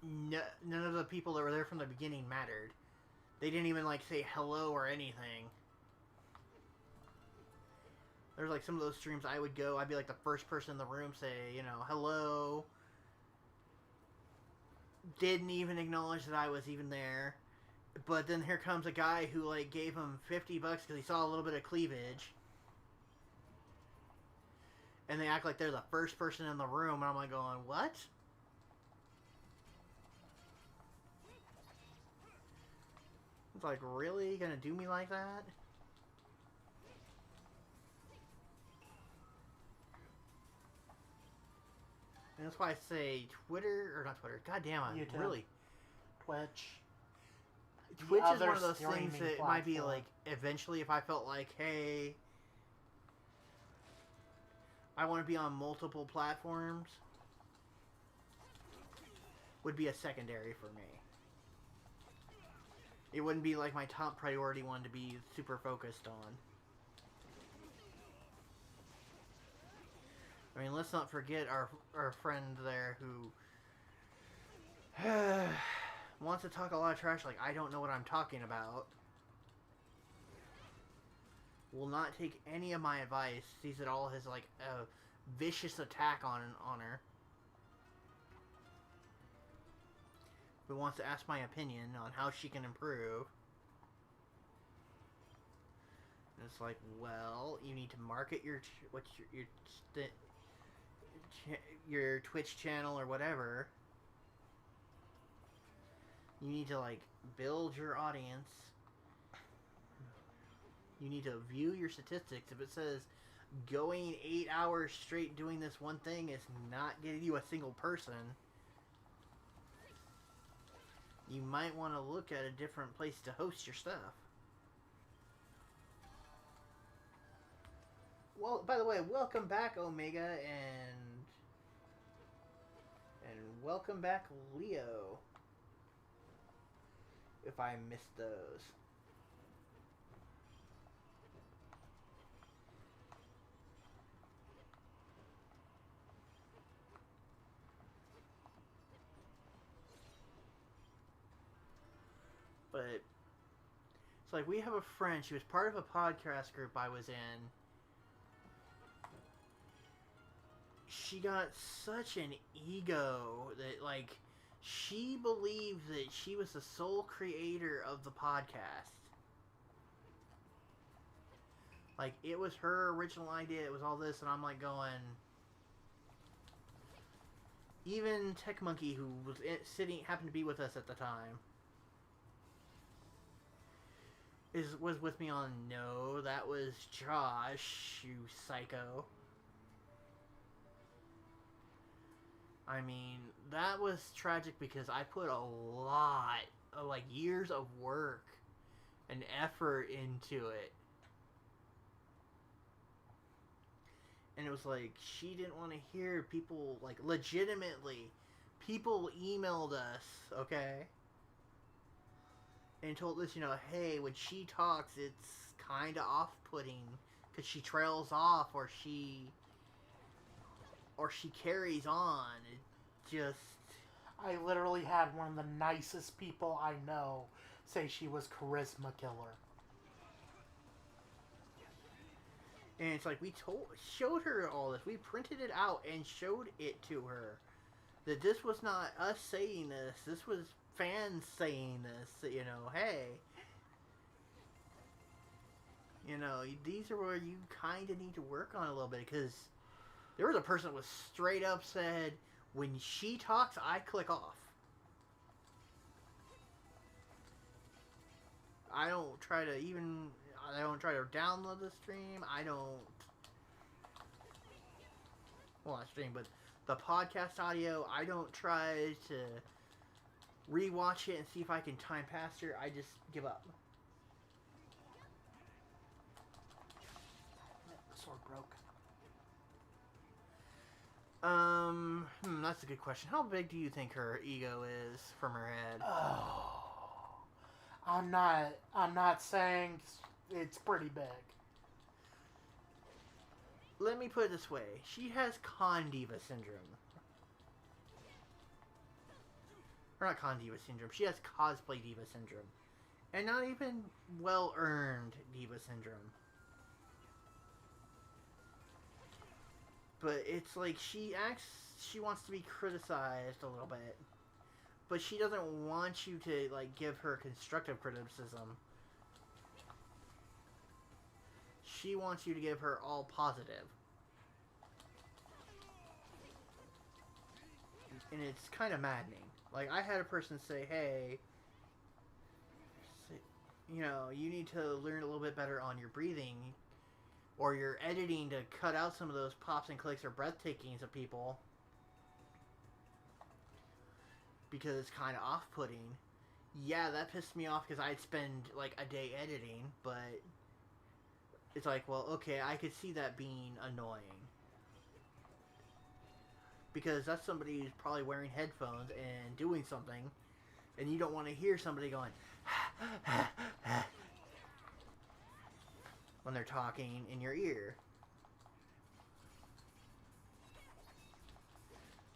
none of the people that were there from the beginning mattered. They didn't even, like, say hello or anything. There's, like, some of those streams I would go, I'd be, like, the first person in the room, say, hello. Didn't even acknowledge that I was even there. But then here comes a guy who, like, gave him $50 because he saw a little bit of cleavage. And they act like they're the first person in the room, and I'm like going, what? It's like, really? You gonna do me like that? And that's why I say Twitter, or not Twitter, goddamn, YouTube. Really. Twitch. Twitch is one of those things that might be like, eventually if I felt like, hey, I want to be on multiple platforms, would be a secondary for me. It wouldn't be like my top priority one to be super focused on. I mean, let's not forget our friend there who wants to talk a lot of trash like I don't know what I'm talking about. Will not take any of my advice. Sees it all as like a vicious attack on her. But wants to ask my opinion on how she can improve. And it's like, well, you need to market your Twitch channel or whatever. You need to, like, build your audience. You need to view your statistics. If it says going 8 hours straight doing this one thing is not getting you a single person, you might want to look at a different place to host your stuff. Well, by the way, welcome back, Omega, and welcome back, Leo. If I missed those. But it's like we have a friend. She was part of a podcast group I was in. She got such an ego that, like, she believed that she was the sole creator of the podcast. Like, it was her original idea. It was all this, and I'm like going. Even Tech Monkey, who was happened to be with us at the time, was with me on. No, that was Josh, you psycho. I mean, that was tragic because I put a lot like years of work and effort into it. And it was like, she didn't want to hear people, like, legitimately, people emailed us, okay? And told us, hey, when she talks, it's kind of off-putting. Because she trails off, or she carries on. It just... I literally had one of the nicest people I know say she was charisma killer. And it's like, we showed her all this. We printed it out and showed it to her. That this was not us saying this. This was fans saying this. Hey. These are where you kind of need to work on a little bit. Because there was a person that was straight up said, when she talks, I click off. I don't try to download the stream. Well, not stream, but the podcast audio. I don't try to rewatch it and see if I can time past her. I just give up. The sword broke. That's a good question. How big do you think her ego is from her head? Oh, I'm not saying it's pretty big. Let me put it this way. She has con diva syndrome. Or not con diva syndrome. She has cosplay diva syndrome. And not even well-earned diva syndrome. But it's like she wants to be criticized a little bit. But she doesn't want you to, like, give her constructive criticism. She wants you to give her all positive. And it's kind of maddening. Like, I had a person say, hey, you need to learn a little bit better on your breathing. Or your editing to cut out some of those pops and clicks or breathtakings of people. Because it's kind of off-putting. Yeah, that pissed me off because I'd spend, like, a day editing. But it's like, well, okay, I could see that being annoying. Because that's somebody who's probably wearing headphones and doing something. And you don't want to hear somebody going... when they're talking in your ear.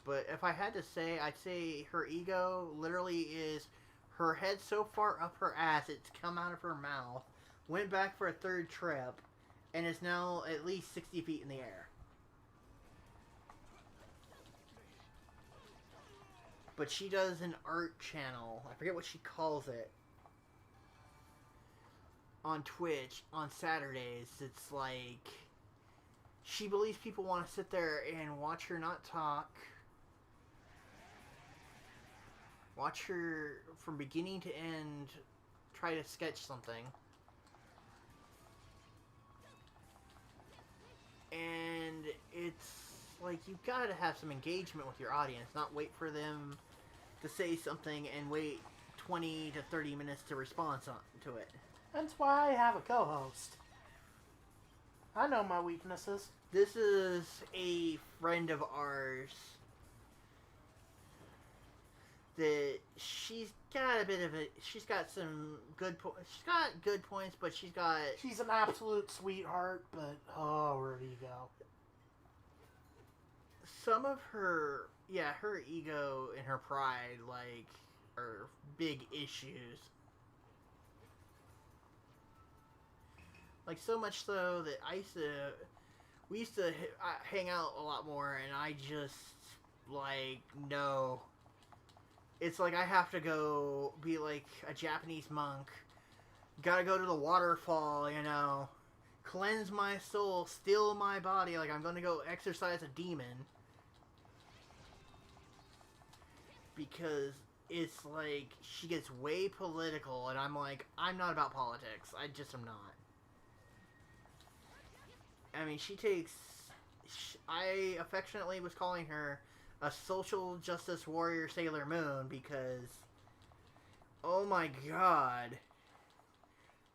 But if I had to say, I'd say her ego literally is her head so far up her ass it's come out of her mouth, went back for a third trip, and is now at least 60 feet in the air. But she does an art channel. I forget what she calls it. On Twitch on Saturdays. It's like she believes people want to sit there and watch her not talk. Watch her from beginning to end try to sketch something. And it's like you've got to have some engagement with your audience, not wait for them to say something and wait 20 to 30 minutes to respond to it. That's why I have a co-host. I know my weaknesses. This is a friend of ours that she's got a bit of a... She's got some good points. She's got good points, but she's got... She's an absolute sweetheart, but... Oh, where do you go? Some of her... Yeah, her ego and her pride, like, are big issues. Like, so much so that we used to hang out a lot more, and I just, like, no. It's like I have to go be like a Japanese monk. Gotta go to the waterfall, cleanse my soul, still my body, like I'm gonna go exorcise a demon. Because it's like, she gets way political, and I'm like, I'm not about politics. I just am not. I mean, I affectionately was calling her a social justice warrior Sailor Moon because, Oh my god.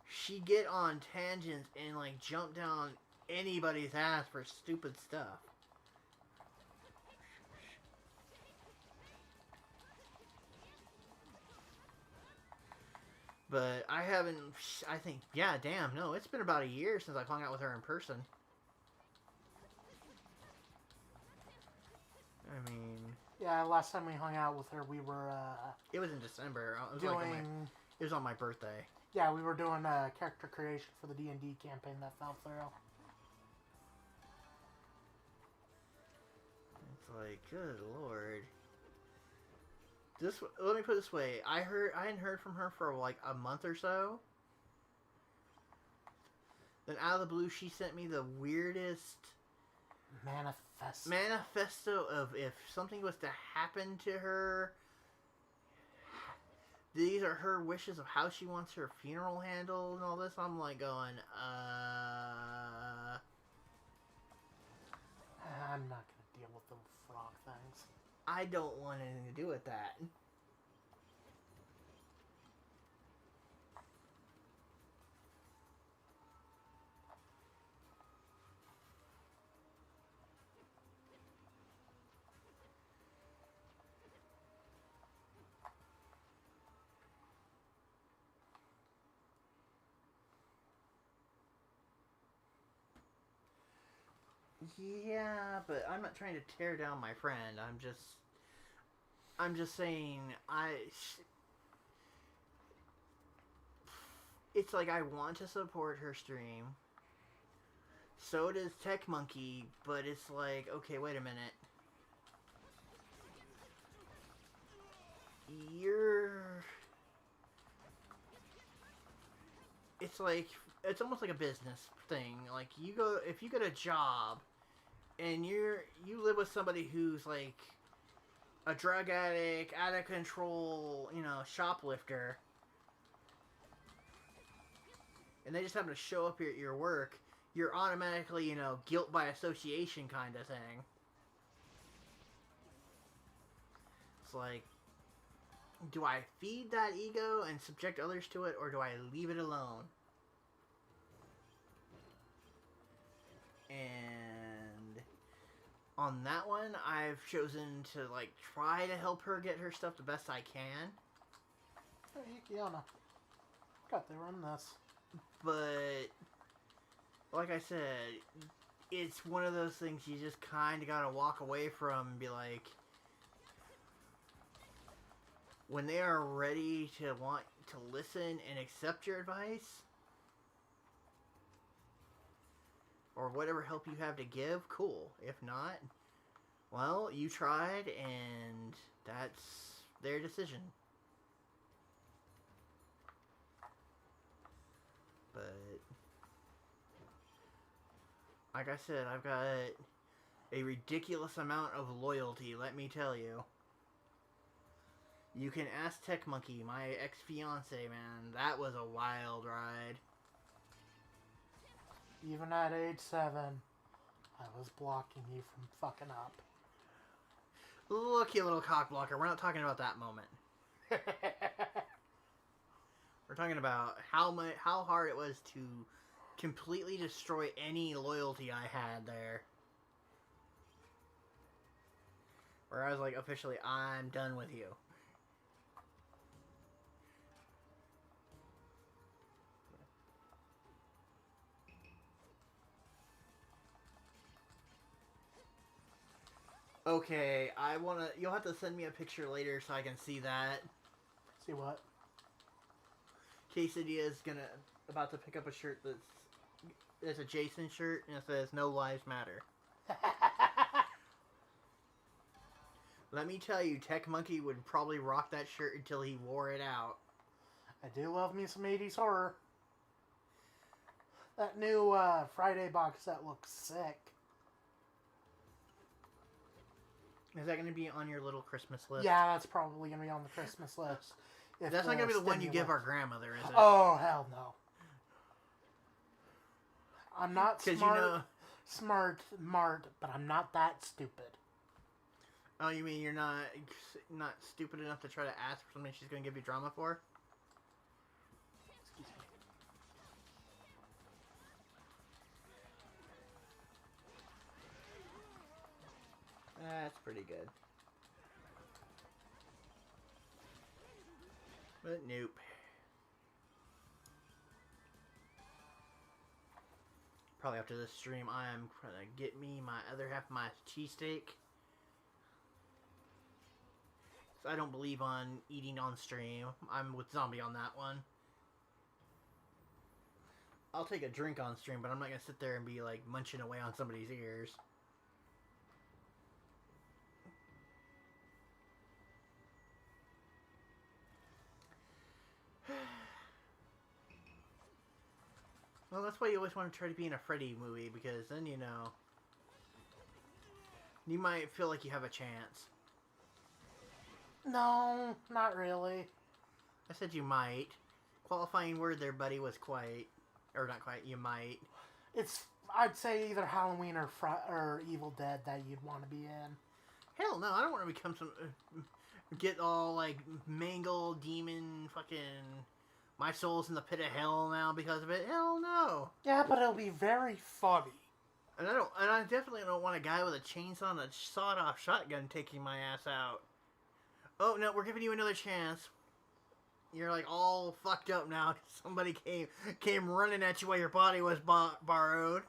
She get on tangents and like jump down anybody's ass for stupid stuff. But I haven't, I think, yeah, damn, no, it's been about a year since I've hung out with her in person. I mean... Yeah, last time we hung out with her, we were, It was in December. It was doing... like it was on my birthday. Yeah, we were doing character creation for the D&D campaign that fell through. It's like, good lord. Let me put it this way. I hadn't heard from her for like a month or so. Then out of the blue, she sent me the weirdest manifesto of if something was to happen to her. These are her wishes of how she wants her funeral handled and all this. I'm like going, I'm not going to deal with the frog things. I don't want anything to do with that. Yeah, but I'm not trying to tear down my friend. I'm just saying it's like I want to support her stream. So does Tech Monkey, but it's like, okay, wait a minute. It's like, it's almost like a business thing. Like, if you get a job and you live with somebody who's like a drug addict, out of control, shoplifter, and they just happen to show up here at your work, you're automatically, guilt by association kind of thing. It's like, do I feed that ego and subject others to it, or do I leave it alone? And on that one, I've chosen to, like, try to help her get her stuff the best I can. Hey, Yukiana. Got to run this. But, like I said, it's one of those things you just kind of gotta walk away from and be like, when they are ready to want to listen and accept your advice, or whatever help you have to give, cool. If not, well, you tried, and that's their decision. But, like I said, I've got a ridiculous amount of loyalty, let me tell you. You can ask Tech Monkey, my ex-fiance, man. That was a wild ride. Even at age 7, I was blocking you from fucking up. Look, you little cock blocker. We're not talking about that moment. We're talking about how hard it was to completely destroy any loyalty I had there. Where I was like, officially, I'm done with you. Okay, you'll have to send me a picture later so I can see that. See what? Quesadilla is about to pick up a shirt it's a Jason shirt and it says "No Lives Matter." Let me tell you, Tech Monkey would probably rock that shirt until he wore it out. I do love me some 80s horror. That new Friday box set looks sick. Is that going to be on your little Christmas list? Yeah, that's probably going to be on the Christmas list. That's not going to be the one you give our grandmother, is it? Oh, hell no. I'm not smart, but I'm not that stupid. Oh, you mean you're not stupid enough to try to ask for something she's going to give you drama for? But nope. Probably after this stream, I am gonna get me my other half of my cheesesteak. So I don't believe on eating on stream. I'm with Zombie on that one. I'll take a drink on stream, but I'm not gonna sit there and be like munching away on somebody's ears. Well, that's why you always want to try to be in a Freddy movie, because then, you know, you might feel like you have a chance. No, not really. I said you might. Qualifying word there, buddy, was quite. Or not quite, you might. I'd say either Halloween or Evil Dead that you'd want to be in. Hell no, I don't want to become some. Get all, like, mangled, demon, fucking. My soul's in the pit of hell now because of it. Hell no. Yeah, but it'll be very funny. And I definitely don't want a guy with a chainsaw and a sawed-off shotgun taking my ass out. Oh no, we're giving you another chance. You're like all fucked up now. Somebody came running at you while your body was borrowed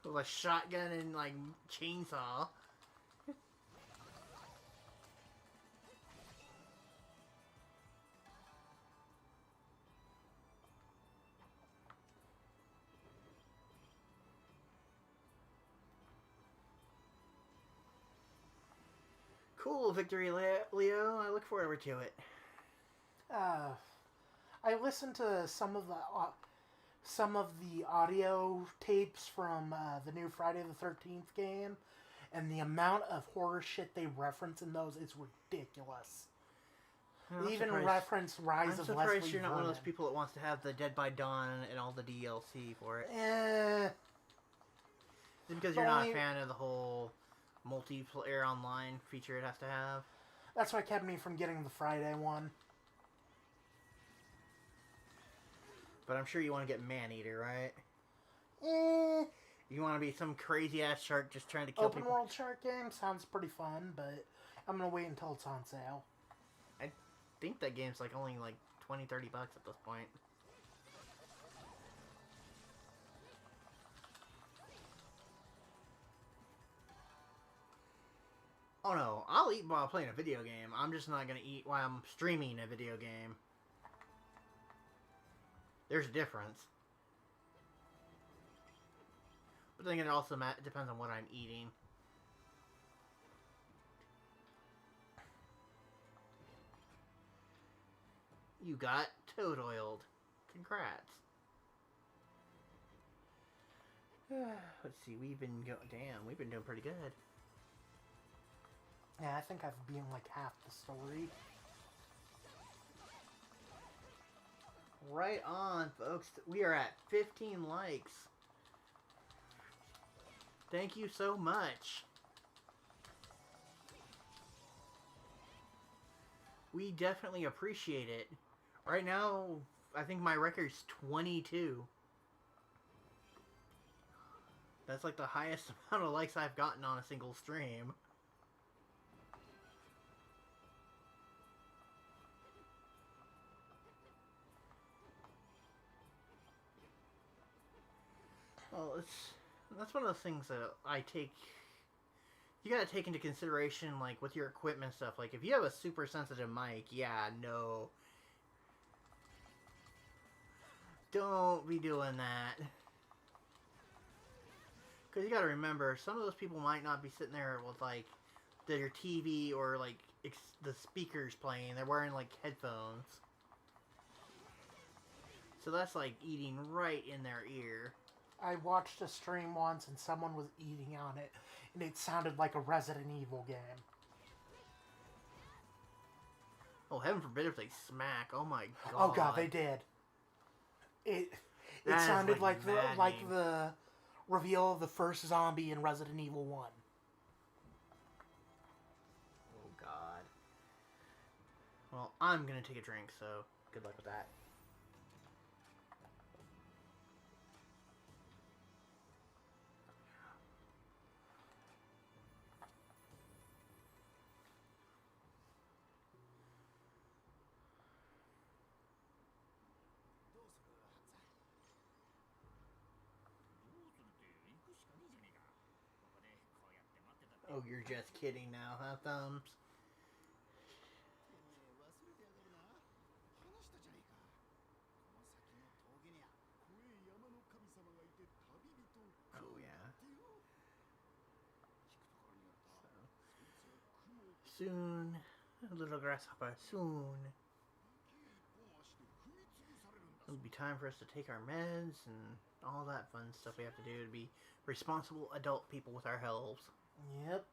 with a shotgun and like chainsaw. Cool victory, Leo. I look forward to it. I listened to some of the audio tapes from the new Friday the 13th game, and the amount of horror shit they reference in those is ridiculous. They even reference Rise of Leslie. I'm surprised you're not one of those people that wants to have the Dead by Dawn and all the DLC for it. Is it because you're not a fan of the whole multiplayer online feature it has to have? That's what kept me from getting the Friday one. But I'm sure you want to get Maneater, right? You want to be some crazy-ass shark just trying to kill people? Open world shark game sounds pretty fun, but I'm going to wait until it's on sale. I think that game's like only like $20-30 at this point. Oh no, I'll eat while playing a video game. I'm just not going to eat while I'm streaming a video game. There's a difference. But then it also depends on what I'm eating. You got toad oiled. Congrats. Let's see, we've been doing pretty good. Yeah, I think I've been like half the story. Right on, folks. We are at 15 likes. Thank you so much. We definitely appreciate it. Right now, I think my record's 22. That's like the highest amount of likes I've gotten on a single stream. Well, that's one of those things that I take. You gotta take into consideration, like, with your equipment stuff. Like, if you have a super sensitive mic, yeah, no. Don't be doing that. Because you gotta remember, some of those people might not be sitting there with, like, their TV or, like, the speakers playing. They're wearing, like, headphones. So that's, like, eating right in their ear. I watched a stream once and someone was eating on it, and it sounded like a Resident Evil game. Oh, heaven forbid if they smack. Oh my god. Oh god, they did. It sounded like the reveal of the first zombie in Resident Evil 1. Oh god. Well, I'm gonna take a drink, so good luck with that. Oh, you're just kidding now, huh, Thumbs? Oh, yeah. So, soon, little grasshopper, soon. It'll be time for us to take our meds and all that fun stuff we have to do to be responsible adult people with our health. Yep.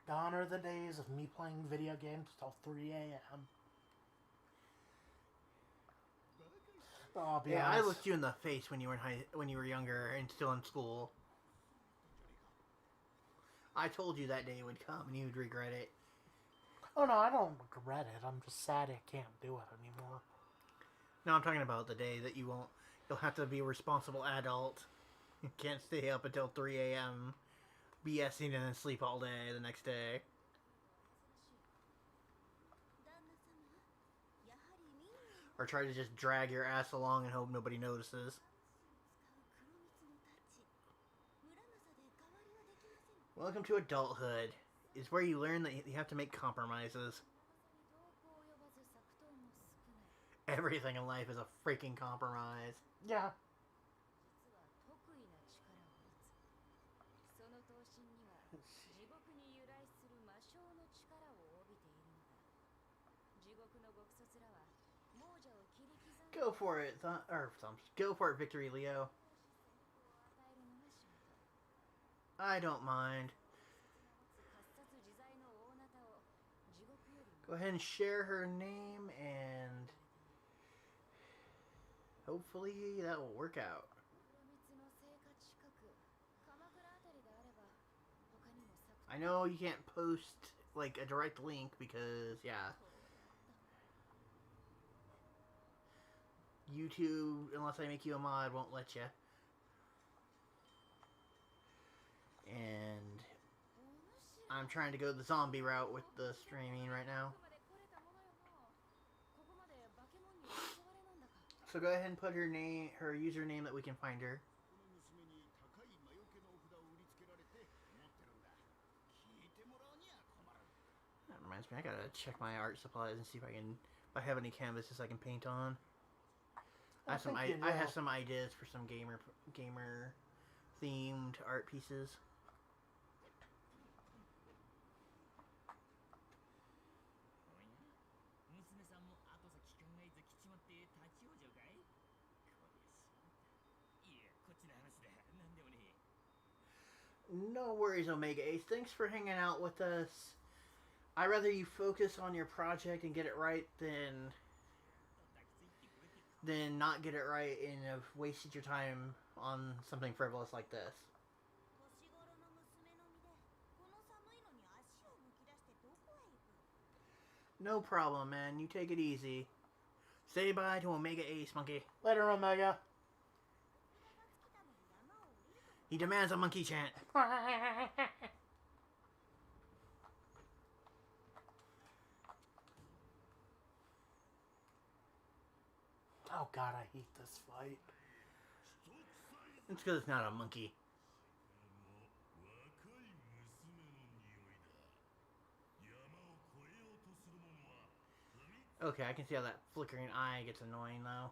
Gone are the days of me playing video games till 3 a.m. I'll be Yeah, I honest. looked you in the face when you were when you were younger and still in school. I told you that day would come and you'd regret it. Oh no, I don't regret it. I'm just sad I can't do it anymore. No, I'm talking about the day that you won't. You'll have to be a responsible adult. You can't stay up until 3 a.m. BSing and then sleep all day the next day. Or try to just drag your ass along and hope nobody notices. Welcome to adulthood. It's where you learn that you have to make compromises. Everything in life is a freaking compromise. Yeah. Go for it, go for it, Victory Leo. I don't mind. Go ahead and share her name and hopefully that will work out. I know you can't post like a direct link because, yeah, YouTube, unless I make you a mod, won't let you. And I'm trying to go the zombie route with the streaming right now. So go ahead and put her name, her username that we can find her. That reminds me, I gotta check my art supplies and see if I have any canvases I can paint on. I have some ideas for some gamer themed art pieces. No worries, Omega Ace. Thanks for hanging out with us. I'd rather you focus on your project and get it right than not get it right and have wasted your time on something frivolous like this. No problem, man. You take it easy. Say bye to Omega Ace, monkey. Later, Omega. He demands a monkey chant. Oh god, I hate this fight. It's because it's not a monkey. Okay, I can see how that flickering eye gets annoying, though.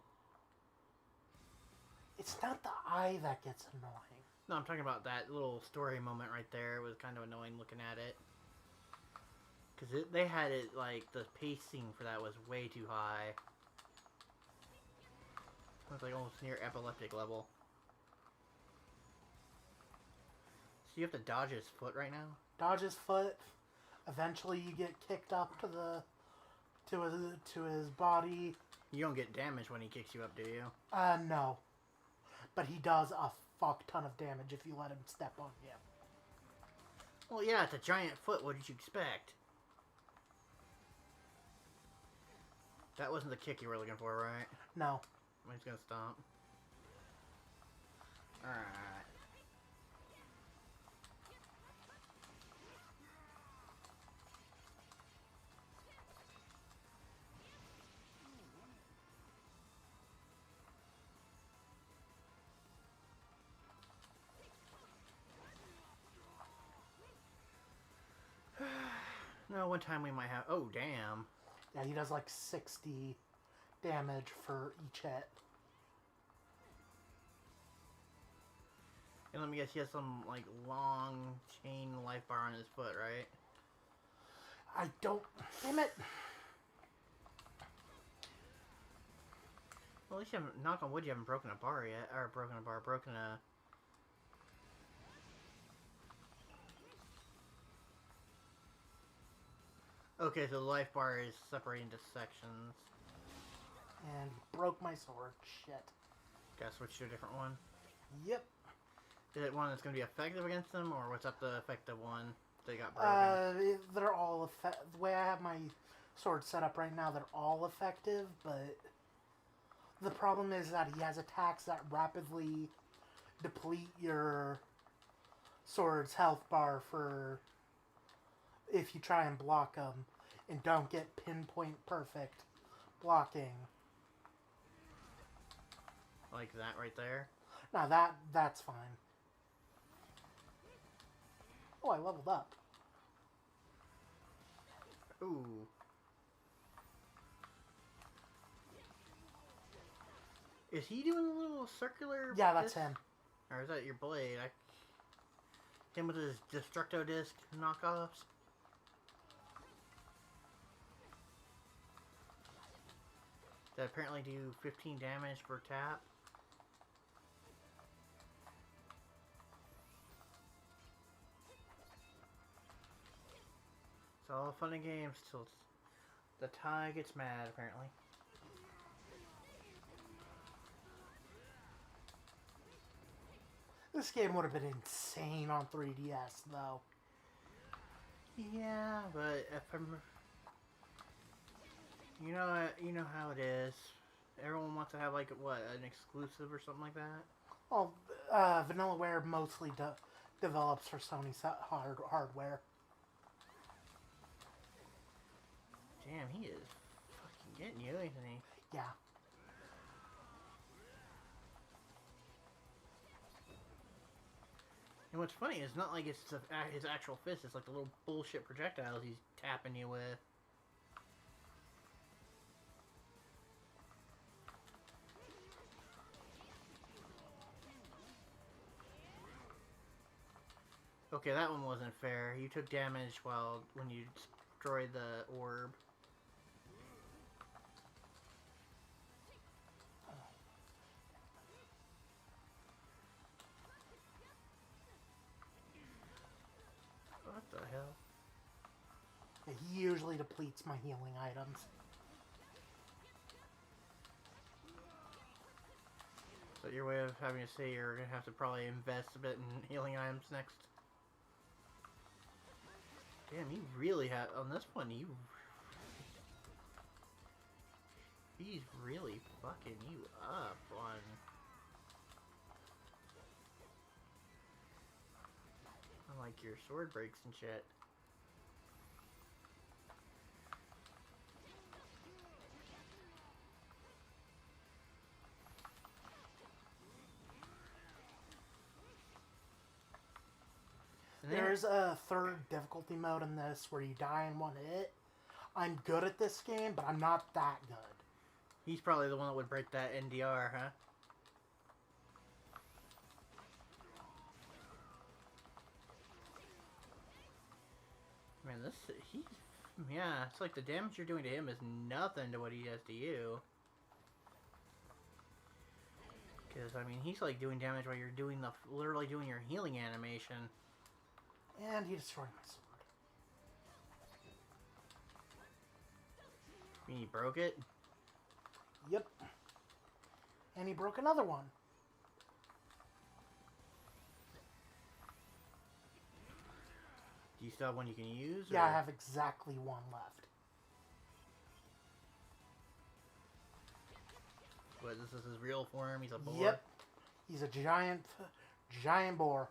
It's not the eye that gets annoying. No, I'm talking about that little story moment right there. It was kind of annoying looking at it. Because they had it, like, the pacing for that was way too high. It was, like, almost near epileptic level. So you have to dodge his foot right now? Dodge his foot. Eventually you get kicked up to his body. You don't get damaged when he kicks you up, do you? No. But he does a fuck ton of damage if you let him step on him. Well, yeah, it's a giant foot. What did you expect? That wasn't the kick you were looking for, right? No. He's gonna stomp. Alright. No, one time we might have... Oh, damn. Yeah, he does like 60 damage for each hit. And let me guess, he has some, like, long chain life bar on his foot, right? I don't... Damn it! Well, at least you haven't... Knock on wood, you haven't broken a bar yet. Or broken a bar, broken a... Okay, so the life bar is separated into sections. And he broke my sword. Shit. Gotta switch to a different one. Yep. Is it one that's going to be effective against them, or what's up the effective one that got broken? They're all effective. The way I have my sword set up right now, they're all effective, but the problem is that he has attacks that rapidly deplete your sword's health bar for if you try and block them and don't get pinpoint perfect blocking. Like that right there? Now that's fine. Oh, I leveled up. Ooh. Is he doing a little circular... Yeah, that's him. Or is that your blade? Him with his Destructo Disc knockoffs? That apparently do 15 damage per tap. It's all fun and games till the tie gets mad, apparently. This game would have been insane on 3DS, though. Yeah, but if I'm... You know how it is. Everyone wants to have, like, what, an exclusive or something like that? Well, Vanillaware mostly develops for Sony hardware. Damn, he is fucking getting you, isn't he? Yeah. And what's funny is not like it's his actual fist, it's like the little bullshit projectiles he's tapping you with. Okay, that one wasn't fair. You took damage when you destroyed the orb. What the hell? Yeah, he usually depletes my healing items. So your way of having to say you're gonna have to probably invest a bit in healing items next. Damn, you really have on this one. He's really fucking you up on. I like your sword breaks and shit. There's a third difficulty mode in this where you die in one hit. I'm good at this game, but I'm not that good. He's probably the one that would break that NDR, huh? Man, yeah, it's like the damage you're doing to him is nothing to what he does to you. Because, I mean, he's like doing damage while you're literally doing your healing animation. And he destroyed my sword. You mean he broke it? Yep. And he broke another one. Do you still have one you can use? Yeah, or? I have exactly one left. What, this is his real form? He's a boar? Yep. He's a giant boar.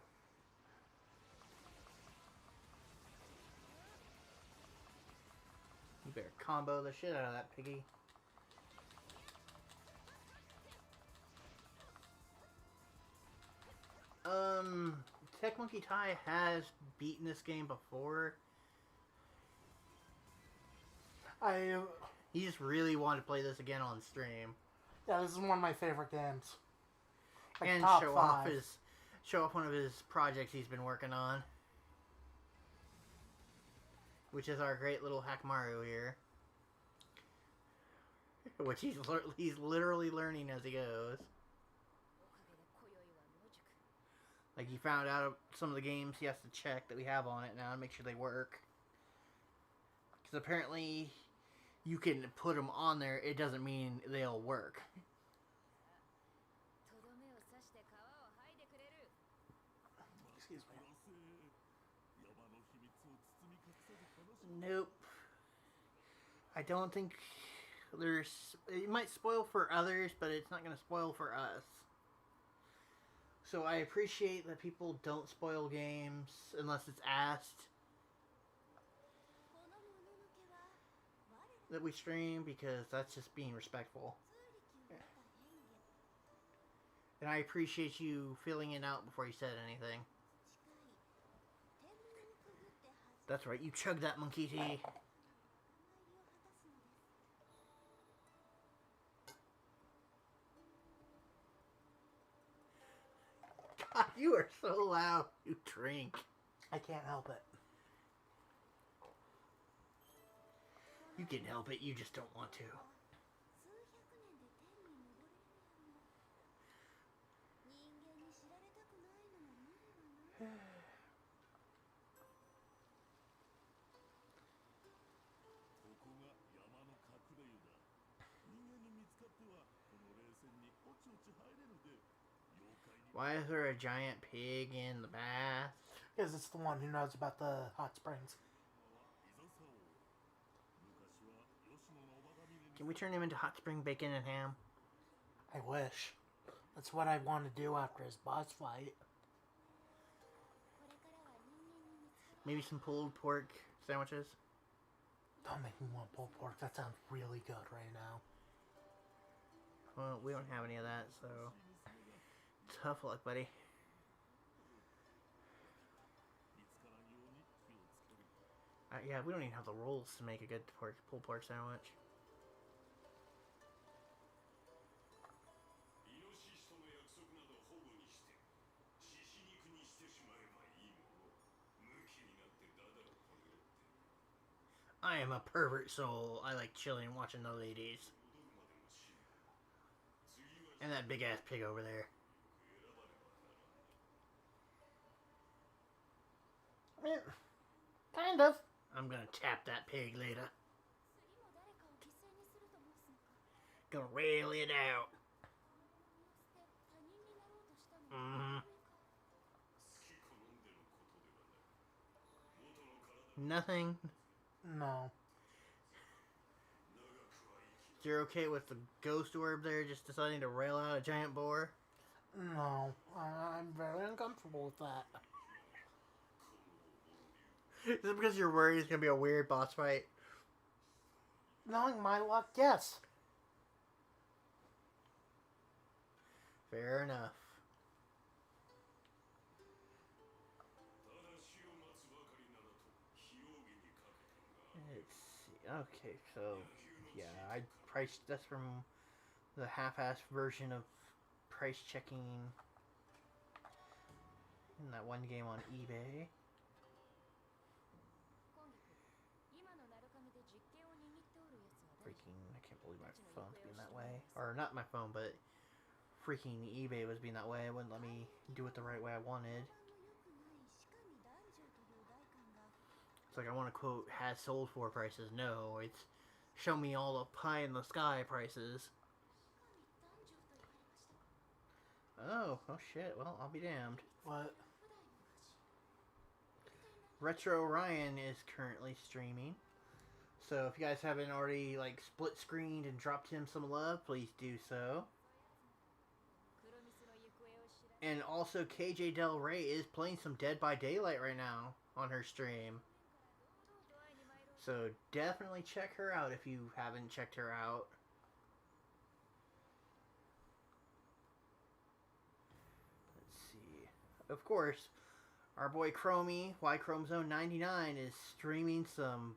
You better combo the shit out of that piggy. Tech Monkey Tai has beaten this game before. I He just really wanted to play this again on stream Yeah, this is one of my favorite games. Like and top 5. show off one of his projects he's been working on, which is our great little Hakamaru here, which he's literally learning as he goes. Like, he found out some of the games he has to check that we have on it now and make sure they work. Because apparently you can put them on there, it doesn't mean they'll work. Excuse me. Nope. I don't think there's... It might spoil for others, but it's not going to spoil for us. So I appreciate that people don't spoil games unless it's asked that we stream, because that's just being respectful. And I appreciate you filling it out before you said anything. That's right, you chug that monkey tea. God, you are so loud. You drink. I can't help it. You can help it, you just don't want to. Why is there a giant pig in the bath? Because it's the one who knows about the hot springs. Can we turn him into hot spring bacon and ham? I wish. That's what I want to do after his boss fight. Maybe some pulled pork sandwiches? Don't make me want pulled pork. That sounds really good right now. Well, we don't have any of that, so... Tough luck, buddy. Yeah, we don't even have the rolls to make a good pulled pork sandwich. I am a pervert soul. I like chilling and watching the ladies. And that big ass pig over there. Yeah, kind of. I'm gonna tap that pig later. Gonna rail it out. Mm-hmm. Nothing. No. You're okay with the ghost orb there just deciding to rail out a giant boar? No. I'm very uncomfortable with that. Is it because you're worried it's gonna be a weird boss fight? Knowing my luck, yes. Fair enough. Let's see. Okay, so yeah, I priced this from the half-assed version of price checking in that one game on eBay. Freaking, I can't believe my phone's being that way. Or not my phone, but freaking eBay was being that way. It wouldn't let me do it the right way I wanted. It's like I want to quote has sold for prices. No, it's show me all the pie in the sky prices. Oh shit. Well, I'll be damned. What? Retro Ryan is currently streaming. So if you guys haven't already like split screened and dropped him some love, please do so. And also KJ Del Rey is playing some Dead by Daylight right now on her stream. So definitely check her out if you haven't checked her out. Let's see. Of course, our boy Chromie, Y Chromezone 99, is streaming some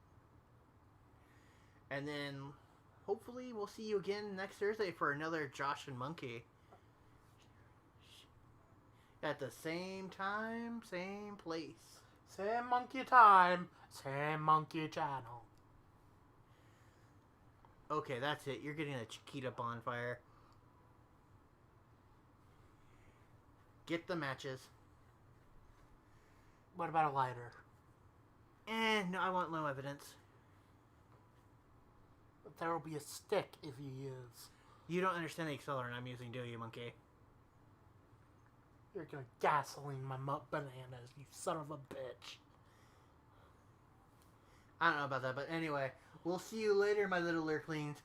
And then hopefully we'll see you again next Thursday for another Josh and Monkey. At the same time, same place. Same monkey time, same monkey channel. Okay, that's it. You're getting a Chiquita bonfire. Get the matches. What about a lighter? No, I want no evidence. But there will be a stick if you use. You don't understand the accelerant I'm using, do you, Monkey? You're gonna gasoline my bananas, you son of a bitch. I don't know about that, but anyway, we'll see you later, my little lurklings.